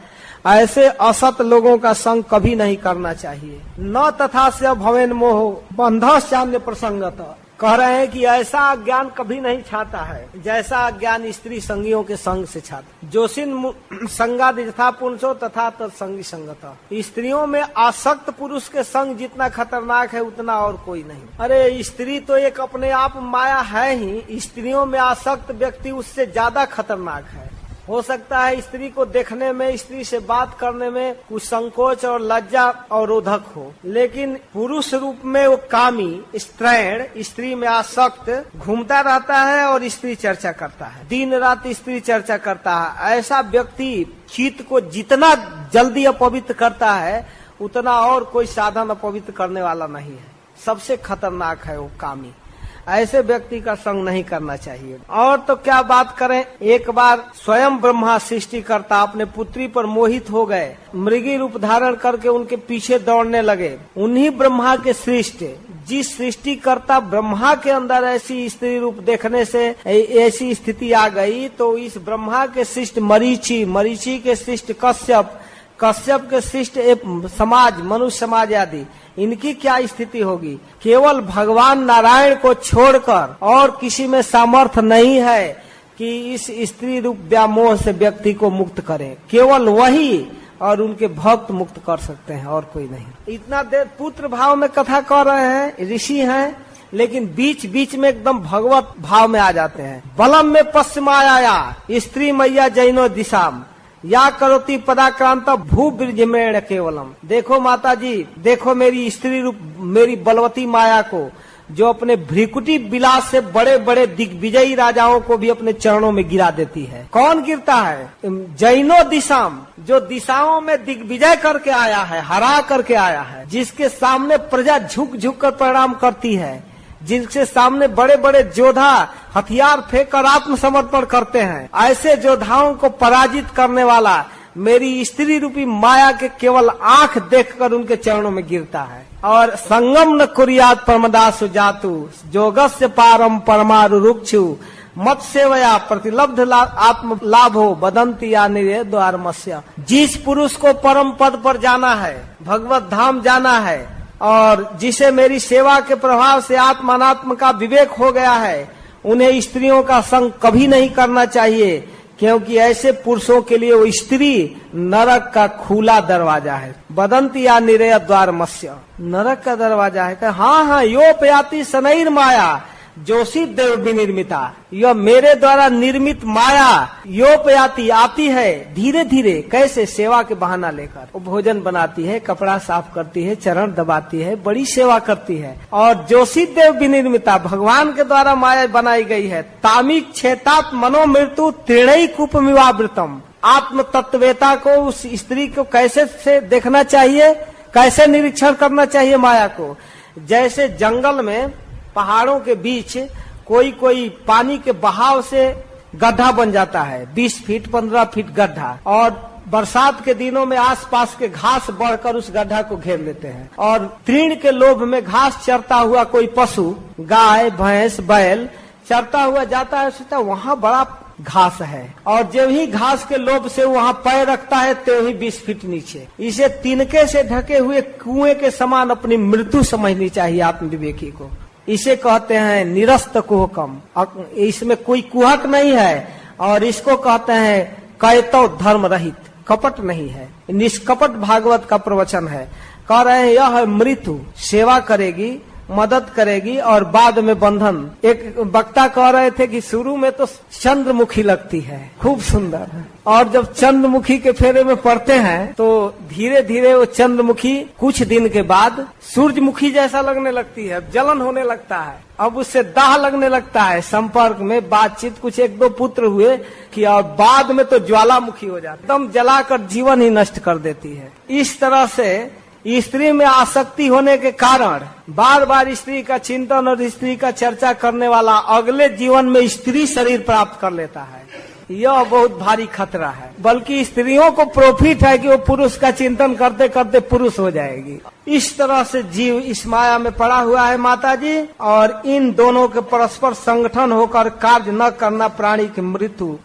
ऐसे असत लोगों का संग कभी नहीं करना चाहिए। न तथा से भवेन मोह बंधश्चान्य प्रसंगत। कह रहे हैं कि ऐसा ज्ञान कभी नहीं छाता है जैसा ज्ञान स्त्री संगियों के संग से छाता। जोशिन संगाद यथा पुरुषो तथा तत्संगी संगत। स्त्रियों में आसक्त पुरुष के संग जितना खतरनाक है उतना और कोई नहीं। अरे स्त्री तो एक अपने आप माया है ही, स्त्रियों में आसक्त व्यक्ति उससे ज्यादा खतरनाक है। हो सकता है स्त्री को देखने में, स्त्री से बात करने में कुछ संकोच और लज्जा और रोधक हो, लेकिन पुरुष रूप में वो कामी स्त्रैण, स्त्री में आसक्त घूमता रहता है और स्त्री चर्चा करता है, दिन रात स्त्री चर्चा करता है। ऐसा व्यक्ति चित्त को जितना जल्दी अपवित्र करता है उतना और कोई साधन अपवित्र करने वाला नहीं है। सबसे खतरनाक है वो कामी। ऐसे व्यक्ति का संग नहीं करना चाहिए। और तो क्या बात करें, एक बार स्वयं ब्रह्मा सृष्टिकर्ता अपने पुत्री पर मोहित हो गए, मृगी रूप धारण करके उनके पीछे दौड़ने लगे। उन्हीं ब्रह्मा के सृष्टि, जिस सृष्टिकर्ता ब्रह्मा के अंदर ऐसी स्त्री रूप देखने से ऐसी स्थिति आ गई, तो इस ब्रह्मा के सृष्ट मरीचि, मरीचि के सृष्ट कश्यप, कश्यप के सृष्ट समाज, मनुष्य समाज आदि, इनकी क्या स्थिति होगी। केवल भगवान नारायण को छोड़कर और किसी में सामर्थ्य नहीं है कि इस स्त्री रूप व्यामोह से व्यक्ति को मुक्त करें। केवल वही और उनके भक्त मुक्त कर सकते हैं, और कोई नहीं। इतना देर पुत्र भाव में कथा कर रहे हैं, ऋषि हैं, लेकिन बीच बीच में एकदम भगवत भाव में आ जाते हैं। बलम में पश्चिमाया स्त्री मैया जैनो दिशाम या करोति पदाक्रांत भू ब्रजमेण केवलम। देखो माता जी, देखो मेरी स्त्री रूप, मेरी बलवती माया को, जो अपने भ्रिकुटी विलास से बड़े बड़े दिग्विजयी राजाओं को भी अपने चरणों में गिरा देती है। कौन गिरता है? जैनो दिशाम, जो दिशाओं में दिग्विजय करके आया है, हरा करके आया है, जिसके सामने प्रजा झुक झुक कर प्रणाम करती है, जिनके सामने बड़े बड़े योद्धा हथियार फेंक कर आत्मसमर्पण करते हैं, ऐसे योद्धाओं को पराजित करने वाला मेरी स्त्री रूपी माया के केवल आंख देखकर उनके चरणों में गिरता है। और संगम न कुर्यात् परमदासु जातु जोगस्य पारम परमारु रुक्षु मत सेवया प्रतिलब्ध आत्म लाभो बदंती या निरे द्वारमस्य। जिस पुरुष को परम पद पर जाना है, भगवत धाम जाना है, और जिसे मेरी सेवा के प्रभाव से आत्मानात्म का विवेक हो गया है, उन्हें स्त्रियों का संग कभी नहीं करना चाहिए, क्योंकि ऐसे पुरुषों के लिए वो स्त्री नरक का खुला दरवाजा है। बदंती या निरय द्वार मत्स्य, नरक का दरवाजा है। हाँ, योपयाति शनैर माया जोशी देव विनिर्मिता, यह मेरे द्वारा निर्मित माया योपयाति आती है धीरे धीरे। कैसे? सेवा के बहाना लेकर वो भोजन बनाती है, कपड़ा साफ करती है, चरण दबाती है, बड़ी सेवा करती है। और जोशी देव विनिर्मिता, भगवान के द्वारा माया बनाई गई है। तामिक छेतात मनोमृत्यु त्रिणयी कुपमिवावृतम, आत्म तत्ववेता को उस स्त्री को कैसे से देखना चाहिए, कैसे निरीक्षण करना चाहिए माया को। जैसे जंगल में पहाड़ों के बीच कोई पानी के बहाव से गड्ढा बन जाता है, 20 फीट 15 फीट गड्ढा, और बरसात के दिनों में आसपास के घास बढ़कर उस गड्ढा को घेर लेते हैं। और तृण के लोभ में घास चरता हुआ कोई पशु, गाय भैंस बैल चरता हुआ जाता है, सोचता वहाँ बड़ा घास है, और जब ही घास के लोभ से वहाँ पैर रखता है तो ही 20 फीट नीचे। इसे तिनके से ढके हुए कुएं के समान अपनी मृत्यु समझनी चाहिए आत्मविवेकी को। इसे कहते हैं निरस्त कुहकम, इसमें कोई कुहक नहीं है। और इसको कहते हैं कैतो धर्म रहित, कपट नहीं है, निष्कपट भागवत का प्रवचन है। कह रहे हैं यह मृत्यु सेवा करेगी, मदद करेगी और बाद में बंधन। एक वक्ता कह रहे थे कि शुरू में तो चंद्रमुखी लगती है, खूब सुंदर, और जब चंद्रमुखी के फेरे में पड़ते हैं तो धीरे धीरे वो चंद्रमुखी कुछ दिन के बाद सूरजमुखी जैसा लगने लगती है, जलन होने लगता है, अब उससे दाह लगने लगता है। संपर्क में बातचीत, कुछ 1-2 पुत्र हुए कि और बाद में तो ज्वालामुखी हो जाती, एकदम जलाकर जीवन ही नष्ट कर देती है। इस तरह से स्त्री में आसक्ति होने के कारण बार बार स्त्री का चिंतन और स्त्री का चर्चा करने वाला अगले जीवन में स्त्री शरीर प्राप्त कर लेता है। यह बहुत भारी खतरा है। बल्कि स्त्रियों को प्रॉफिट है कि वो पुरुष का चिंतन करते करते पुरुष हो जाएगी। इस तरह से जीव इस माया में पड़ा हुआ है माता जी, और इन दोनों के परस्पर संगठन होकर कार्य न करना प्राणी की मृत्यु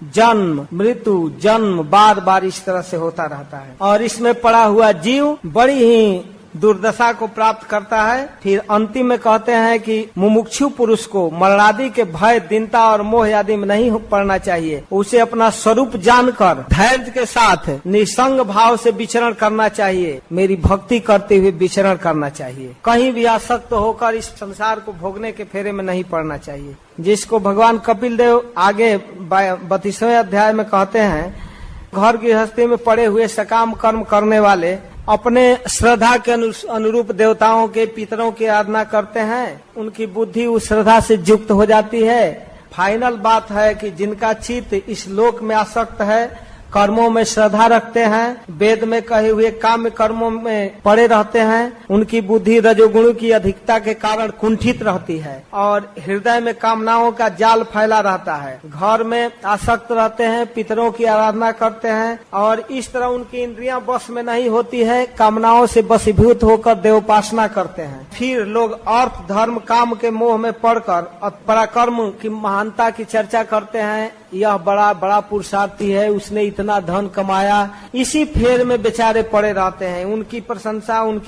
जन्म बार बार इस तरह से होता रहता है। और इसमें पड़ा हुआ जीव बड़ी ही दुर्दशा को प्राप्त करता है। फिर अंतिम में कहते हैं कि मुमुक्षु पुरुष को मरणादि के भय, दीनता और मोह आदि में नहीं पड़ना चाहिए। उसे अपना स्वरूप जानकर धैर्य के साथ निसंग भाव से विचरण करना चाहिए, मेरी भक्ति करते हुए विचरण करना चाहिए। कहीं भी आसक्त होकर इस संसार को भोगने के फेरे में नहीं पड़ना चाहिए। जिसको भगवान कपिल देव आगे 32वें अध्याय में कहते हैं, घर गृहस्थी में पड़े हुए सकाम कर्म करने वाले अपने श्रद्धा के अनुरूप देवताओं के पितरों की आराधना करते हैं, उनकी बुद्धि उस श्रद्धा से युक्त हो जाती है। फाइनल बात है कि जिनका चित्त इस लोक में आसक्त है, कर्मों में श्रद्धा रखते हैं, वेद में कहे हुए काम्य कर्मों में पड़े रहते हैं, उनकी बुद्धि रजोगुण की अधिकता के कारण कुंठित रहती है और हृदय में कामनाओं का जाल फैला रहता है। घर में आसक्त रहते हैं, पितरों की आराधना करते हैं और इस तरह उनकी इंद्रियां बस में नहीं होती है, कामनाओं से बसीभूत होकर देवोपासना करते हैं। फिर लोग अर्थ धर्म काम के मोह में पड़कर पराक्रम की महानता की चर्चा करते हैं। यह बड़ा पुरुषार्थी है, उसने इतना धन कमाया, इसी फेर में बेचारे पड़े रहते हैं। उनकी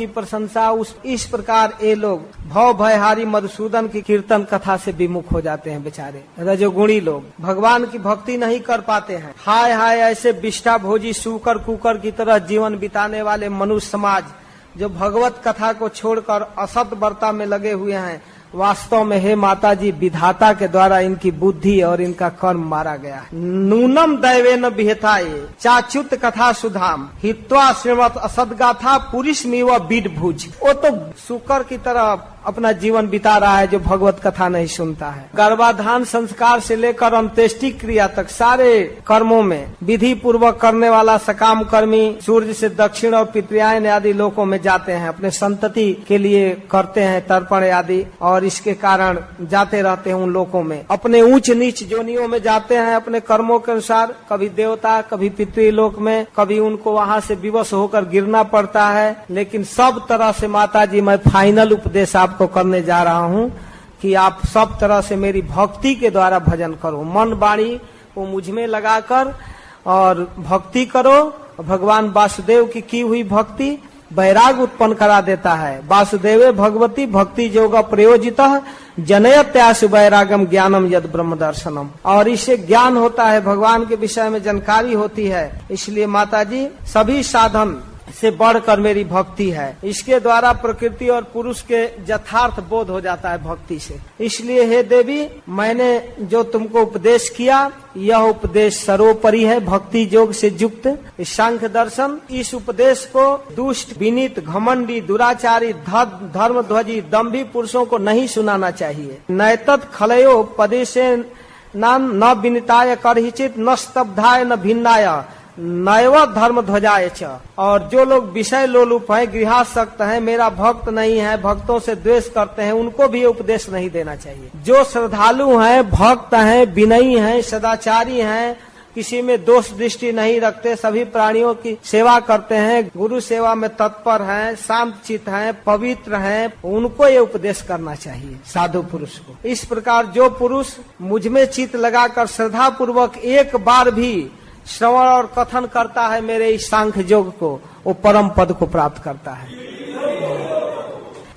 प्रशंसा इस प्रकार ये लोग भव भयहारी मधुसूदन की कीर्तन कथा से विमुख हो जाते हैं। बेचारे रजोगुणी लोग भगवान की भक्ति नहीं कर पाते हैं। हाय हाय, ऐसे विष्ठा भोजी सूकर कुकर की तरह जीवन बिताने वाले मनुष्य समाज जो भगवत कथा को छोड़कर असत वर्ता में लगे हुए हैं, वास्तव में हे माता जी विधाता के द्वारा इनकी बुद्धि और इनका कर्म मारा गया। नूनम दैवेन विहिताये चाच्युत कथा सुधाम हित्वा श्रीमत असदगाथा पुरुष मीव बीड भुज। वो तो शुकर की तरह अपना जीवन बिता रहा है जो भगवत कथा नहीं सुनता है। गर्भाधान संस्कार से लेकर अंत्येष्टि क्रिया तक सारे कर्मों में विधि पूर्वक करने वाला सकाम कर्मी सूर्य से दक्षिण और पितृयायन आदि लोकों में जाते हैं, अपने संतति के लिए करते हैं तर्पण आदि, और इसके कारण जाते रहते हैं उन लोकों में। अपने ऊंच नीच जोनियों में जाते हैं अपने कर्मों के अनुसार, कभी देवता कभी पितृलोक में, कभी उनको वहाँ से विवश होकर गिरना पड़ता है। लेकिन सब तरह से माता जी मैं फाइनल उपदेश आपको करने जा रहा हूँ कि आप सब तरह से मेरी भक्ति के द्वारा भजन करो, मन वाणी को मुझ में लगाकर और भक्ति करो। भगवान वासुदेव की हुई भक्ति वैराग उत्पन्न करा देता है। वासुदेवे भगवती भक्ति योग प्रयोजितः जनयत्यासु वैरागम ज्ञानम यद ब्रह्म दर्शनम। और इससे ज्ञान होता है, भगवान के विषय में जानकारी होती है। इसलिए माता जी सभी साधन से बढ़कर मेरी भक्ति है। इसके द्वारा प्रकृति और पुरुष के यथार्थ बोध हो जाता है भक्ति से। इसलिए हे देवी, मैंने जो तुमको उपदेश किया यह उपदेश सर्वोपरि है, भक्ति योग से युक्त सांख्य दर्शन। इस उपदेश को दुष्ट, विनीत, घमंडी, दुराचारी, धर्मध्वजी, दंभी पुरुषों को नहीं सुनाना चाहिए। नैतत् खलयो पदेशे नाम न विनिताय करहिचित न स्तब्धाय न भिन्नाय नैव धर्म ध्वजाय च। और जो लोग विषय लोलुप है, गृहस्थ है, मेरा भक्त नहीं है, भक्तों से द्वेष करते हैं, उनको भी उपदेश नहीं देना चाहिए। जो श्रद्धालु हैं, भक्त हैं, विनयी हैं, सदाचारी हैं, किसी में दोष दृष्टि नहीं रखते, सभी प्राणियों की सेवा करते हैं, गुरु सेवा में तत्पर हैं, शांत चित्त हैं, पवित्र हैं, उनको ये उपदेश करना चाहिए साधु पुरुष को। इस प्रकार जो पुरुष मुझ में चित्त लगाकर श्रद्धा पूर्वक एक बार भी श्रवण और कथन करता है मेरे इस सांख्य योग को, वो परम पद को प्राप्त करता है।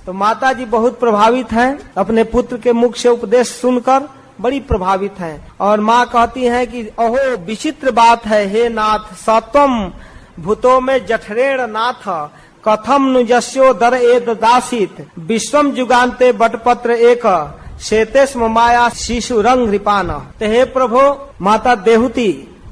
तो माता जी बहुत प्रभावित हैं, अपने पुत्र के मुख से उपदेश सुनकर बड़ी प्रभावित हैं। और माँ कहती हैं कि अहो विचित्र बात है हे नाथ, सत्वम भूतों में जठरेण नाथ कथम नुजस्यो दर एद दासित विश्वम जुगान्ते बटपत्र एक शेतेस्म माया शिशु रंग रिपान। तो हे प्रभु, माता देहुती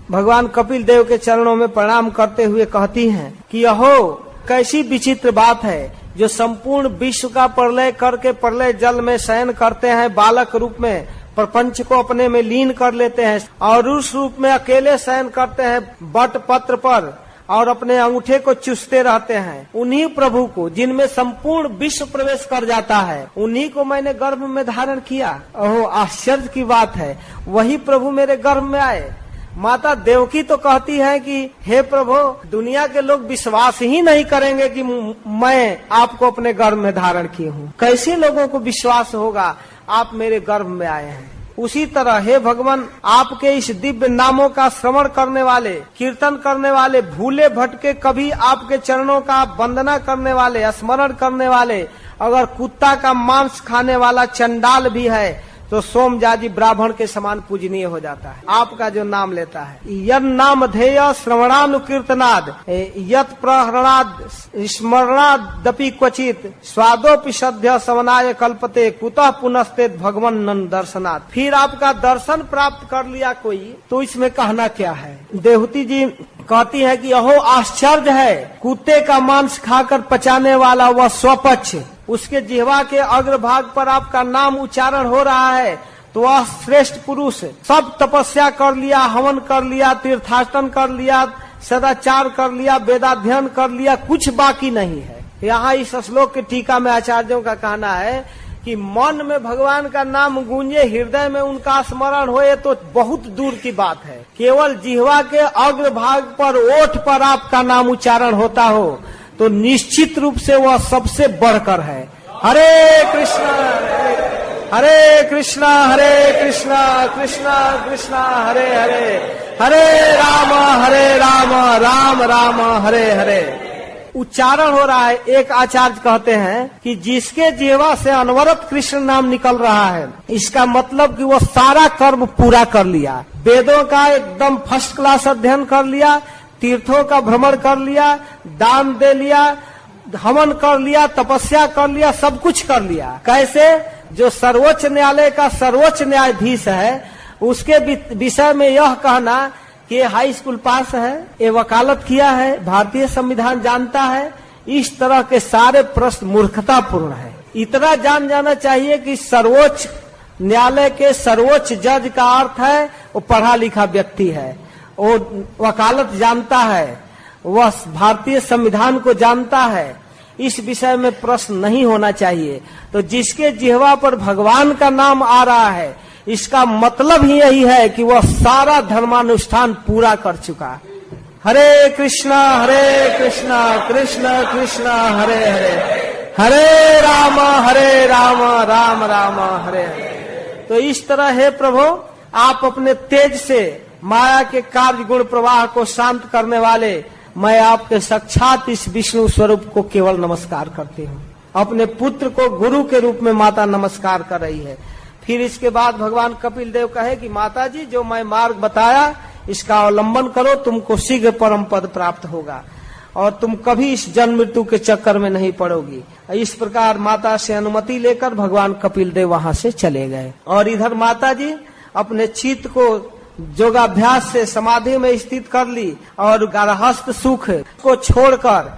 भगवान कपिल देव के चरणों में प्रणाम करते हुए कहती हैं कि अहो कैसी विचित्र बात है, जो संपूर्ण विश्व का प्रलय करके प्रलय जल में शयन करते हैं, बालक रूप में प्रपंच को अपने में लीन कर लेते हैं, और उस रूप में अकेले शयन करते हैं बट पत्र पर और अपने अंगूठे को चूसते रहते हैं। उन्हीं प्रभु को, जिनमें संपूर्ण विश्व प्रवेश कर जाता है, उन्हीं को मैंने गर्भ में धारण किया। ओह आश्चर्य की बात है, वही प्रभु मेरे गर्भ में आए। माता देवकी तो कहती है कि हे प्रभु, दुनिया के लोग विश्वास ही नहीं करेंगे कि मैं आपको अपने गर्भ में धारण की हूँ। कैसे लोगों को विश्वास होगा आप मेरे गर्भ में आए हैं। उसी तरह हे भगवान, आपके इस दिव्य नामों का श्रवण करने वाले, कीर्तन करने वाले, भूले भटके कभी आपके चरणों का वंदना करने वाले, स्मरण करने वाले, अगर कुत्ता का मांस खाने वाला चंडाल भी है तो सोमजाजी ब्राह्मण के समान पूजनीय हो जाता है, आपका जो नाम लेता है। यद नाम ध्येय श्रवणानुकीर्तनाद यत प्रहरणाद स्मरणादपि क्वचित स्वादोपि सद्य सवनाय कल्पते कुतः पुनस्ते भगवन दर्शनाथ। फिर आपका दर्शन प्राप्त कर लिया कोई तो इसमें कहना क्या है। देवती जी कहती है कि अहो आश्चर्य है, कुत्ते का मांस खाकर पचाने वाला वह स्वपक्ष, उसके जिह्वा के अग्रभाग पर आपका नाम उच्चारण हो रहा है, तो वह श्रेष्ठ पुरुष सब तपस्या कर लिया, हवन कर लिया, तीर्थाटन कर लिया, सदाचार कर लिया, वेदाध्ययन कर लिया, कुछ बाकी नहीं है। यहाँ इस श्लोक के टीका में आचार्यों का कहना है कि मन में भगवान का नाम गूंजे, हृदय में उनका स्मरण होए तो बहुत दूर की बात है। केवल जिह्वा के अग्रभाग पर, ओठ पर आपका नाम उच्चारण होता हो तो निश्चित रूप से वह सबसे बढ़कर है। हरे कृष्णा हरे कृष्णा हरे कृष्णा कृष्णा कृष्णा हरे हरे, हरे राम राम राम हरे हरे उच्चारण हो रहा है। एक आचार्य कहते हैं कि जिसके जिह्वा से अनवरत कृष्ण नाम निकल रहा है, इसका मतलब कि वो सारा कर्म पूरा कर लिया, वेदों का एकदम फर्स्ट क्लास अध्ययन कर लिया, तीर्थों का भ्रमण कर लिया, दान दे लिया, हवन कर लिया, तपस्या कर लिया, सब कुछ कर लिया। कैसे? जो सर्वोच्च न्यायालय का सर्वोच्च न्यायाधीश है, उसके विषय में यह कहना कि ये हाई स्कूल पास है, ये वकालत किया है, भारतीय संविधान जानता है, इस तरह के सारे प्रश्न मूर्खतापूर्ण है। इतना जान जाना चाहिए कि सर्वोच्च न्यायालय के सर्वोच्च जज का अर्थ है वो पढ़ा लिखा व्यक्ति है, वो वकालत जानता है, वह भारतीय संविधान को जानता है। इस विषय में प्रश्न नहीं होना चाहिए। तो जिसके जिह्वा पर भगवान का नाम आ रहा है, इसका मतलब ही यही है कि वह सारा धर्मानुष्ठान पूरा कर चुका। हरे कृष्णा कृष्ण कृष्ण हरे हरे, हरे राम राम राम हरे हरे। तो इस तरह है प्रभु, आप अपने तेज से माया के कार्य गुण प्रवाह को शांत करने वाले, मैं आपके साक्षात इस विष्णु स्वरूप को केवल नमस्कार करती हूँ। अपने पुत्र को गुरु के रूप में माता नमस्कार कर रही है। फिर इसके बाद भगवान कपिल देव कहे कि माता जी, जो मैं मार्ग बताया इसका अवलंबन करो, तुमको शीघ्र परम पद प्राप्त होगा और तुम कभी इस जन्म मृत्यु के चक्कर में नहीं पड़ोगी। इस प्रकार माता से अनुमति लेकर भगवान कपिल देव वहां से चले गए। और इधर माता जी अपने चित्त को योगाभ्यास से समाधि में स्थित कर ली और गारहस्थ सुख को छोड़कर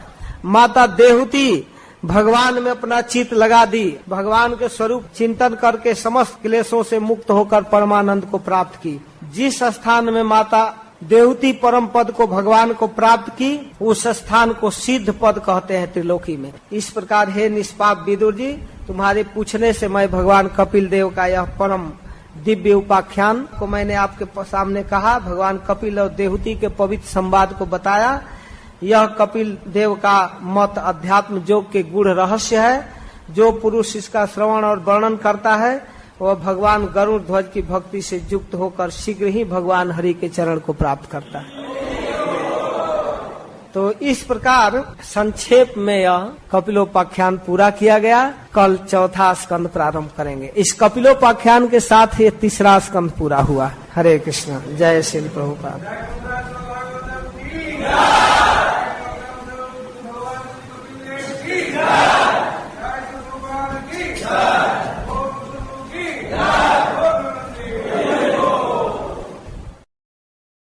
माता देहूती भगवान में अपना चित्त लगा दी। भगवान के स्वरूप चिंतन करके समस्त क्लेशों से मुक्त होकर परमानंद को प्राप्त की। जिस स्थान में माता देहूती परम पद को भगवान को प्राप्त की, उस स्थान को सिद्ध पद कहते हैं त्रिलोकी में। इस प्रकार हे निष्पाप विदुर जी, तुम्हारे पूछने से मैं भगवान कपिल देव का यह परम दिव्य उपाख्यान को मैंने आपके सामने कहा। भगवान कपिल और देहूती के पवित्र संवाद को बताया। यह कपिल देव का मत अध्यात्म योग के गूढ़ रहस्य है। जो पुरुष इसका श्रवण और वर्णन करता है वह भगवान गरुड़ ध्वज की भक्ति से युक्त होकर शीघ्र ही भगवान हरि के चरण को प्राप्त करता है। तो इस प्रकार संक्षेप में यह कपिलोपाख्यान पूरा किया गया। कल चौथा स्कंद प्रारंभ करेंगे। इस कपिलोपाख्यान के साथ ये तीसरा स्कंद पूरा हुआ। हरे कृष्ण, जय श्री प्रभुपाद।